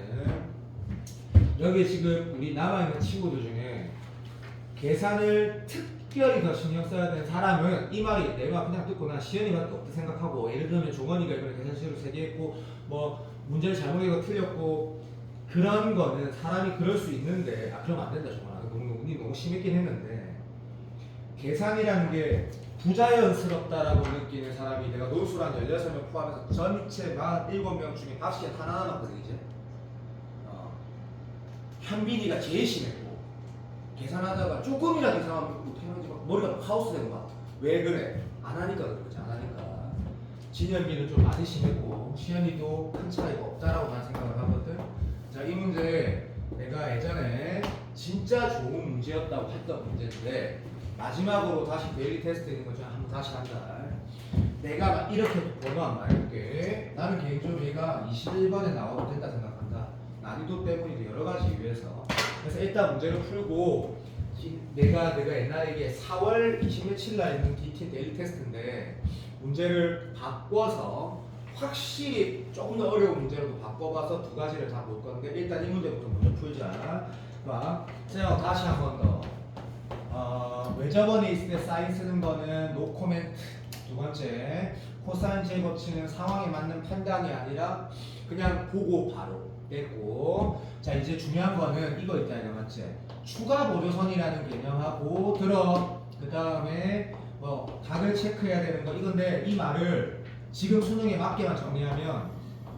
여기 지금 우리 남아있는 친구들 중에 계산을 특별히 더 신경 써야 되는 사람은 이 말이 내가 그냥 듣고 난 시연이밖에 없다 생각하고 예를 들면 종원이가 이번에 계산식으로 3개 했고 뭐 문제를 잘못하고 틀렸고 그런 거는 사람이 그럴 수 있는데 그러면 안 된다 종원아. 너무 심했긴 했는데 계산이라는 게 부자연스럽다라고 느끼는 사람이 내가 노수란 16명 포함해서 전체 47명 중에 합시에 하나 남았거든 이제. 현빈이가 제일 심했고 계산하다가 조금이라도 이상하면 머리가 막 하우스 되는 것 같아. 왜 그래? 안 하니까 그런 거지. 안 하니까. 진현빈은 좀 많이 심했고 시현이도 큰 차이가 없다라고 난 생각을 하거든. 자, 이 문제 내가 예전에 진짜 좋은 문제였다고 했던 문제인데 마지막으로 다시 데일리 테스트 있는 거 좀 한번 다시 한다. 내가 막 이렇게 번호 안 말할게. 나는 개인적으로 얘가 21번에 나와도 된다 생각한다. 난이도 때문이도 여러 가지 이유에서. 그래서 일단 문제를 풀고 내가 옛날에 이게 4월 20며칠 날 있는 DT 데일리 테스트인데 문제를 바꿔서 확실히 조금 더 어려운 문제로도 바꿔봐서 두 가지를 다 볼 건데 일단 이 문제부터 먼저 풀자. 봐. 자, 다시 한 번 더. 외접원에 있을 때 사인 쓰는 거는 노 코멘트. 두 번째, 코사인 제곱치는 상황에 맞는 판단이 아니라 그냥 보고 바로 됐고. 자, 이제 중요한 거는 이거 있다 이거 맞지? 추가 보조선이라는 개념하고 들어. 그 다음에 뭐 각을 체크해야 되는 거 이건데 이 말을 지금 수능에 맞게만 정리하면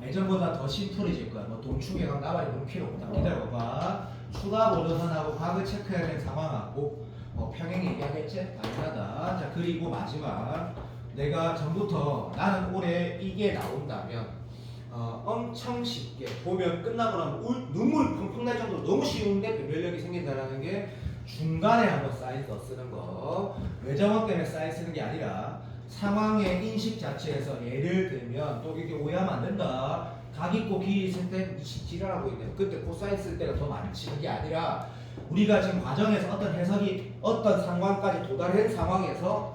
예전보다 더 심플해질 거야. 뭐 동충해가 나발이 너무 필요 없다. 기다려봐. 추가 보조선하고 각을 체크해야 되는 상황하고 뭐 평행 얘기하겠지? 당연하다. 자, 그리고 마지막 내가 전부터 나는 올해 이게 나온다면 엄청 쉽게 보면 끝나고 나면 눈물 펑펑 날 정도로 너무 쉬운데 변별력이 생긴다라는 게 중간에 한번 사인 더 쓰는 거. 외정원 때문에 사인 쓰는 게 아니라 상황의 인식 자체에서 예를 들면 또 이게 오해하면 안 된다. 각 있고 길이 있을 때 지랄하고 있네. 그때 코사인 쓸 때가 더 많지. 그게 아니라 우리가 지금 과정에서 어떤 해석이 어떤 상황까지 도달한 상황에서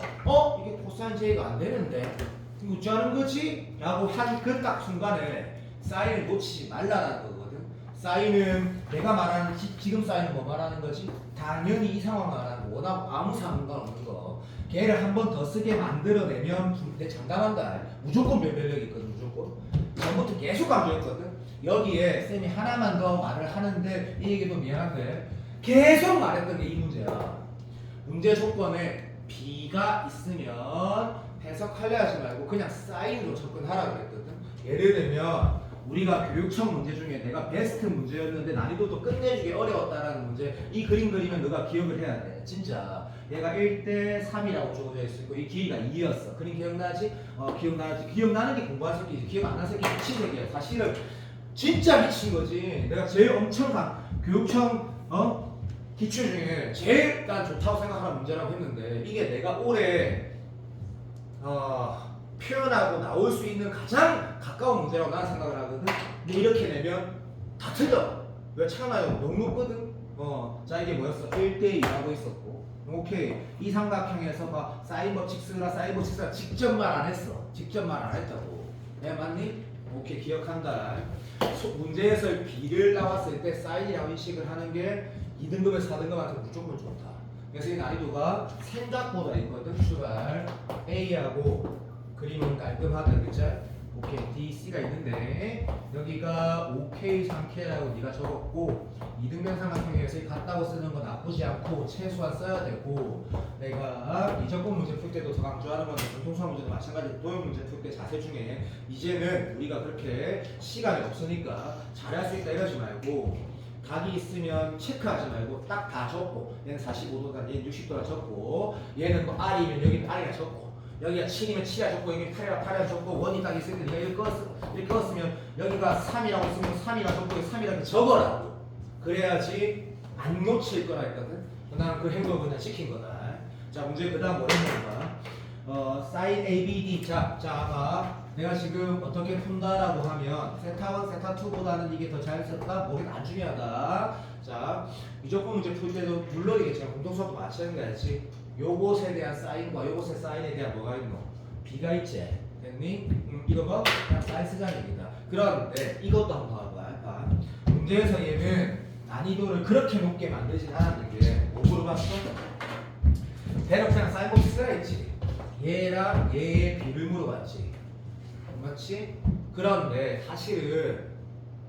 이게 코사인 제의가 안 되는데 이거 어쩌는 거지? 라고 한 그 딱 순간에 사인을 놓치지 말라는 거거든. 사인은 내가 말하는 지금 사인은 뭐 말하는 거지? 당연히 이 상황 말하는 거. 워낙 아무 상관없는 거. 걔를 한 번 더 쓰게 만들어내면 내 장담한다. 무조건 변별력이 있거든. 무조건. 전부터 계속 강조했거든. 여기에 쌤이 하나만 더 말을 하는데 이 얘기도 미안한데 계속 말했던 게 이 문제야. 문제 조건에 B가 있으면 해석하려 하지 말고 그냥 사인으로 접근하라 그랬거든. 예를 들면 우리가 교육청 문제 중에 내가 베스트 문제였는데 난이도도 끝내주기 어려웠다라는 문제 이 그림 그리면 너가 기억을 해야 돼. 진짜 얘가 1대 3이라고 주어져 있고 이 길이가 2였어. 그림 기억나지? 기억나지? 기억나는 게 공부한 새끼지. 기억 안 나는 새끼 미친 새끼야. 사실은 진짜 미친 거지. 내가 제일 엄청난 교육청 기출 중에 제일 난 좋다고 생각하는 문제라고 했는데 이게 내가 올해 표현하고 나올 수 있는 가장 가까운 문제라고 나는 생각을 하거든. 근데 이렇게 내면 다 틀려. 왜 차나요? 너무 높거든. 자 이게 뭐였어? 1대2라고 있었고 오케이. 이 삼각형에서 막 사인 법칙 쓰라 사인 법칙 쓰라 직접 말 안 했어. 직접 말 안 했다고. 네 맞니? 오케이 기억한다. 문제에서 B를 나왔을 때 사인이라고 인식을 하는 게 2등급에서 4등급한테 무조건 좋다. 그래서 이 난이도가 생각보다 있거든. 출발 A하고 그림은 깔끔하다. 그쵸? 오케이 D, C가 있는데 여기가 OK, 3K라고 네가 적었고 2등변 삼각형에서 같다고 쓰는 건 나쁘지 않고 최소한 써야 되고 내가 미적분 문제 풀 때도 더 강조하는 건 공통수학 문제도 마찬가지로 도형 문제 풀 때 자세 중에 이제는 우리가 그렇게 시간이 없으니까 잘할 수 있다 이러지 말고 각이 있으면 체크하지 말고 딱 다 적고 얘는 45도다 얘는 60도라 적고 얘는 뭐 R이면 여기는 R이라 적고 여기가 7이면 7이라 적고 여기 8이라 8이라 적고 원이 딱 있을 때 네가 이렇게 껐으면 여기가 3이라고 있으면 3이라 적고 3이라 이렇게 적어라고. 그래야지 안 놓칠 거라 했거든. 나는 그 행동을 그냥 시킨 거다. 자 문제 그 다음 뭐랬는가 사인 ABD 자 아마 내가 지금 어떻게 푼다라고 하면 세타 1, 세타 2보다는 이게 더 잘 썼다? 뭐게 안 중요하다. 자 미적분 문제 풀 때도 물론 이게 제가 공통수학도 마찬가지지. 요것에 대한 사인과 요것의 사인에 대한 뭐가 있노? B가 있지. 됐니? 이거 뭐? 그냥 사인 쓰자는 얘기다. 그런데 이것도 한번 봐봐. 문제에서 얘는 난이도를 그렇게 높게 만들진 않았는데 뭐 물어봤어? 대놓고 그냥 사인 법칙 쓰라 했지. 얘랑 얘의 B를 물어봤지. 맞지? 그런데 사실은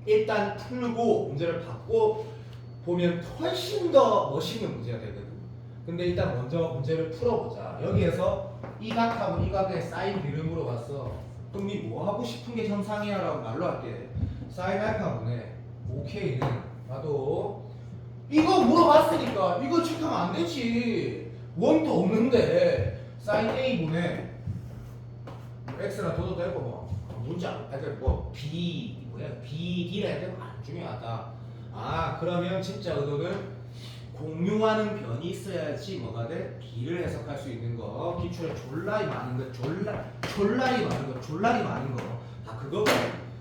일단 풀고 문제를 받고 보면 훨씬 더 멋있는 문제가 되거든. 근데 일단 먼저 문제를 풀어보자. 여기에서 이 각하고 이 각의 사인 B를 물어봤어. 그럼 니 뭐 하고 싶은 게 현상이야 라고 말로 할게. 사인 알파분의 5K는 나도 이거 물어봤으니까 이거 체크하면 안 되지. 원도 없는데 사인 A분의 X나 둬도 되고 뭐 문제 안 뭐 B 뭐야 BD라 해도 안 중요하다. 그러면 진짜 의도는 공유하는 변이 있어야지 뭐가 돼? B를 해석할 수 있는 거. 기출에 졸라리 많은 거 졸라리 많은 거. 그거거든.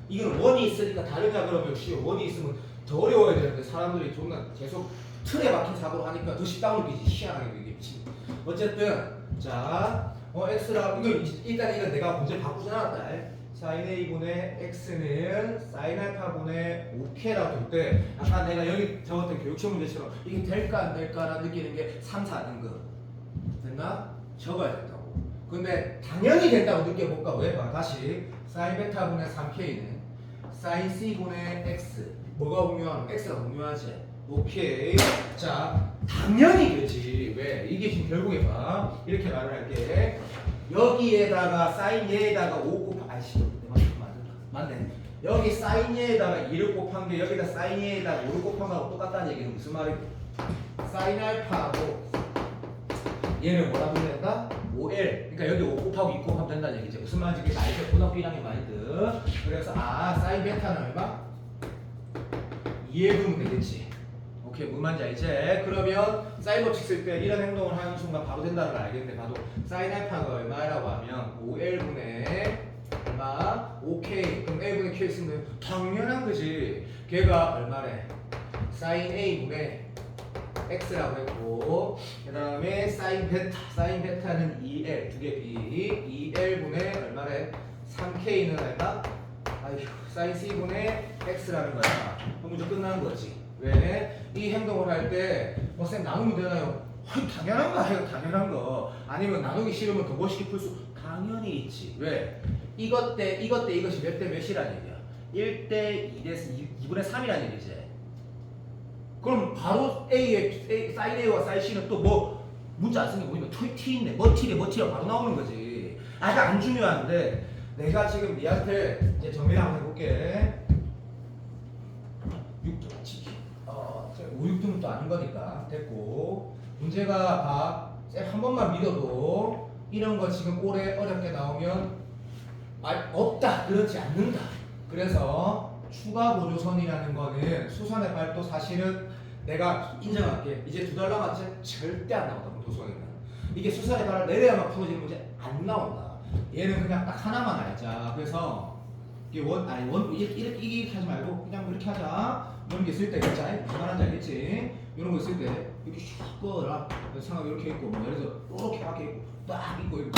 이건 원이 있으니까 다르냐 그러면 쉬워. 원이 있으면 더 어려워야 되는데 사람들이 존나 계속 틀에 박힌 사고를 하니까 더 쉽다고 느끼지. 희한하게 이게 미친. 어쨌든 자 x라 이거 일단 이건 내가 문제 바꾸지 않았다. sin a분의 x는 sin 알파분의 5k라고 될 때 아까 내가 여기 적었던 교육시험 문제처럼 이게 될까 안 될까라는 느끼는 게 3, 4등급 됐나? 적어야 된다고. 근데 당연히 된다고 느껴볼까? 왜? 봐 다시 sin 베타분의 3k는 sin c분의 x 뭐가 공유하는? x가 공유하지. 오케이. 자 당연히 되지. 왜? 이게 지금 결국에 봐 이렇게 말을 할게. 여기에다가 sin 얘에다가 5 곱하 아이씨 맞네. 여기 sin 얘에다가 2를 곱한 게 여기다 sin 얘에다가 5를 곱한 거하고 똑같다는 얘기는 무슨 말이고? sin 알파하고 얘를 뭐라고 된다? 5L. 그러니까 여기 5 곱하고 2 곱하면 된다는 얘기지. 무슨 말인지 이게 말이죠. 고등학교 1학년 마인드. 그래서 sin 베타는 얼마? 2에 두면 되겠지. 오케이, 무슨 말인지 알지? 그러면 사인 법칙 쓸 때 이런 행동을 하는 순간 바로 된다는 걸 알겠는데 봐도 사인 알파가 얼마라고 하면 5L분의 얼마? 5K. 그럼 L분의 K 쓰면 당연한 거지. 걔가 얼마래? 사인 A분의 X라고 했고 그 다음에 사인 베타는 2L 두 개 B 2L분의 얼마래? 3K는 얼마? 아이고 사인 C분의 X라는 거야. 그럼 문제 끝나는 거지. 왜? 이 행동을 할 때 뭐 쌤 나누면 되나요? 당연한 거 해요. 당연한 거. 아니면 나누기 싫으면 더 멋있게 풀 수 당연히 있지. 왜? 이것 때 이것이 몇 대 몇이라는 얘기야? 1대 2대서 2분의 3이라는 얘기지. 그럼 바로 사인 A와 사인 C는 또 뭐 문제 안 쓰는 게 보이면 T 있네. 뭐 T가 바로 나오는 거지. 아직 안 중요한데 내가 지금 니한테 이제 정리를 한번 해볼게. 5, 6등은 또 아닌 거니까 됐고 문제가 봐. 한 번만 믿어도 이런 거 지금 올해 어렵게 나오면 없다 그렇지 않는다. 그래서 추가 보조선이라는 거는 수선의 발도 사실은 내가 인정할게. 이제 2달 남았지? 절대 안 나온다. 보조선이는 이게 수선의 발을 내려야만 풀어지는 문제 안 나온다. 얘는 그냥 딱 하나만 알자. 그래서 이게 이렇게 하지 말고 그냥 이렇게 하자. 이런 게 있을 때 있지? 무슨 말인지 알겠지? 이런 거 있을 때 이렇게 슉 꺼라. 상황 이렇게 있고 뭐 예를 들어서 이렇게 밖에 있고 딱 있고 여기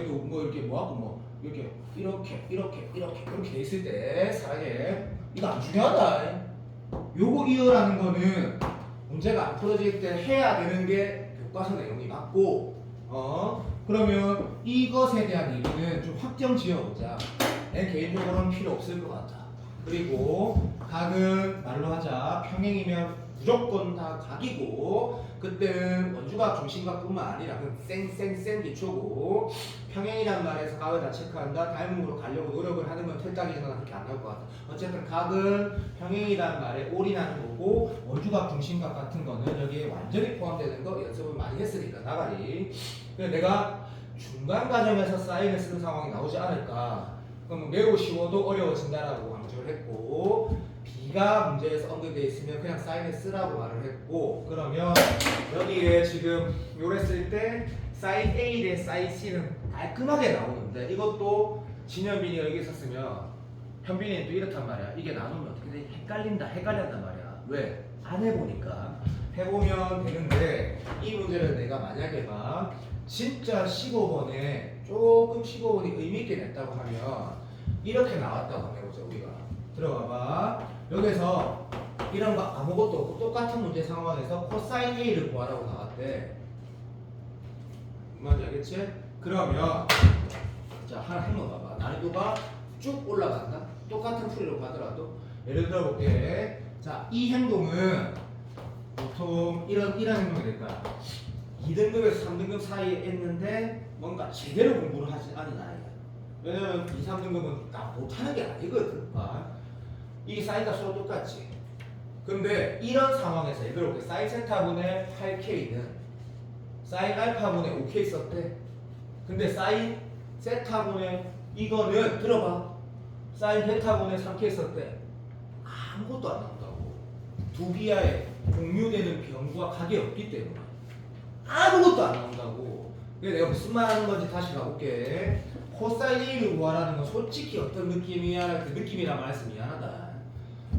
또 뭐 이렇게 뭐하고 뭐 이렇게 이렇게 있을 때 사랑해. 이거 안 중요하다. 요거 이어라는 거는 문제가 안 풀어질 때 해야 되는 게 교과서 내용이 맞고 그러면 이것에 대한 얘기는 좀 확정 지어보자. 내 개인적으로는 필요 없을 것 같아. 그리고 각은 말로 하자. 평행이면 무조건 다 각이고 그때는 원주각 중심각뿐만 아니라 그냥 쌩 기초고 평행이란 말에서 각을 다 체크한다. 닮음으로 가려고 노력을 하는 건 틀딱이지만 그렇게 안 나올 것 같아. 어쨌든 각은 평행이란 말에 올인하는 거고 원주각 중심각 같은 거는 여기에 완전히 포함되는 거 연습을 많이 했으니까 나가리. 그래서 내가 중간 과정에서 사인을 쓰는 상황이 나오지 않을까. 그럼 매우 쉬워도 어려워진다라고 강조를 했고 B가 문제에서 언급되어 있으면 그냥 사인을 쓰라고 말을 했고 그러면 여기에 지금 요래 쓸 때 사인 A 대 사인 C는 깔끔하게 나오는데 이것도 진현빈이 여기 있었으면 현빈이는 또 이렇단 말이야. 이게 나누면 어떻게 돼? 헷갈린단 말이야. 왜? 안 해보니까. 해보면 되는데 이 문제를 내가 만약에 봐 진짜 15번에 조금 15번이 의미있게 냈다고 하면 이렇게 나왔다고 한번 해보자. 우리가 들어가봐. 여기서 이런 거 아무것도 없고 똑같은 문제 상황에서 코사인 A를 구하라고 나왔대. 뭔지 알겠지? 그러면 자 하나 한번 봐봐. 난이도가 쭉 올라간다. 똑같은 풀이로 가더라도 예를 들어 볼게. 자 이 행동은 보통 이런 행동이 될 거야. 2등급에서 3등급 사이에 있는데 뭔가 제대로 공부를 하지 않은 아이야. 왜냐면 2, 3등급은 다 못하는 게 아니거든. 이 사인과 서로 똑같지. 근데 이런 상황에서 예를 들어 사인 세타분의 8K는 사인 알파분의 5K 썼대. 근데 사인 세타분의 이거는 들어봐. 사인 베타분의 3K 썼대. 아무것도 안 나온다고. 두 기하에 공유되는 변과 각이 없기 때문에 아무것도 안 나온다고. 그래서 내가 무슨 말 하는 건지 다시 가볼게. 코사인 A를 구하라는 건 솔직히 어떤 느낌이야? 그 느낌이란 말씀 미안하다.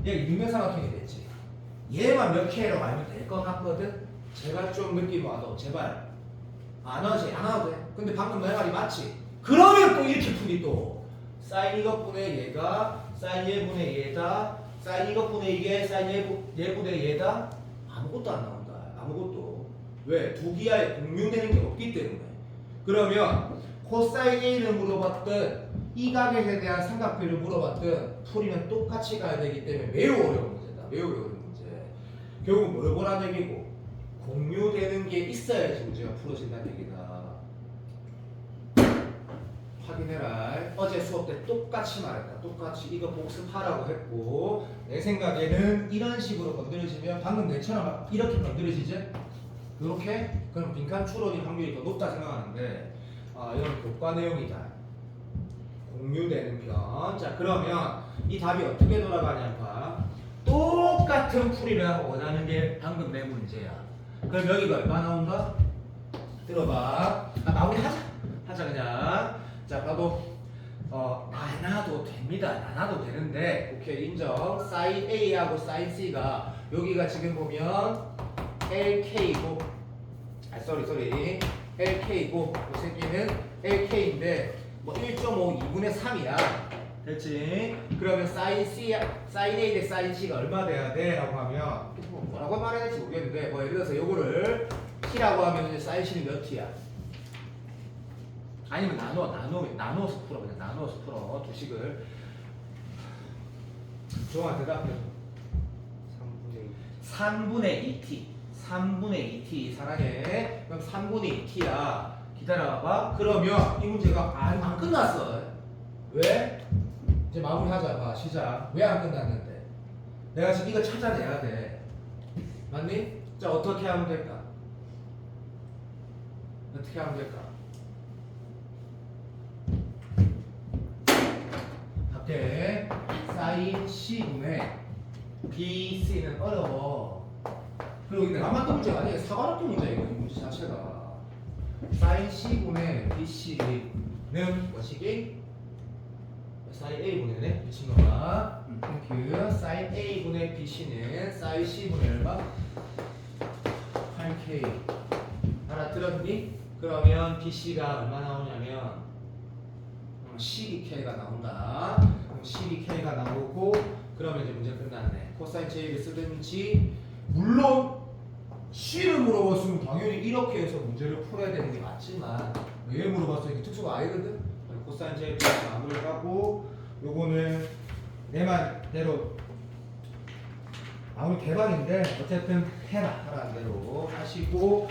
얘 유명삼각형이 됐지. 얘만 몇 K라고 알면 될 것 같거든? 제발 좀 느낌 와도 제발 안 하지 안 와도 돼. 근데 방금 내 말이 맞지? 그러면 또 이렇게 풀이 또 사인 이것분의 얘가 사인 얘분의 얘다 사인 이것분의 이게 사인 얘분의 얘다 아무것도 안 나온다. 아무것도. 왜? 두 기하에 공유되는 게 없기 때문에. 그러면 코사인 A를 물어봤든 이 가격에 대한 삼각비를 물어봤든 풀이는 똑같이 가야 되기 때문에 매우 어려운 문제다. 매우 어려운 문제. 결국 뭘 보라는 얘기고 공유되는 게 있어야지 문제가 풀어진다는 얘기다. 확인해라. 어제 수업 때 똑같이 말했다. 똑같이 이거 복습하라고 했고 내 생각에는 이런 식으로 건드려지면 방금 내처럼 막 이렇게 건드려지지? 이렇게? 그럼 빈칸 추론일 확률이 더 높다 생각하는데 이건 교과 내용이다. 공유되는 편. 자 그러면 이 답이 어떻게 돌아가냐 봐. 똑같은 풀이를 원하는 게 방금 내 문제야. 그럼 여기가 얼마 나온다? 들어봐. 마무리하자 그냥. 자 봐도 나눠도 됩니다. 나눠도 되는데 오케이 인정. 사인 A하고 사인 C가 여기가 지금 보면 LK고 LK고 이 새끼는 LK인데 뭐 1.5 2분의 3이야. 됐지? 그러면 사인 A 대 사인 C가 얼마 돼야 돼? 라고 하면 뭐라고 말해야 될지 모르겠는데 뭐 예를 들어서 요거를 T라고 하면 이제 사인 C는 몇 T야? 아니면 나누어서 풀어. 그냥 나누어서 풀어. 두 식을. 조용한 대답해. 3분의 2t. 3분의 2t 사랑해. 그럼 3분의 2t야. 기다려봐. 그러면 이 문제가 안 끝났어. 왜? 이제 마무리하자. 봐. 시작. 왜 안 끝났는데? 내가 지금 이거 찾아내야 돼. 맞니? 자 어떻게 하면 될까? 어떻게 하면 될까? 밖에 사인 C분의 BC는 어려워. 그리고 내가 만든 문제가 아니야. 사관학교 문제야 이거. 이 문제 자체가. 사인 C분의 BC는 뭐시기? 사인 A분의 미친놈아. 땡큐. 사인 A분의 BC는 사인 C분의 얼마? 8K. 알아들었니? 그러면 BC가 얼마 나오냐면 12K가 나온다. 그럼 12K가 나오고 그러면 이제 문제 끝났네. 코사인 J를 쓰든지 물론 C를 물어봤으면 당연히 이렇게 해서 문제를 풀어야 되는 게 맞지만 왜 물어봤어? 이게 특수가 아니거든? 코사인 J를 마무리를 하고 요거는 내 말대로 아무리 대박인데 어쨌든 하라는 대로 하시고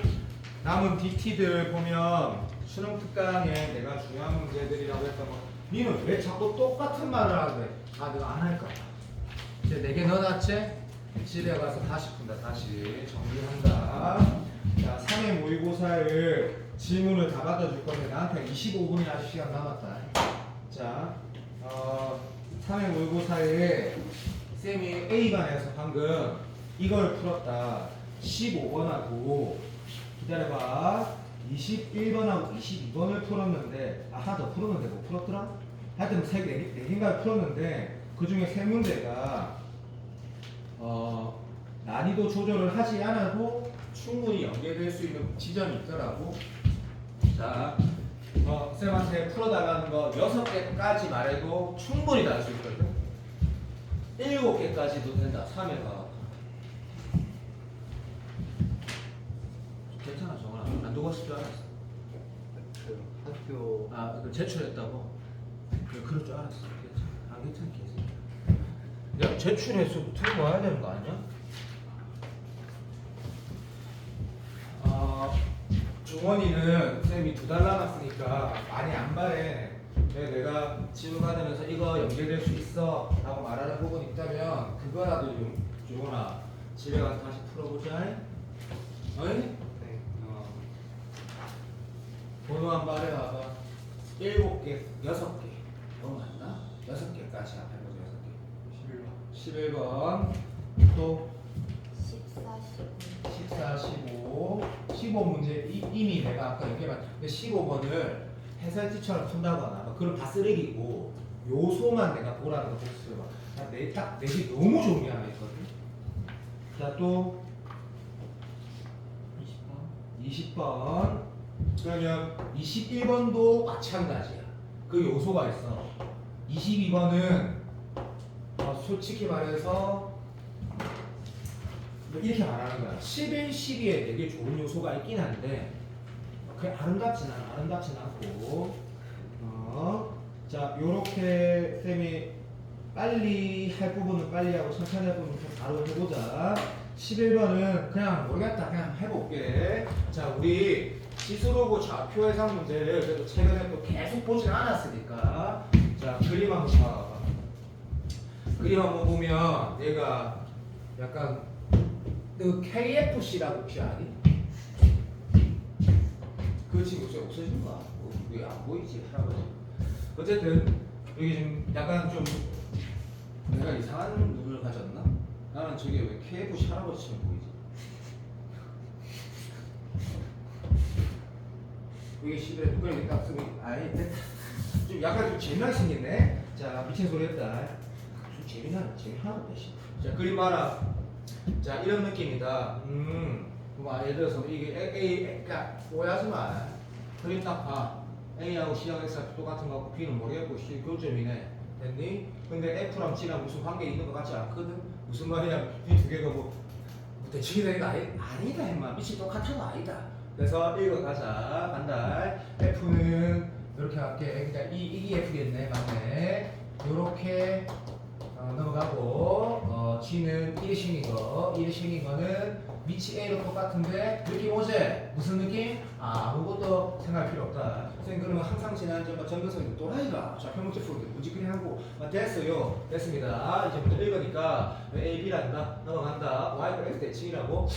남은 DT들 보면 수능 특강에 내가 중요한 문제들이라고 했던 거 니는 왜 자꾸 똑같은 말을 하는데 내가 안 할까? 이제 4개 넣어놨지? 집에 가서 다시 푼다. 다시 정리한다. 자 3회 모의고사를 질문을 다 받아줄 건데 나한테 25분이 아직 시간 남았다. 자 3회 모의고사에 쌤이 A반에서 방금 이걸 풀었다. 15번하고 기다려봐. 21번하고 22번을 풀었는데 하나 더 풀었는데 뭐 풀었더라? 하여튼 4개인가를 풀었는데 그 중에 3문제가 난이도 조절을 하지 않아도 충분히 연계될 수 있는 지점이 있더라고. 자 쌤한테 풀어달라는 거 6개까지 말해도 충분히 다 할 수 있거든. 7개까지도 된다. 3회가 괜찮아 정원아. 안 녹았을 줄 알았어. 그 학교 그 제출했다고? 그럴 줄 알았어. 괜찮아. 안 괜찮아 계속. 야 제출했어. 들고 와야 되는 거 아니야? 중원이는 쌤이 2달 남았으니까 많이 안 바래. 내가 질문 받으면서 이거 연계될 수 있어 라고 말하는 부분이 있다면 그거라도 좀 중원아 집에 가서 다시 풀어보자. 어이? 네. 번호 한 발에 와봐. 7개, 6개. 너무 많나? 6개까지 해보자. 6개. 11번. 또 14, 15. 15 문제 이미 내가 아까 얘기해봤는데 15번을 해설지처럼 푼다거나 막 그런 다 쓰레기고 요소만 내가 보라는 거 보세요. 딱 넷이 너무 좋은 게 하나 있거든. 자, 또 20번. 그러면 21번도 마찬가지야. 그 요소가 있어. 22번은 솔직히 말해서 이렇게 말하는 거야. 11, 12에 되게 좋은 요소가 있긴 한데 그냥 아름답진 않고 자, 요렇게 쌤이 빨리 할 부분은 빨리 하고 천천히 할 부분은 바로 해보자. 11번은 그냥 모르겠다, 그냥 해볼게. 자, 우리 시스루고 좌표 해상 문제를 그래도 최근에 또 계속 보진 않았으니까 자, 그림 한번 봐봐. 그림 한번 보면 얘가 약간 그 KFC라고 혹시 아니? 그 친구 진짜 없어진 거야. 왜 안 보이지, 할아버지? 어쨌든 여기 지금 약간 좀 내가 이상한 눈을 가졌나? 나는 저게 왜 KFC 할아버지처럼 보이지? 이게 시대에 뚜껑이 딱 쓰고 아예 됐다. 좀 약간 좀 재미나게 생겼네. 자, 미친 소리 했다. 좀 재미 하나도 없네. 자, 그림 봐라. 자, 이런 느낌이다. 뭐 예를 들어서 이게 그러니까 오해하지 마. 그림 딱 봐. A하고 C하고 X하고 똑같은 거 같고 B는 모르겠고 C 교점이네. 됐니? 근데 F랑 G랑 무슨 관계 있는 것 같지 않거든? 무슨 말이야? 이 두 개가 뭐 대칭이 되는 거 아니다 임마. 밑이 똑같아도 아니다. 그래서 읽어가자. 간다. F는 이렇게 할게. 그러니까 이게 F겠네. 맞네. 요렇게 넘어가고 G는 1이 생긴 거는 밑이 A로 똑같은데 느낌 오지? 무슨 느낌? 아무것도 생각할 필요 없다. 선생님 그러면 항상 지난 전교선이 또라이가 좌표 문제 풀는데 무지그리 하고 됐어요. 됐습니다. 이제 문제 읽으니까 A, B란다. 넘어간다. Y가 X 대칭이라고.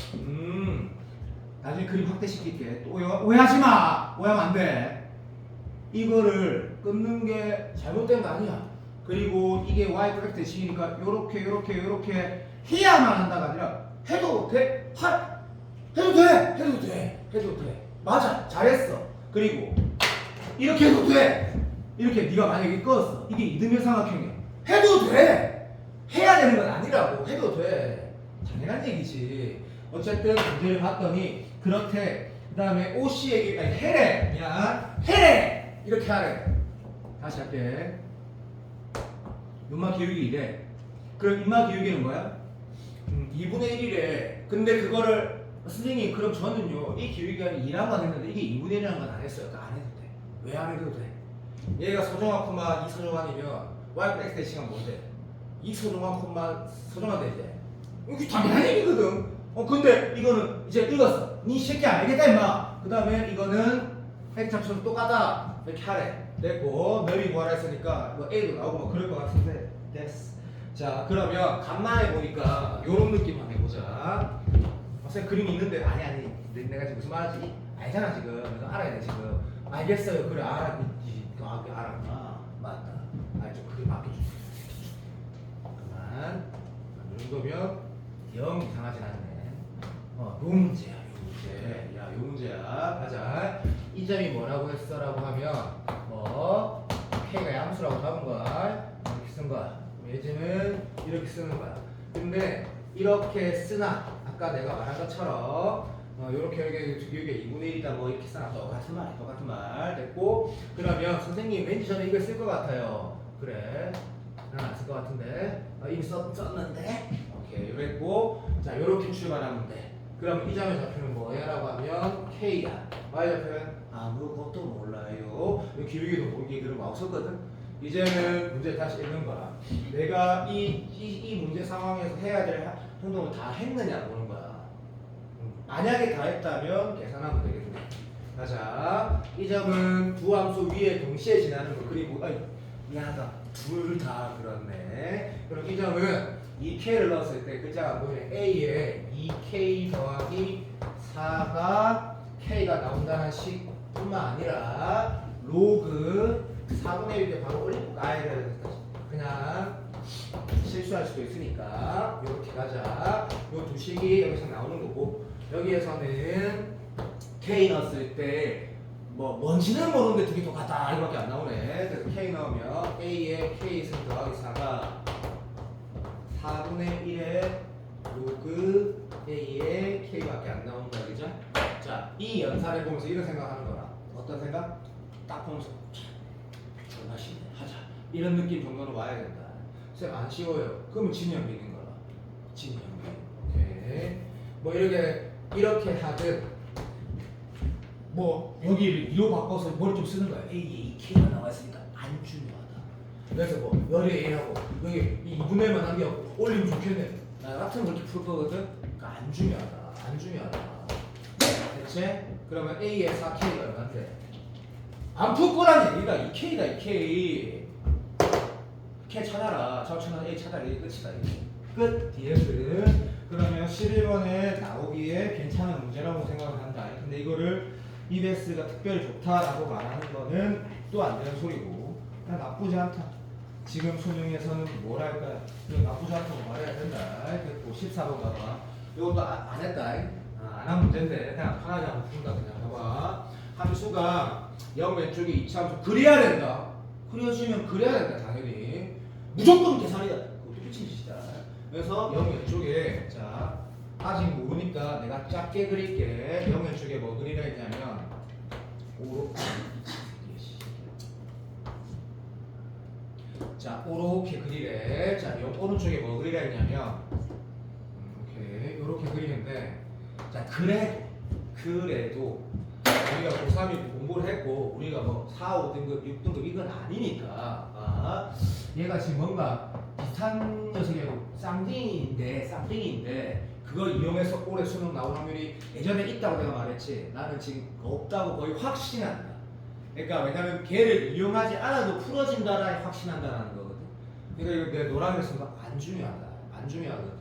나중에 그림 확대시킬게. 또 오해하지 마. 오해하면 안 돼. 이거를 끊는 게 잘못된 거 아니야. 그리고 이게 Y X 대칭이니까 요렇게 해야만 한다가 아니라 해도 돼. 해도 돼. 맞아. 잘했어. 그리고 이렇게 해도 돼. 이렇게 네가 만약에 껐어. 이게 이등변 삼각형이야. 해도 돼. 해야 되는 건 아니라고. 해도 돼. 당연한 얘기지. 어쨌든 문제를 봤더니 그렇대. 그 다음에 OC에게 해래. 이렇게 하래. 다시 할게. 음마 기울기 이래. 그럼 인마 기울기는 뭐야? 2분의 1이래. 근데 그거를 선생님 그럼 저는요 이 기울기가 2라고 했는데 이게 2분의 1이라는 건 안 했어요. 그러니까 안 해도 돼. 왜 안 해도 돼? 얘가 서정한 콤마 2서정한이면 y x 대칭은 뭔데? 2서정한 콤마 서정한 되지. 이게 당연한 얘기거든. 근데 이거는 이제 읽었어. 니 새끼 알겠다 임마. 그 다음에 이거는 핵잡처럼 똑같다. 이렇게 하래. 됐고 넓이 구하라 했으니까 뭐 A도 나오고 뭐 그럴 것 같은데 됐어. 자, 그러면 간만에 보니까 요런 느낌 한번 해보자. 선생님 그림이 있는데 아니 내가 지금 무슨 말하지 알잖아 지금. 그래서 알아야 돼 지금. 알겠어요. 그래 알았지. 알았구나. 맞다. 좀 그림 맡겨주세요. 그만. 이 정도면 영 이상하진 않네. 요 문제야. 요 문제야. 가자. 이 점이 뭐라고 했어라고 하면 뭐 K가 양수라고 잡은 거야. 이렇게 쓴 거야. 예제는 이렇게 쓰는 거야. 근데 이렇게 쓰나 아까 내가 말한 것처럼 이렇게 2분의 1이다 뭐 이렇게 쓰나 똑같은 말 됐고. 그러면 선생님 왠지 저는 이걸 쓸 것 같아요. 그래 난 안 쓸 것 같은데 이미 썼는데 오케이 이랬고. 자, 이렇게 출발하면 돼. 그럼 이 점의 좌표는 뭐야라고 하면 K야. Y 좌표는 아무것도 몰라요. 기울기도 모르게 그런 거 없었거든. 이제는 문제 다시 읽는 거야. 내가 이 문제 상황에서 해야 될 행동을 다 했느냐 보는 거야. 만약에 다 했다면 계산하면 되겠네. 가자. 이 점은 두 함수 위에 동시에 지나는 거. 그리고 미안하다. 둘 다 그렇네. 그럼 이 점은 2K를 넣었을 때 글자가 뭐냐? A에 2K 더하기 4가 K가 나온다는 식뿐만 아니라 로그 4분의 1 이렇게 바로 올리고 가야 그냥 실수할 수도 있으니까 이렇게 가자. 요 두 식이 여기서 나오는 거고 여기에서는 K 넣었을 때 뭐 뭔지는 모르는데 두 개 똑같다 이거밖에 안 나오네. 그래서 K 넣으면 A에 K 있으면 더하기 4가 4분의 1의 로그 A에 K밖에 안 나오는 거야, 그죠? 자, 이 연산을 보면서 이런 생각하는 거라. 어떤 생각? 딱 보면서 존나 쉽네, 하자. 이런 느낌 정도는 와야 된다. 쌤 안 쉬워요. 그러면 진영 비는 거라. 진영 비. 오케이. 뭐 이렇게 하든 뭐 여기를 2로 바꿔서 머리 좀 쓰는 거야. A에 2K가 나와있으니까 안 중요하다. 그래서 뭐 열이 A하고 여기 이 2분의 1만 남겨 올리면 좋겠네. 나 같은 거 그렇게 풀 거거든. 그러니까 안 중요하다. 안 중요하다. 대체? 그러면 A에 4K가 얼마인데? 안 풀 거란 얘기가 2K다 2K. K 찾아라. 좌우측면 A 찾아라. 이게 끝이다. 이게. 끝. DS. 그러면 11번에 나오기에 괜찮은 문제라고 생각을 한다. 근데 이거를 EBS가 특별히 좋다라고 말하는 거는 또 안 되는 소리고 그냥 나쁘지 않다. 지금 수능에서는 뭐랄까요? 나쁘지 않다고 말해야 된다. 그리고 14번 봐봐. 이것도 안 했다. 안 한 문제인데 그냥 편하게 한번 푼다. 그냥 봐봐. 함수가 0 왼쪽에 2차 함수 그려야 된다. 그려지면 그려야 된다. 당연히. 무조건 계산이다. 그것도 미친 짓이다. 그래서 0 왼쪽에 자 아직 모르니까 내가 작게 그릴게. 0 왼쪽에 뭐 그리라 했냐면 자 오렇게 그리래. 자 오른쪽에 뭐 그리라 했냐면 오케이 요렇게 그리는데 자 그래도 우리가 고3이 공부를 했고 우리가 뭐 4, 5등급, 6등급 이건 아니니까 얘가 지금 뭔가 비슷한 녀석이고 쌍둥이인데 그걸 이용해서 올해 수능 나올 확률이 예전에 있다고 내가 말했지. 나는 지금 없다고 거의 확신한다. 그러니까 왜냐면 걔를 이용하지 않아도 풀어진다라 확신한다는 거거든. 그러니까 이거 내 노란색은 안 중요하다. 안 중요하거든.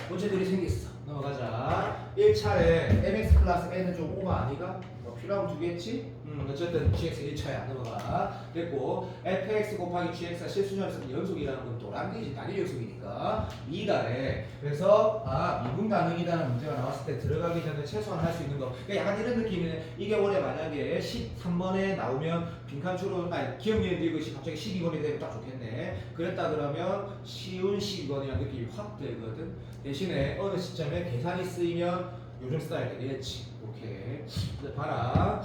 문제들이 생겼어. 넘어가자. 1차에 mx 플러스 n은 좀 오버 아니가? 뭐 필요하면 두겠지? 어쨌든 gx 1차에 안 넘어가. 됐고 fx 곱하기 gx가 실수점에서 연속이라는 건 또란기지 단위 연속이니까 2가래. 그래서 미분 가능이라는 문제가 나왔을 때 들어가기 전에 최소한 할 수 있는 거. 그러니까 약간 이런 느낌이네. 이게 올해 만약에 13번에 나오면 빈칸추로 기억니은 디귿이 갑자기 12번이 되면 딱 좋겠네. 그랬다 그러면 쉬운 12번이라는 느낌이 확 들거든. 대신에 어느 시점에 계산이 쓰이면 요즘 스타일 되겠지. 오케이. 이제 봐라.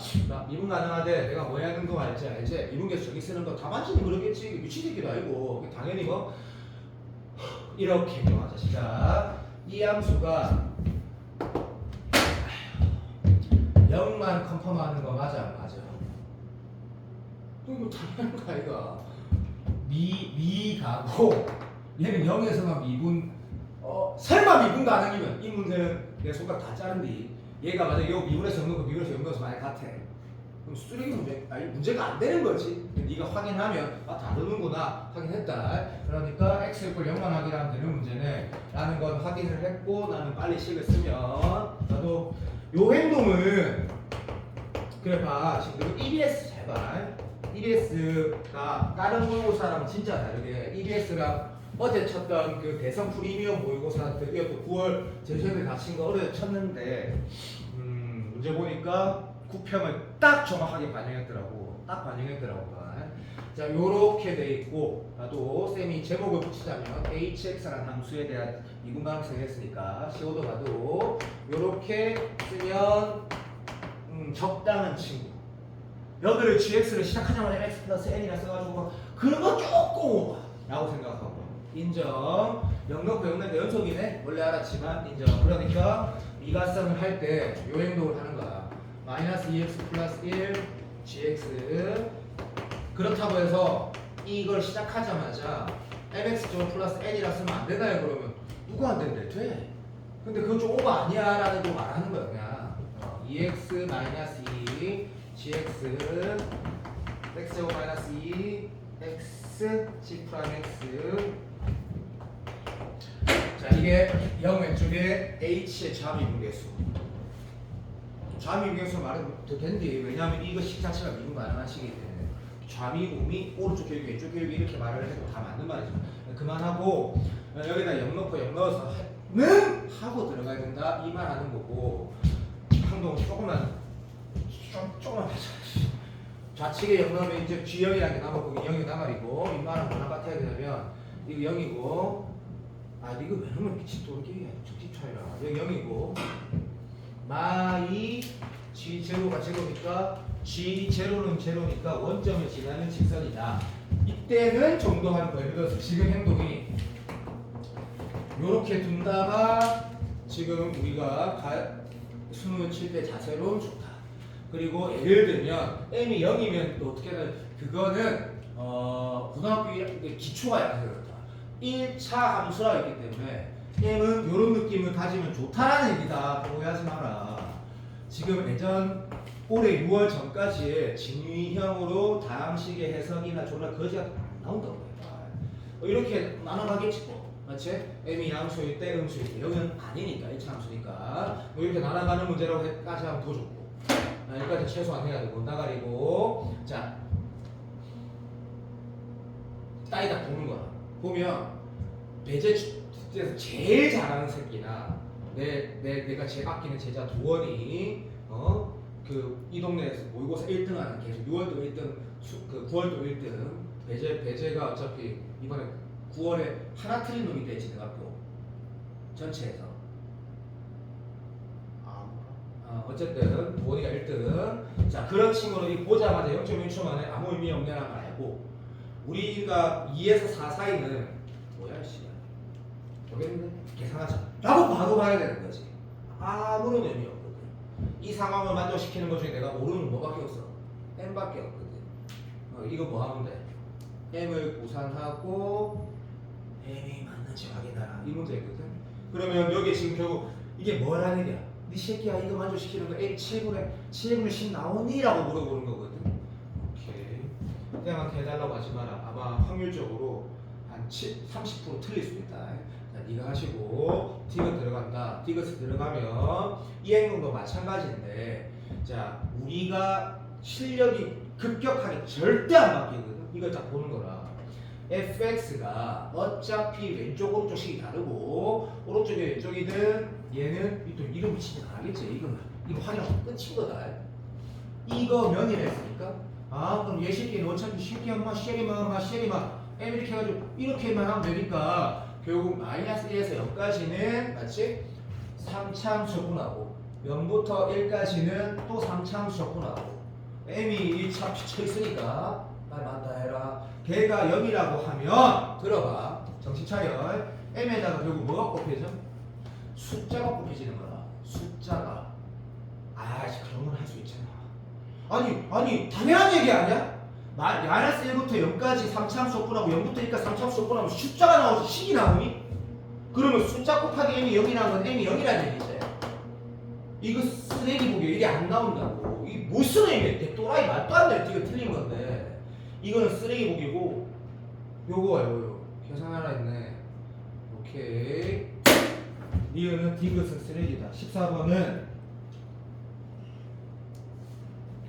미분 가능하대. 내가 뭐 해야 되는 거 알지? 미분계수 저기 쓰는 거 다만치는 그러겠지. 미친 새끼도 아니고. 당연히 뭐 이렇게 명하자. 시작. 이 함수가 0만 컨펌하는 거 맞아? 맞아. 이거 당연한 거 아이가. 미가고 얘는 0에서만 미분 설마 미분 가능이면 이 문제는 내 손가락 다 자른디. 얘가 만약 이 미분에서 0 넣고 미분에서 0 넣어서 만약 같아. 그럼 쓰레기 문제, 문제가 안 되는 거지. 네가 확인하면 다르는구나 확인했다. 그러니까 x = 0만 확인하면 되는 문제네 라는 건 확인을 했고 나는 빨리 식을 쓰면 나도 요 행동은 그래 봐. 지금 EBS 잘 봐. EBS가 다른 모의고사랑 진짜 다르게 EBS랑 어제 쳤던 그 대성 프리미엄 모의고사 이것도 9월 제일 최근에 다친 거 어제 쳤는데 문제 보니까 구평을 딱 정확하게 반영했더라고. 딱 반영했더라고. 자 요렇게 돼 있고 나도 쌤이 제목을 붙이자면 hx라는 함수에 대한 미분 가능성이 했으니까 시오도 봐도 요렇게 쓰면 적당한 친구. 여기를 gx를 시작하자마자 x 플러스 n이라 써가지고 그런 거 조금 라고 생각하고 인정. 0 넣고 0 넣고 연속이네. 원래 알았지만 인정. 그러니까 미가성을 할 때 요 행동을 하는 거야. 마이너스 2x 플러스 1 gx. 그렇다고 해서 이걸 시작하자마자 mx 좀 플러스 n이라 쓰면 안 되나요? 그러면 누가 안 된대? 돼. 근데 그건 좀 오버 아니야 라는 거 말하는 거야. 그냥 2x 마이너스 2 gx x제곱 마이너스 2 x g 프라임 x. 자 이게 0 왼쪽에 h의 좌미분계수. 좌미분계수 말은 더 된디. 왜냐하면 이거 식 자체가 미분 가능한 식이기 때문에 좌미, 우미, 오른쪽 교육, 왼쪽 교육 이렇게 말을 해도 다 맞는 말이죠. 그만하고 여기다 0 넣고 0 넣어서 는 하고 들어가야 된다 이 말 하는 거고. 항동 조금만 조금만 더. 좌측에 0 넣으면 이제 G형이라는 게 남았고 0이 나말이고 인마랑 하나 같아야 되냐면 이거 0이고 아 이거 왜 넣으면 미친 또 이게 정신 차이라 여기 0이고 마이 G0가 제로니까 G0는 제로니까 원점을 지나는 직선이다. 이때는 정도하는 거예요. 그래서 지금 행동이 요렇게 둔다가 지금 우리가 수능을 칠 때 자세로 좋다. 그리고 예를 들면 m이 0이면 또 어떻게든 그거는 고등학교 기초가 약해서 그렇다. 1차 함수라 했기 때문에 m은 이런 느낌을 가지면 좋다라는 얘기다. 오해하지 마라. 지금 예전 올해 6월 전까지의 진위형으로 다항식의 해석이나 졸라 거지가 안 나온다고 해. 이렇게 나눠가겠지 뭐. 맞지? m이 양수일 때 음수일 때 여기는 아니니까 1차 함수니까 뭐 이렇게 나눠가는 문제라고까지 하면 더 좋고 여기까지 최소한 해야 되고 나가리고 자 따위다 보는 거야. 보면 배제에서 제일 잘하는 새끼나 내가 제일 아끼는 제자 도원이 그 이 동네에서 모의고사 1등하는 계속 6월도 1등 그 9월도 1등 배제가 어차피 이번에 9월에 하나 틀린 놈이 되지 내가 또 전체에서 어쨌든 도원이가 1등. 자 그런 친구는 이 보자마자 0.1초 만에 아무 의미 없네라는 걸 알고 우리가 2에서 4 사이는 뭐야 씨 모르겠는데 계산하자 라고 바로 봐야 되는 거지. 아무런 의미 없거든. 이 상황을 만족시키는 것 중에 내가 모르는 뭐밖에 없어. m밖에 없거든. 이거 뭐 하면 돼? m을 구산하고 m이 맞는지 확인하라 이 문제거든. 그러면 여기 지금 결국 이게 뭐라는 얘기야? 네 새끼야 이거 만족시키는 거 m 7분의 10 나오니? 라고 물어보는 거거든. 오케이. 그냥한테 해달라고 하지 마라. 아마 확률적으로 한 30% 틀릴 수 있다. 자, 네가 하시고 디귿 들어간다. 디귿 들어가면 이 행동도 마찬가지인데 자 우리가 실력이 급격하게 절대 안 바뀌거든. 이걸 딱 보는 거라. fx가 어차피 왼쪽 오른쪽식이 다르고 오른쪽이 왼쪽이든 얘는 또 이름 진짜 알겠지. 이거 확인하고 끝인 거다. 이거 면이라 했으니까 그럼 얘 새끼는 어차피 쉽게 한마 쉐리마 m 이렇게 해가지고 이렇게만 하면 되니까 결국 마이너스 1에서 0까지는 맞지? 3차 함수 적분하고 0부터 1까지는 또 3차 함수 적분하고 m이 1차 피쳐 있으니까 말 맞다 해라. 걔가 0이라고 하면 들어봐 정신 차려. m에다가 결국 뭐가 곱해져? 숫자가 곱해지는 거야. 숫자가 그런 건 할 수 있잖아. 아니 당연한 얘기 아니야? 마이너스 1부터 0까지 3차 함수 적분하고 0부터 1까지 3차 함수 적분하면 숫자가 나오지 식이 나오니? 그러면 숫자 곱하기 m이 0이라는 건 m이 0이라는 얘기지. 이거 쓰레기 보기 이게 안 나온다고. 이게 무슨 의미야? 내 또라이 말도 안 돼. 이거 틀린 건데 이거는 쓰레기 보기고 요거 계산하라 했네. 오케이. 니은은 디귿은 쓰레기다. 14번은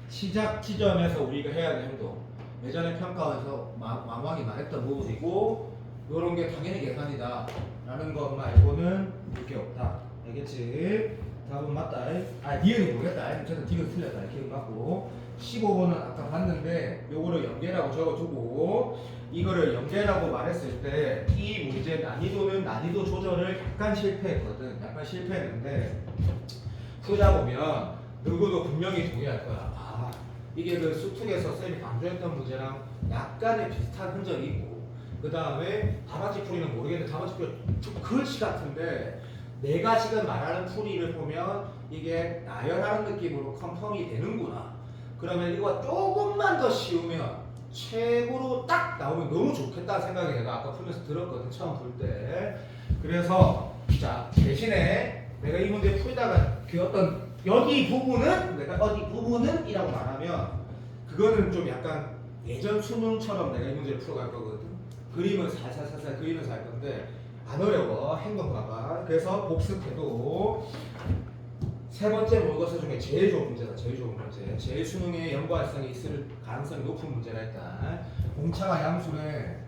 시작 지점에서 우리가 해야 될 행동. 예전에 평가에서 왕왕이 말했던 부분이고 요런 게 당연히 계산이다 라는 것 말고는 볼 게 없다. 알겠지? 답은 맞다. 니은이 모르겠다. 어쨌든 디귿 틀렸다. 기억 맞고 15번은 아까 봤는데 요거를 연계라고 적어두고 이거를 연계라고 말했을 때 이 문제 난이도 조절을 약간 실패했거든. 약간 실패했는데 풀다 보면 누구도 분명히 동의할 거야. 이게 그 수특에서 쌤이 강조했던 문제랑 약간의 비슷한 흔적이 있고 그 다음에 답안지 풀이는 모르겠는데 답안지 풀이 좀 글씨 같은데 내가 지금 말하는 풀이를 보면 이게 나열하는 느낌으로 컨펌이 되는구나. 그러면 이거 조금만 더 쉬우면 최고로 딱 나오면 너무 좋겠다는 생각이 내가 아까 풀면서 들었거든. 처음 풀 때. 그래서 자 대신에 내가 이 문제 풀다가 그 어떤 여기 부분은 내가 어디 부분은 이라고 말하면 그거는 좀 약간 예전 수능처럼 내가 이 문제를 풀어갈 거거든. 그림은 살살 그리면서 할 건데 안 어려워. 행동 봐봐. 그래서 복습해도 세 번째 모의고사 중에 제일 좋은 문제다. 제일 좋은 문제. 제일 수능에 연구할성이 있을 가능성이 높은 문제라 일단 공차가 양수네.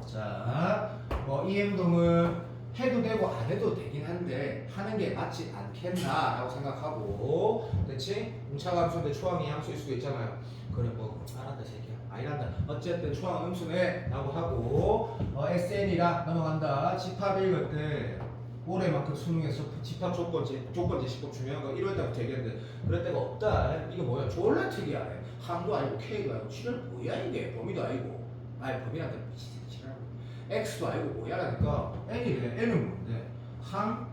자, 이 행동은 해도 되고 안 해도 되긴 한데 하는 게 맞지 않겠나라고 생각하고 됐지? 음차감수인데 초항이 함수일 수도 있잖아요. 그래 뭐 알았다 새끼야. 아니란다. 어쨌든 초항 음수네 라고 하고 SN이라 넘어간다. 집합 읽을 때 올해만큼 수능에서 집합 조건제 시법 중요한 거 1월달부터 얘기했는데 그럴 데가 없다. 이거 뭐야? 졸라 특이하네. 항도 아니고 K도 아니고 7월 뭐야 이게? 범위도 아니고 아니 범위란다. X도 아니고 뭐야라니까 N이래. N은 뭔데? 항?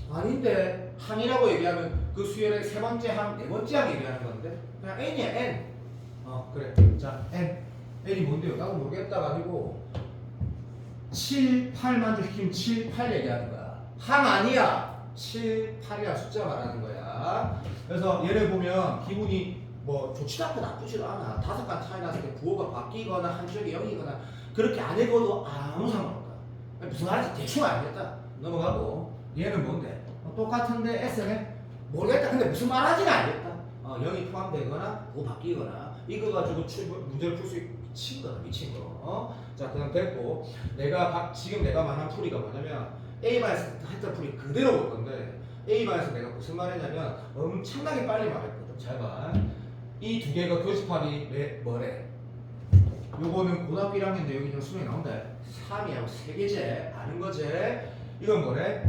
아닌데 항이라고 얘기하면 그 수열의 세 번째 항, 네 번째 항 얘기하는 건데 그냥 N이야 N. 그래. 자 N. N이 뭔데요? 나도 모르겠다가 아니고 7, 8 만족시키면 7, 8 얘기하는 거야. 항 아니야. 7, 8이야 숫자 말하는 거야. 그래서 얘를 보면 기분이 뭐 좋지도 않고 나쁘지도 않아. 5간 차이 났을 때 부호가 바뀌거나 한쪽이 0이거나 그렇게 안 읽어도 아무 상관없다. 무슨 말인지 대충 알겠다. 넘어가고 얘는 뭔데? 똑같은데 S네? 모르겠다. 근데 무슨 말하지는 알겠다. 0이 포함되거나 부호 바뀌거나 이거 가지고 문제를 풀 수 있고 미친 거. 자 그냥 됐고 지금 내가 말한 풀이가 뭐냐면 A-에서 했던 풀이 그대로 볼 건데 A-에서 내가 무슨 말 했냐면 엄청나게 빨리 말했거든. 잘 봐. 이 두 개가 교집합이 뭐래? 요거는 고등학교 1학년인데 여기 좀 수능이 나온다. 3이하고 3개제 아는 거지? 이건 뭐래?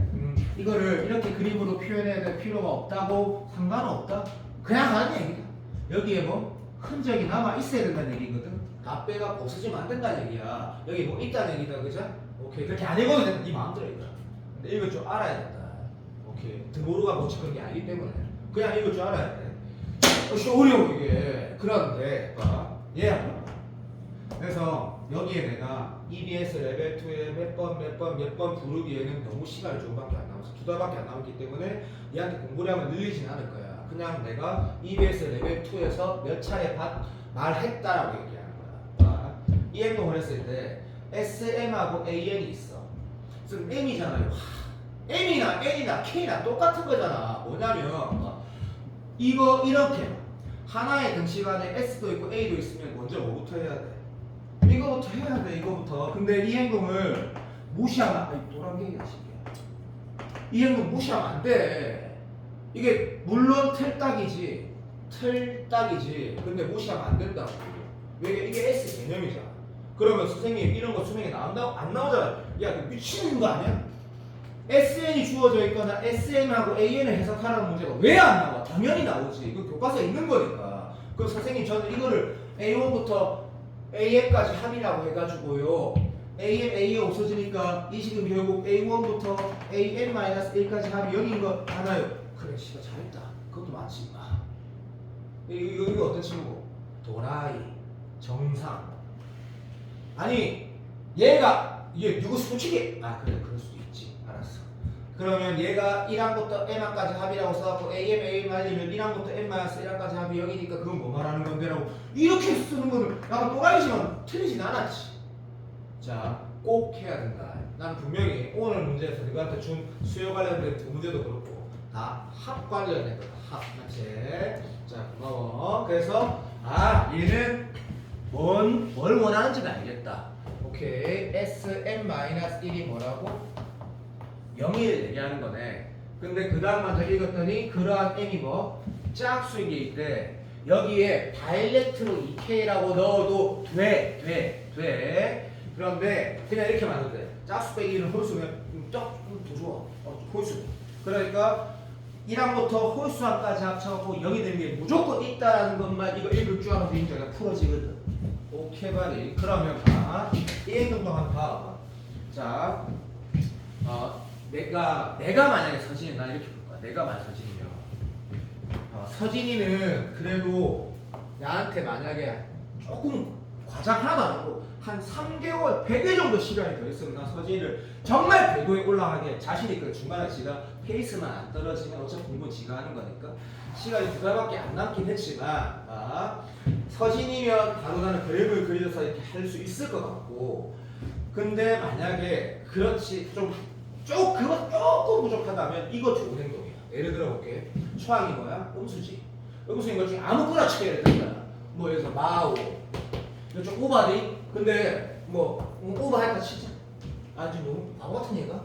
이거를 이렇게 그림으로 표현해야 될 필요가 없다고 상관없다? 그냥 하는 얘기다. 여기에 뭐 흔적이 남아 있어야 된다는 얘기거든. 다 빼갖고 없어지면 안 된다는 얘기야. 여기 뭐 있다는 얘기다, 그죠? 오케이. 그렇게 안 읽어도 된다. 네 마음대로 읽어. 근데 이걸 좀 알아야 된다. 오케이. 드모르가 뭐 그런 게 아니기 때문에 그냥 이걸 줄 알아야 돼. 어려워 이게. 그런데 봐. 얘야. 그래서 여기에 내가 EBS 레벨 2에 몇 번 부르기에는 너무 시간이 조금밖에 안 남았어. 2달밖에 안 남았기 때문에 얘한테 공부량을 늘리진 않을 거야. 그냥 내가 EBS 레벨 2에서 몇 차례 말했다라고 얘기하는 거야. 이 행동을 했을 때 SM하고 AN이 있어. 지금 M이잖아요. M이나 N이나 K나 똑같은 거잖아. 뭐냐면 이거 이렇게 하나의 등식안에 S도 있고 A도 있으면 먼저 뭐부터 해야 돼? 이거부터 해야 돼. 이거부터. 근데 이 행동을 무시하면 도란갱이야 이 행동 무시하면 안 돼. 이게 물론 틀딱이지. 근데 무시하면 안 된다고. 왜? 이게 S 개념이잖아. 그러면 선생님 이런 거 수능에 나온다고? 안 나오잖아. 야, 너 미치는 거 아니야? SN이 주어져 있거나 SM하고 AN을 해석하라는 문제가 왜 안 나와? 당연히 나오지. 이거 교과서에 있는 거니까. 그럼 선생님 저는 이거를 A1부터 AM까지 합이라고 해가지고요. AM, A에 없어지니까 이 식은 결국 A1부터 AN-1까지 합이 0인 거 하나요? 그래, 씨가 잘했다. 그것도 맞지. 이거 어떤 친구고? 도라이, 정상. 아니, 얘 누구 솔직히? 그래, 그럴 수도 있지. 알았어. 그러면 얘가 1항부터 M항까지 합이라고 써갖고 AM, AM 말리면 1항부터 M-1항까지 합이 0이니까 그건 뭐 말하는 건데라고 이렇게 쓰는 거는 약간 또라이지만 틀리진 않았지. 자, 꼭 해야 된다. 난 분명히 오늘 문제에서 너희한테 준 수요 관련된 두 문제도 그렇고 다 합 관련된 거다. 합. 맞지? 자, 고마워. 그래서 얘는 뭘 원하는지는 알겠다. 오케이. SM-1이 뭐라고? 0을 얘기하는 거네. 근데 그 다음 먼저 읽었더니 그러한 M이 뭐? 짝수이기 때 여기에 다이렉트로 2K라고 넣어도 돼. 그런데 그냥 이렇게 만들어도 돼. 짝수 빼기 1은 홀수면 더 좋아. 홀수. 그러니까 1항부터 홀수항까지 합쳐갖고 0이 되는 게 무조건 있다라는 것만 이거 읽을 줄 알아서 인정이 풀어지거든. 오케이 바리. 그러면 이 행동도 한번 봐봐. 자, 내가 만약에 서진이 나 이렇게 볼 거야. 내가 만약 서진이면 서진이는 그래도 나한테 만약에 조금 과장 하나도 안 하고 한 3개월, 100일 정도 시간이 더 있으면 나 서진이를 정말 궤도에 올라가게 자신 있거든. 중간에 지가 페이스만 안 떨어지면 어차피 공부는 지가 하는 거니까 시간이 2달밖에 안 남긴 했지만 서진이면 바로 나는 그림을 그려서 이렇게 할 수 있을 것 같고 근데 만약에 그렇지 그거 조금 부족하다면 이거 좋은 행동이야. 예를 들어 볼게. 초항이 뭐야? 음수지. 음수인 것 중에 아무거나 쳐야 된다. 뭐 예를 들어서 마오. 이거 좀 오바디? 근데 뭐 오버할까 치자. 지금 너무 바보 같은 얘가?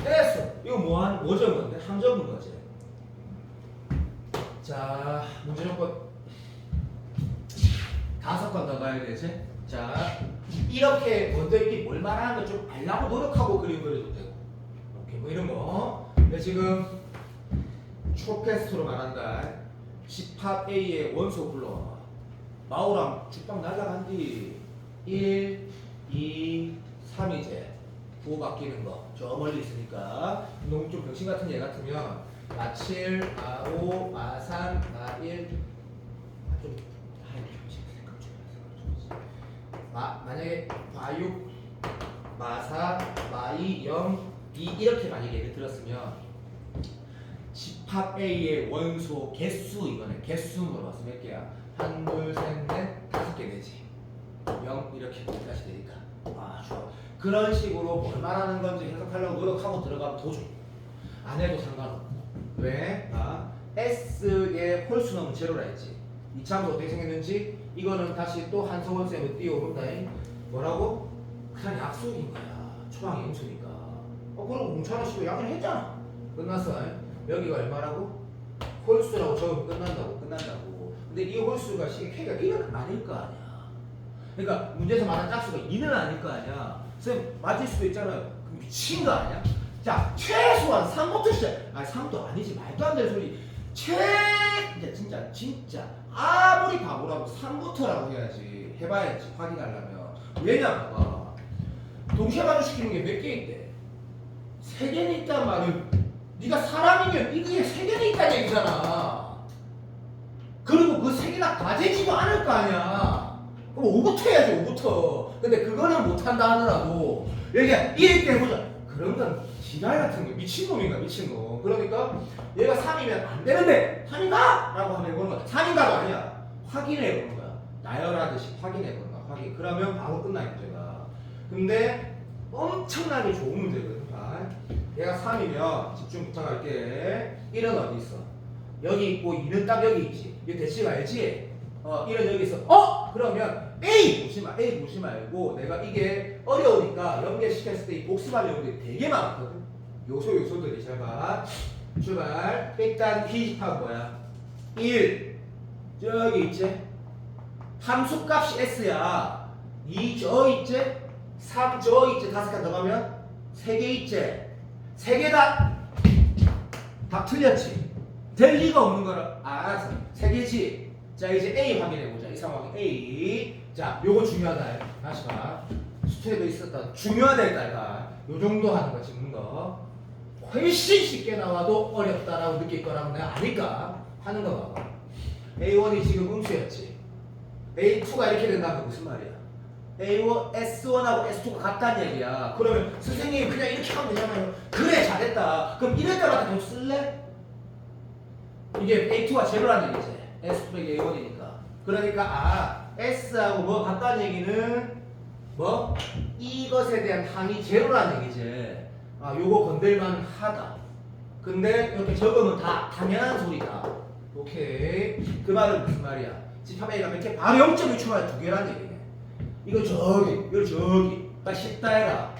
됐어. 이거 뭐 적은 건데? 함 적은 거지. 자, 문제 조건 5건 더 가야 되지. 자, 이렇게 먼저 이게 뭘 말하는 거 좀 알라고 노력하고 그림 그려도 되고. 오케이, 뭐 이런 거. 근데 지금 초페스트로 말한다. 집합 A의 원소 불러. 마오랑 죽방 날라간디. 1, 2, 3이제. 부호 바뀌는 거. 저 멀리 있으니까. 너무 좀 병신 같은 얘 같으면 마7, 마5, 마3, 마1. 좀 만약에 마6, 마4, 마2, 0, 2 이렇게 만약에 예를 들었으면 집합 A의 원소 개수 이거는 개수 물어봤어. 몇 개야? 1, 2, 3, 4, 5개 되지. 0 이렇게 다시 되니까. 아 좋아. 그런 식으로 뭘 말하는 건지 해석하려고 노력하고 들어가면 더 좋아. 안 해도 상관없고. 왜? S의 홀수 넘은 제로라 했지. 이참으로 어떻게 생겼는지 이거는 다시 또 한성원 쌤을 띄워본다. 뭐라고? 그냥 약속인 거야. 초항 영수니까. 그럼 공차는 씨도 양을 했잖아. 끝났어. 여기가 얼마라고? 홀수라고 적으면 끝난다고. 근데 이 홀수가 시계 K가 1은 아닐 거 아니야. 그러니까 문제에서 말한 짝수가 2는 아닐 거 아니야. 쌤 맞을 수도 있잖아요. 그럼 미친 거 아니야? 자, 최소한 3부터 시작. 3도 아니지. 말도 안 되는 소리. 진짜 아무리 바보라도 3부터라고 해야지. 해봐야지. 확인하려면. 왜냐? 봐봐. 동시에 발효시키는 게 몇 개 있대? 3개는 있단 말은 네가 사람이면 이게 3개는 있다는 얘기잖아. 그리고 그 3개나 다 되지도 않을 거 아니야. 그럼 5부터 해야지. 5부터. 근데 그거는 못한다 하더라도 얘가 이렇게 해보자. 그런 건 지랄 같은 거. 미친놈인가 미친놈. 그러니까 얘가 3이면 안 되는데 3인가? 라고 하면 해보는 거야. 3인가도 아니야. 확인해 보는 거야. 나열하듯이 확인해 보는 거야. 확인. 그러면 바로 끝나 문제가. 근데 엄청나게 좋은 문제거든. 얘가 3이면 집중 부탁할게. 1은 어디 있어? 여기 있고 2는 딱 여기 있지. 이거 대칭 알지? 1은 여기 있어. 그러면 A 보지 말고 내가 이게 어려우니까 연계시켰을 때 이 복습할 내용들이 되게 많거든. 요소들이 잘 봐. 출발. 일단 B집합 뭐야? 1 저기 있지? 함수값이 S야. 2 저 있지? 3 저 있지? 5칸 더 가면 3개 있지? 3개 다 틀렸지? 될 리가 없는 거라. 알았어. 3개지? 자 이제 A 확인해보자. 이 상황에 A. 자 요거 중요하다. 다시 봐. 수트에도 있었다. 중요하다 일단. 요 정도 하는 거 짚는 거. 훨씬 쉽게 나와도 어렵다라고 느낄 거라고 내가 아니까 하는 거 봐봐. A1이 지금 음수였지. A2가 이렇게 된다면 무슨 말이야? A1, S1하고 S2가 같다는 얘기야. 그러면 선생님이 그냥 이렇게 하면 되잖아요. 그래 잘했다. 그럼 이럴 때마다 계속 쓸래? 이게 A2가 제로라는 얘기지. S2 A1이니까. 그러니까 S하고 뭐 같다는 얘기는 뭐? 이것에 대한 항이 제로라는 얘기지. 요거 건들만 하다. 근데 이렇게 적으면 다 당연한 소리다. 오케이. 그 말은 무슨 말이야? 집합 A가 몇 개? 바로 0.1초만에 2개라는 얘기네. 이거 저기. 그러니까 쉽다 해라.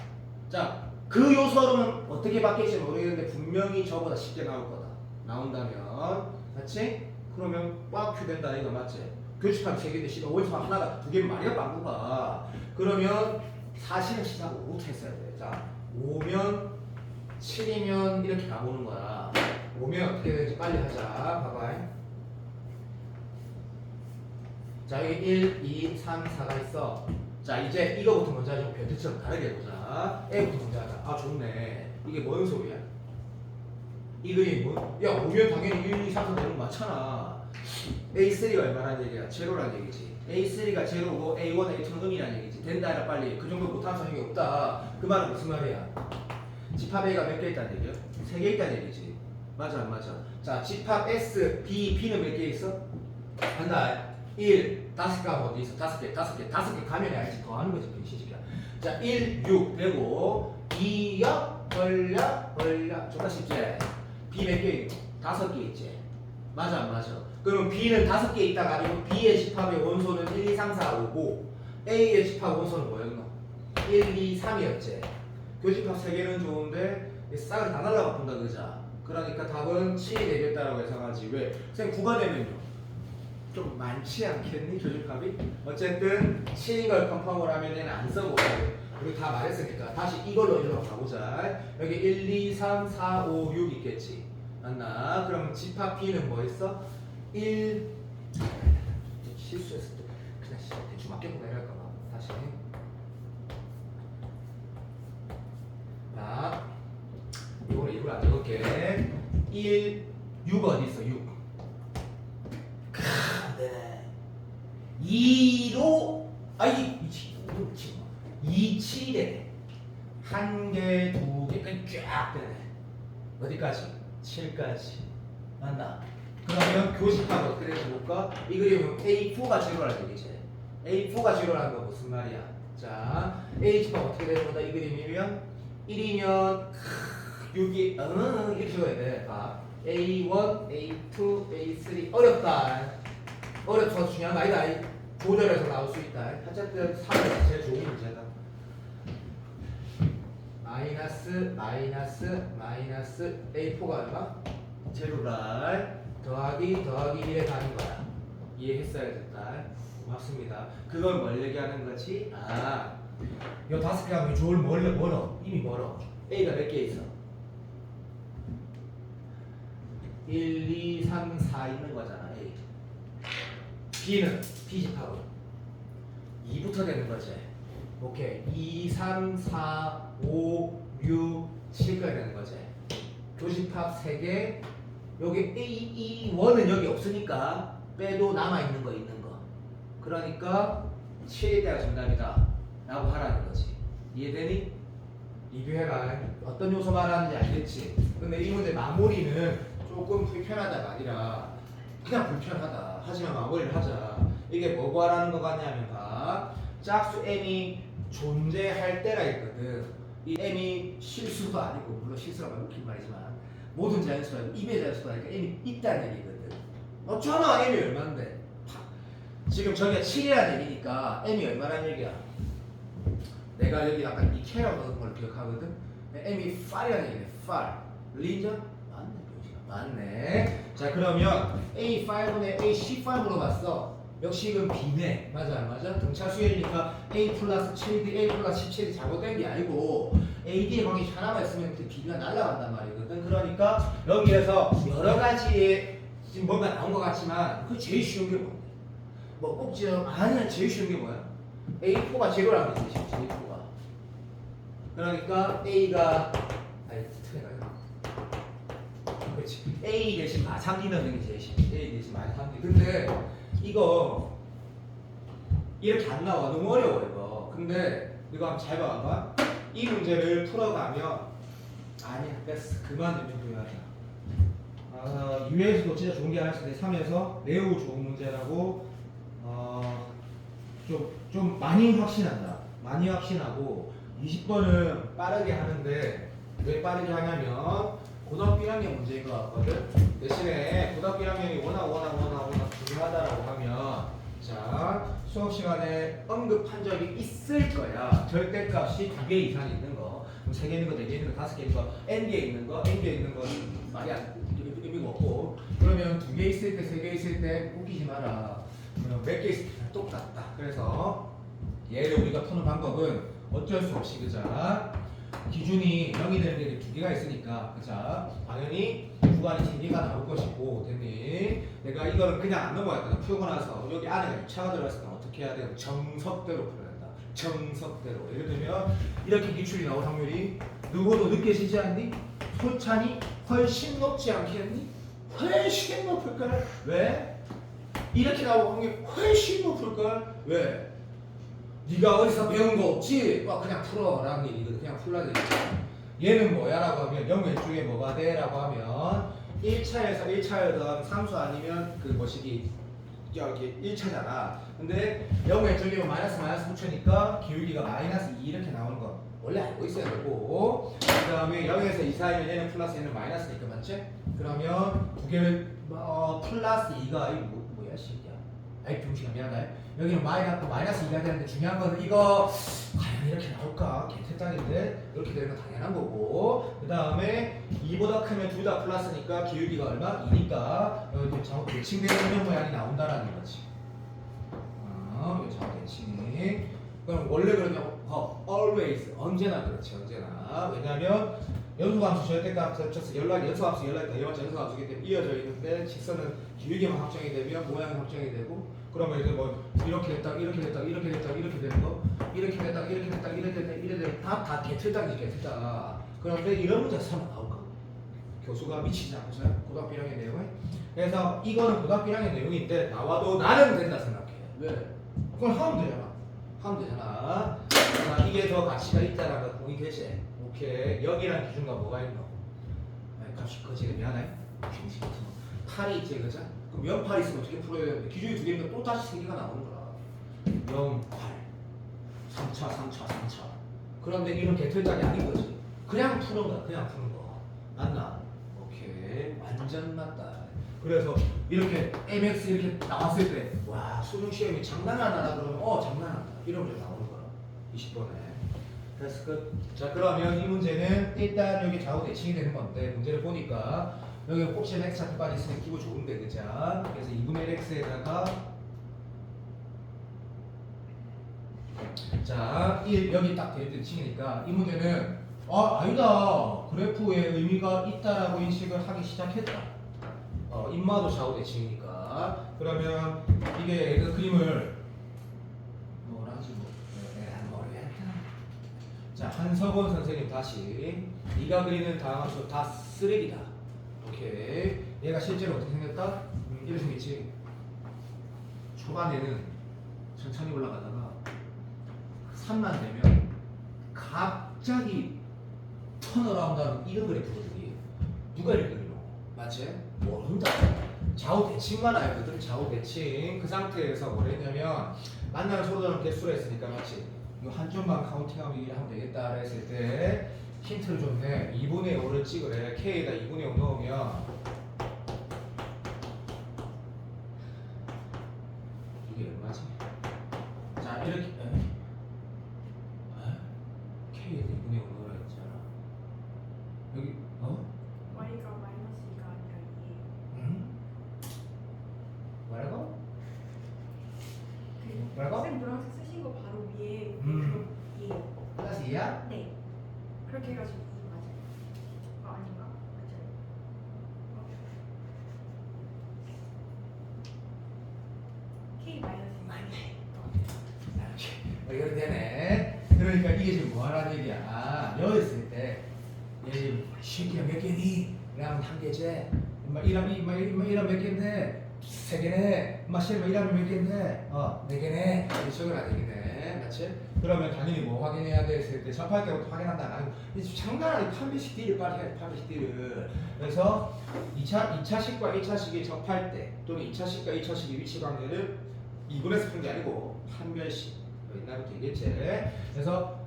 자, 그 요소로는 어떻게 바뀔지 모르겠는데 분명히 저보다 쉽게 나올 거다. 나온다면, 맞지? 그러면 꽉 큐된다 이거 맞지? 교집합 3개인데 시가 원점 하나가 2개면 말이야 빵구가. 그러면 사실은 시작 5부터 했어야 돼. 자, 5면 7이면 이렇게 가보는 거야. 5면 어떻게 되는지 빨리 하자. 봐봐. 자 여기 1, 2, 3, 4가 있어. 자 이제 이거부터 먼저 하자. 변태처럼 다르게 해보자. A부터 먼저 하자. 좋네. 이게 뭔 소리야? 이 그림이 뭐? 야 5면 당연히 1, 2, 3, 4 되는 거 맞잖아. A3가 얼마라는 얘기야? 제로라는 얘기지. A3가 제로고 A1, A2는 음이라는 얘기지. 된다 빨리. 그 정도 못하는 사람이 없다. 그 말은 무슨 말이야? 집합 A가 몇 개 있다는 얘기야? 3개 있다는 얘기지. 맞아 안 맞아? 자 집합 S, B, B는 몇 개 있어? 한다. 1, 5개가 어디 있어? 5개 가면 알지. 더하는 거지. 시식이야. 자 1, 6 되고 2, 벌려 좋다 쉽지? B 몇 개 있고? 5개 있지. 맞아 안 맞아? 그러면 B는 5개 있다가 B의 집합의 원소는 1, 2, 3, 4, 5, 5 A의 집합 원소는 뭐였노? 1, 2, 3이었지. 교집합 3개는 좋은데 이 싹을 다 날라가 본다 그자. 그러니까 답은 7이 되겠다라고 예상하지. 왜? 선생님 9가 되면요 좀 많지 않겠니 교집합이? 어쨌든 7인 걸 컨펌을 하면 얘는 안 써고 우리 다 말했으니까 다시 이걸로 일로 가보자. 여기 1, 2, 3, 4, 5, 6 있겠지. 맞나? 그럼 집합 B는 뭐 있어? 1 실수했을 때 그냥 대충 맡겨보고 내려갈까 봐. 다시 자 이거를 일부러 안 적을게. 1, 6 어디 있어? 6 네. 2로 아이 2, 7에 한 개, 두 개, 그냥 쫙 되네. 어디까지? 7까지. 맞나? 그러면 교집합 어떻게 해볼까? 이 그림은 A4가 제로라는 얘기지. A4가 제로라는 거 무슨 말이야? 자, A 집합 어떻게 되는 거다? 이 그림이면 1이면 6이 이렇게 적어야 돼. 봐. A1, A2, A3 어렵다. 어렵서 중요한 거 아니다. 조절해서 나올 수 있다. 어쨌든 3이 제일 좋은 문제다. 마이너스 A4가 얼마? 제로랄 더하기 1에 가는 거야. 이해했어야 됐다. 고맙습니다. 그건 뭘 얘기하는 거지? 요 5개 하면 조를 멀어. 이미 멀어. A가 몇 개 있어? 1, 2, 3, 4 있는 거잖아. A. B는 B집합은 2부터 되는 거지. 오케이. 2, 3, 4, 5, 6, 7까지 되는 거지. 교집합 3개. 여기 A, 1은 여기 없으니까 빼도 남아있는 거 있는 거. 그러니까 7일 때가 정답이다 라고 하라는 거지. 이해되니? 리뷰해라. 어떤 요소 말하는지 알겠지? 근데 이 문제 마무리는 조금 불편하다가 아니라 그냥 불편하다. 하지만 마무리를 하자. 이게 뭐고 하라는 거 같냐면 봐. 짝수 m이 존재할 때가 있거든. 이 m이 실수도 아니고 물론 실수라고 하면 웃긴 말이지만 모든 자연수가 아니고 임의 자연수가 아니까 m이 있다는 얘기거든. 어쩌나 m이 얼마인데? 지금 저기가 7이라는 얘기니까 m이 얼마라는 얘기야? 내가 여기 약간 이케라고 넣은 걸 기억하거든. m이 5이라는 얘기네. 5. 리인저? 맞네. 자 그러면 A5에 AC5 물어봤어. 역시 이건 B네. 맞아 안 맞아? 등차 수열이니까 A 플러스 7D, A 플러스 17이 잘못된 게 아니고 AD의 관계 하나만 있으면 그 B가 날아간단 말이거든. 그러니까 여기에서 여러 가지의 지금 뭔가 나온 것 같지만 그 제일 쉬운 게 뭔데? 뭐 꼭지점 아니야. 제일 쉬운 게 뭐야? A4가 제로라는 게 제일 쉬운 A4가. 그러니까 A가 그렇지. A 대신 마상기 넣는 게 제일 쉽지. A 대신 마상기. 근데 이거 이렇게 안 나와. 너무 어려워 이거. 근데 이거 한번 잘 봐봐. 이 문제를 풀어가면 아니야 뺐어. 그만 대표하자. UA에서도 진짜 좋은 게 하나 있는데 3에서 매우 좋은 문제라고 좀 많이 확신한다. 많이 확신하고 20번은 빠르게 하는데 왜 빠르게 하냐면 고등학교 1학년 문제인 것 같거든. 대신에 고등학교 1학년이 워낙 중요하다라고 하면 자 수업 시간에 언급한 적이 있을 거야. 절대값이 2개 이상 있는 거, 3개 있는 거, 4개 있는 거, 5개 있는 거, n개 있는 거, n개 있는 거 말이 안 의미가 없고 그러면 2개 있을 때, 3개 있을 때 웃기지 마라. 그럼 몇 개 있을 때 똑같다. 그래서 얘를 우리가 푸는 방법은 어쩔 수 없이 그자 기준이 0이 되는 게 2개가 있으니까 그자 당연히 구간이 3개가 나올 것이고 됐니? 내가 이거를 그냥 안 넘어갔거든. 풀고 나서 여기 안에가 2차가 들어갔을 때 어떻게 해야 돼요? 정석대로 풀어야 된다. 정석대로. 예를 들면 이렇게 기출이 나올 확률이 누구도 느껴지지 않니? 솔찬이 훨씬 높지 않겠니? 훨씬 높을걸? 왜? 이렇게 나올 확률이 훨씬 높을걸? 왜? 네가 어디서 배운 거 없지? 그냥 풀어라는 얘기거든. 그냥 풀라는 얘기야. 얘는 뭐야? 라고 하면 0 왼쪽에 뭐가 돼? 라고 하면 1차에서 1차였던 삼수 아니면 그 뭐시기 여기 1차잖아. 근데 0 왼쪽에 마이너스 붙여니까 기울기가 마이너스 2 이렇게 나오는 거 원래 알고 있어야 되고 그 다음에 0에서 2 사이면 얘는 플러스 얘는 마이너스니까 맞지? 그러면 두 개를 플러스 2가 이거 뭐야 시기야? 아이 병신아 미안하다. 여기는 마이너스 2가 되는데 중요한 거는 이거 과연 이렇게 나올까? 개틀딱인데 이렇게 되는 건 당연한 거고 그 다음에 2보다 크면 둘 다 플러스니까 기울기가 얼마? 2니까 여기 좌우 대칭되는 면 모양이 나온다라는 거지. 여기 좌우 대칭이 그럼 원래 그러냐고? always 언제나 그렇지 언제나 왜냐면 연소함수 절대값 합쳐서 연소함수 연락이 대여자 연소함수이기 때문에 이어져 있는데 직선은 기울기만 확정이 되면 모양이 확정이 되고 그러면 이제 뭐 이렇게 됐다 이렇게 됐다 이렇게 됐다 이렇게 되는 거 이렇게 됐다 이렇게 됐다 이렇게 됐다 이렇게 됐다 다 개틀딱이지 개틀딱. 그런데 이런 문제 설마 나올까? 교수가 미치지 않고서요 고등학교 1학년 내용을. 그래서 이거는 고등학교 1학년 내용인데 나와도 나는 된다 생각해. 왜? 그걸 하면 되잖아. 하면 되잖아. 자, 이게 더 가치가 있다라는 거 공이 되지. 오케이. 여기랑 기준과 뭐가 있노? 아니, 값이 커지네. 미안해. 정신 같은 거. 8이 있지, 그죠? 그럼 면 8이 있으면 어떻게 풀어야 되는데? 기준이 두 개니까 또 다시 세 개가 나오는 거라. 0, 8. 3차, 3차, 3차. 그런데 이런 개틀짝이 아닌 거지. 그냥 푸는 거야. 그냥 푸는 거. 맞나? 오케이. 완전 맞다. 그래서 이렇게 MX 이렇게 나왔을 때, 와, 수능 시험이 장난하나 그러면, 장난한다. 이런 문제 나오는 거야. 20번에. 그래서 자, 그러면 이 문제는 일단 여기 좌우 대칭이 되는 건데, 문제를 보니까, 여기 곱셈 x 차트까지 있으면 기분 좋은데, 그죠? 그래서 2분의 1 x에다가, 자, 여기 딱 대칭이니까, 이 문제는, 아니다. 그래프의 의미가 있다라고 인식을 하기 시작했다. 인마도 좌우 대칭이니까. 그러면 이게 그 그림을 뭐라 하지 뭐. 모르겠다. 자, 한석원 선생님 다시. 네가 그리는 다음 함수 다 쓰레기다. 오케이. 얘가 실제로 어떻게 생겼다? 이렇게 생겼지. 초반에는 천천히 올라가다가 3만 되면 갑자기 턴어라운드하는 이런 그래프거든요. 누가 이렇게 그리노? 맞지? 모른다. 좌우 대칭만 알거든. 좌우 대칭. 그 상태에서 뭘 했냐면 만나는 소수점 개수로 했으니까 맞지? 이 한쪽만 카운팅하면 이게 하면 되겠다 했을 때 힌트를 줬네. 2분의 5를 찍으래. K에다 2분의 5 넣으면 이게 얼마지? 자, 이렇게 K에다 2분의 5 넣으라 했잖아. 여기 y가 마이너스 2가 아니라 2예요. 응? 뭐라고? 그 뭐라고? 쌤 노란색 쓰신 거 바로 위에 음. 그이에요. 플러스 2야? 네. 그렇게 해가지고 2 맞아요. 아닌가? 맞아요. K 마이너스 2. 맞네. 이렇게 되네. 그러니까 이게 지금 뭐하라는 얘기야. 여기 있을 때, 얘 지금 새끼야 몇 개니? 그러면 한 개째. 이러면 몇 개인데? 세 개네. 실만 이러면 몇 개인데? 네 개네. 이렇게 적어놔야 되겠네. 맞지? 그러면 당연히 뭐 확인해야 돼 했을 때 접할 때부터 확인한다. 아니고 이제 장난하게 판별식 딜을 빨리 해. 판별식 딜을. 그래서 2차식과 1차식이 접할 때 또는 2차식과 1차식의 위치 관계를 2분에서 푼 게 아니고 판별식. 옛날부터 얘기했지. 그래서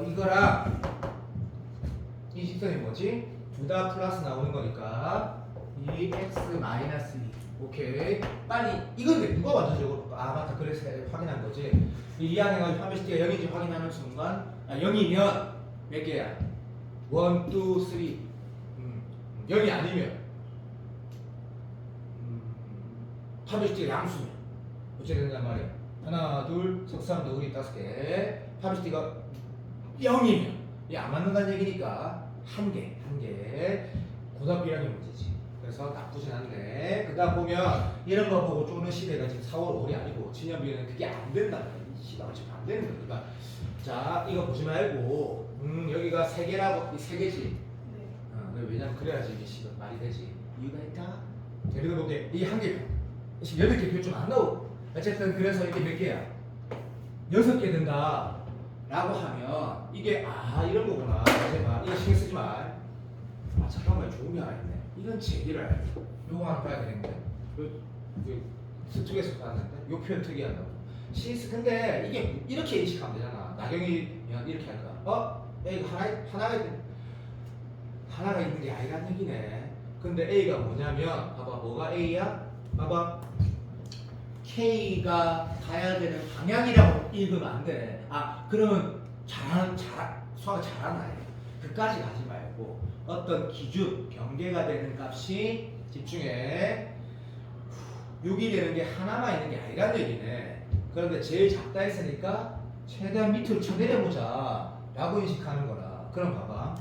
이거랑 이 직선이 뭐지? 둘 다 플러스 나오는 거니까 2x 마이너스 2. 오케이. 빨리 이건 왜 누가 먼저 적어볼까? 맞다. 그래서 확인한 거지. 이 안에 판별식이 0인지 확인하는 순간 0이면 몇 개야? 1, 2, 3. 0이 아니면 판별식이 양수면 어찌 된단 말이야? 하나, 둘, 석삼, 너구리 5개. 판별식가 0이면 이게 안 맞는다는 얘기니까 한 개. 고등학교 1학년 문제지. 그래서 나쁘진 않네. 그 다음 보면 이런 거 보고 쪼는 시대가 지금 4월 5월이 아니고 진년비는 그게 안 된다. 이 시대가 지금 안 되는 거니까. 자, 이거 보지 말고 여기가 3개라고, 이 3개지. 네. 왜냐면 그래야지 이게 시간 말이 되지. 이유가 있다? 예를 들어 볼게. 이게 한 개. 지금 8개 표 좀 안 나오고. 어쨌든 그래서 이게 몇 개야? 6개 된다. 라고 하면 이게 이런 거구나. 이거 신경 쓰지 마. 잠깐만 좋은 게 하나 있네. 이건 제기를 알아야 돼. 요거 하나 봐야 되는데. 스툭에서 봤는데 요 표현 특이하다고. 근데 이게 이렇게 인식하면 되잖아. 나경이면 이렇게 할까? A가 하나가 있는 게 아니라는 얘기네. 근데 A가 뭐냐면 봐봐 뭐가 A야? 봐봐 K가 가야 되는 방향이라고 읽으면 안 돼. 아, 그러면 수학 잘하는 아이야. 그까지 가지 말고 어떤 기준, 경계가 되는 값이 집중해. 6이 되는 게 하나만 있는 게 아니란 얘기네. 그런데 제일 작다 했으니까 최대한 밑으로 쳐내려보자 라고 인식하는 거라. 그럼 봐봐.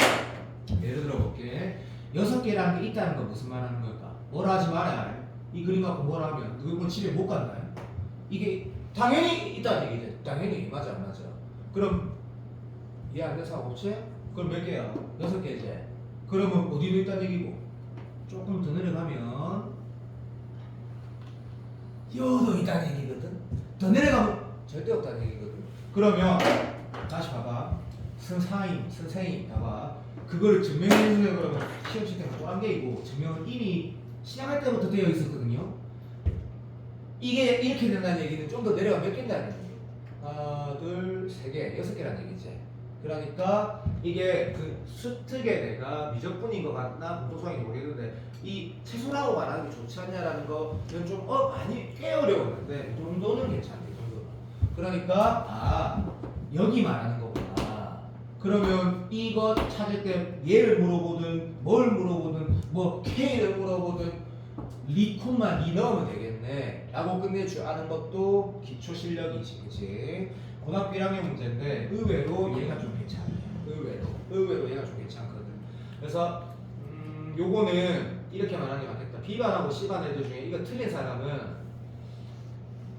예를 들어 볼게. 6개라는 게 있다는 건 무슨 말 하는 걸까? 뭐라 하지 말아야 해. 이 그림 갖고 뭐라 하면 그건 집에 못 간다. 이게 당연히 있다는 얘기지. 당연히 맞아 안 맞아. 그럼 이해 안 돼서 없지? 그럼 몇 개야? 6개지. 그러면 어디도 있다는 얘기고 조금 더 내려가면 여도 있다는 얘기거든. 더 내려가면 절대 없다는 얘기거든. 그러면 다시 봐봐. 선생님 봐봐. 그걸 증명해주세요. 그러면 시험 칠 때가 또한 개이고 증명은 이미 시작할 때부터 되어 있었거든요. 이게 이렇게 된다는 얘기는 좀 더 내려가면 몇 개인다는 얘기예요. 하나, 둘, 세 개, 6개라는 얘기지. 그러니까 이게 그 수특에 내가 미적분인 것 같나 공통성인지 모르겠는데 이 채소라고 말하는 게 좋지 않냐라는 거는 좀 많이 꽤 어려웠는데 이 정도는 괜찮네. 이 정도는. 그러니까 여기 말하는 거구나. 그러면 이거 찾을 때 얘를 물어보든 뭘 물어보든 뭐 K를 물어보든 리콤만 리 넣으면 되겠네 라고 끝낼 줄 아는 것도 기초 실력이지. 그치? 고등학교 1학년 문제인데 의외로 얘가 좀 괜찮아요. 의외로 얘가 좀 괜찮거든. 그래서 요거는 이렇게 말하는 게 맞겠다. B반하고 C반 애들 중에 이거 틀린 사람은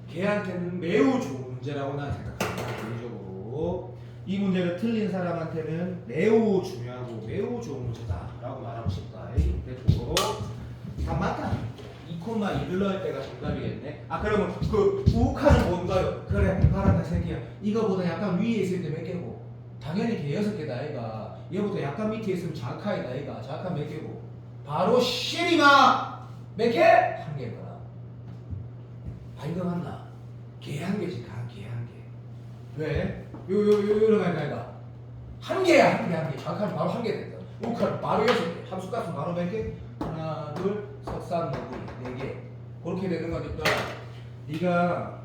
걔한테는 매우 좋은 문제라고 나는 생각합니다. 개인적으로 이 문제를 틀린 사람한테는 매우 중요하고 매우 좋은 문제다라고 말하고 싶다. 그래도 다 맞다. 2,1을 넣을 때가 정답이겠네. 그러면 그 우카는 뭔가요? 그래, 바란다 새끼야. 이거보다 약간 위에 있을 때 몇 개고? 당연히 걔 6개다 아이가. 얘보다 약간 밑에 있으면 자카이다 아이가. 자카 몇 개고? 바로 시리마 몇 개? 1개일 거야. 이거 맞나? 걔 1개지, 걔 1개. 왜? 요런 아이가. 1개야, 1개. 자카는 바로 1개 된다. 우카는 바로 6개. 함수값은 바로 몇 개? 하나, 둘, 석산, 너구리 4개. 그렇게 되는 거니까 네가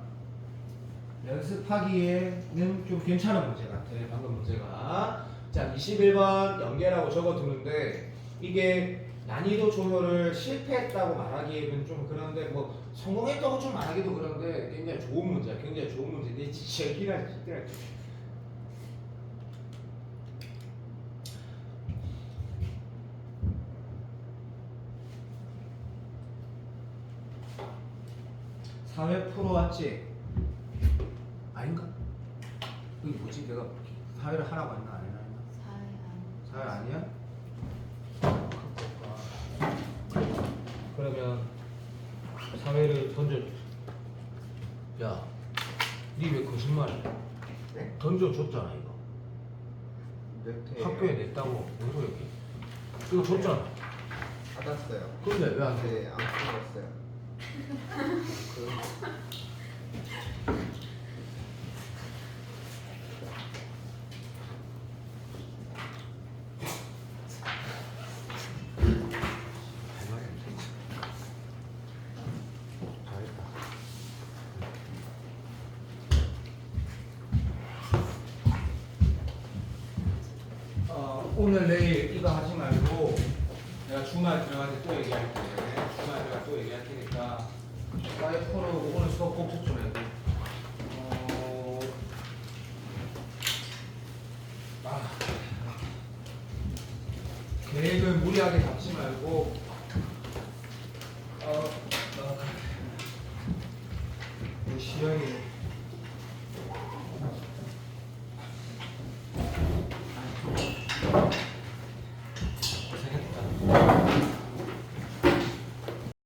연습하기에는 좀 괜찮은 문제 같아. 방금 문제가. 자, 21번 연계라고 적어두는데 이게 난이도 조절을 실패했다고 말하기에는 좀 그런데 뭐 성공했다고 좀 말하기도 그런데 굉장히 좋은 문제야. 굉장히 좋은 문제인데 제일 하지. 사회 풀어왔지? 아닌가? 이게 뭐지? 내가 사회를 하라고 했나 안 했나? 사회 아니야? 그러면 사회를 던져. 야, 니 왜 거짓말해? 네? 던져줬잖아 이거. 몇 회? 학교에 냈다고. 뭔 소리야? 이거 줬잖아. 받았어요. 근데 왜 안 돼? 네, 안 풀었어요. 오늘 내일 이거 하지 말고 내가 주말 들어갈 때 또 얘기할게. 주말 들어갈 때 또 얘기할 테니까 사회 프로 오늘 수업 꼭 집중해. 계획을 무리하게 잡지 말고 시연이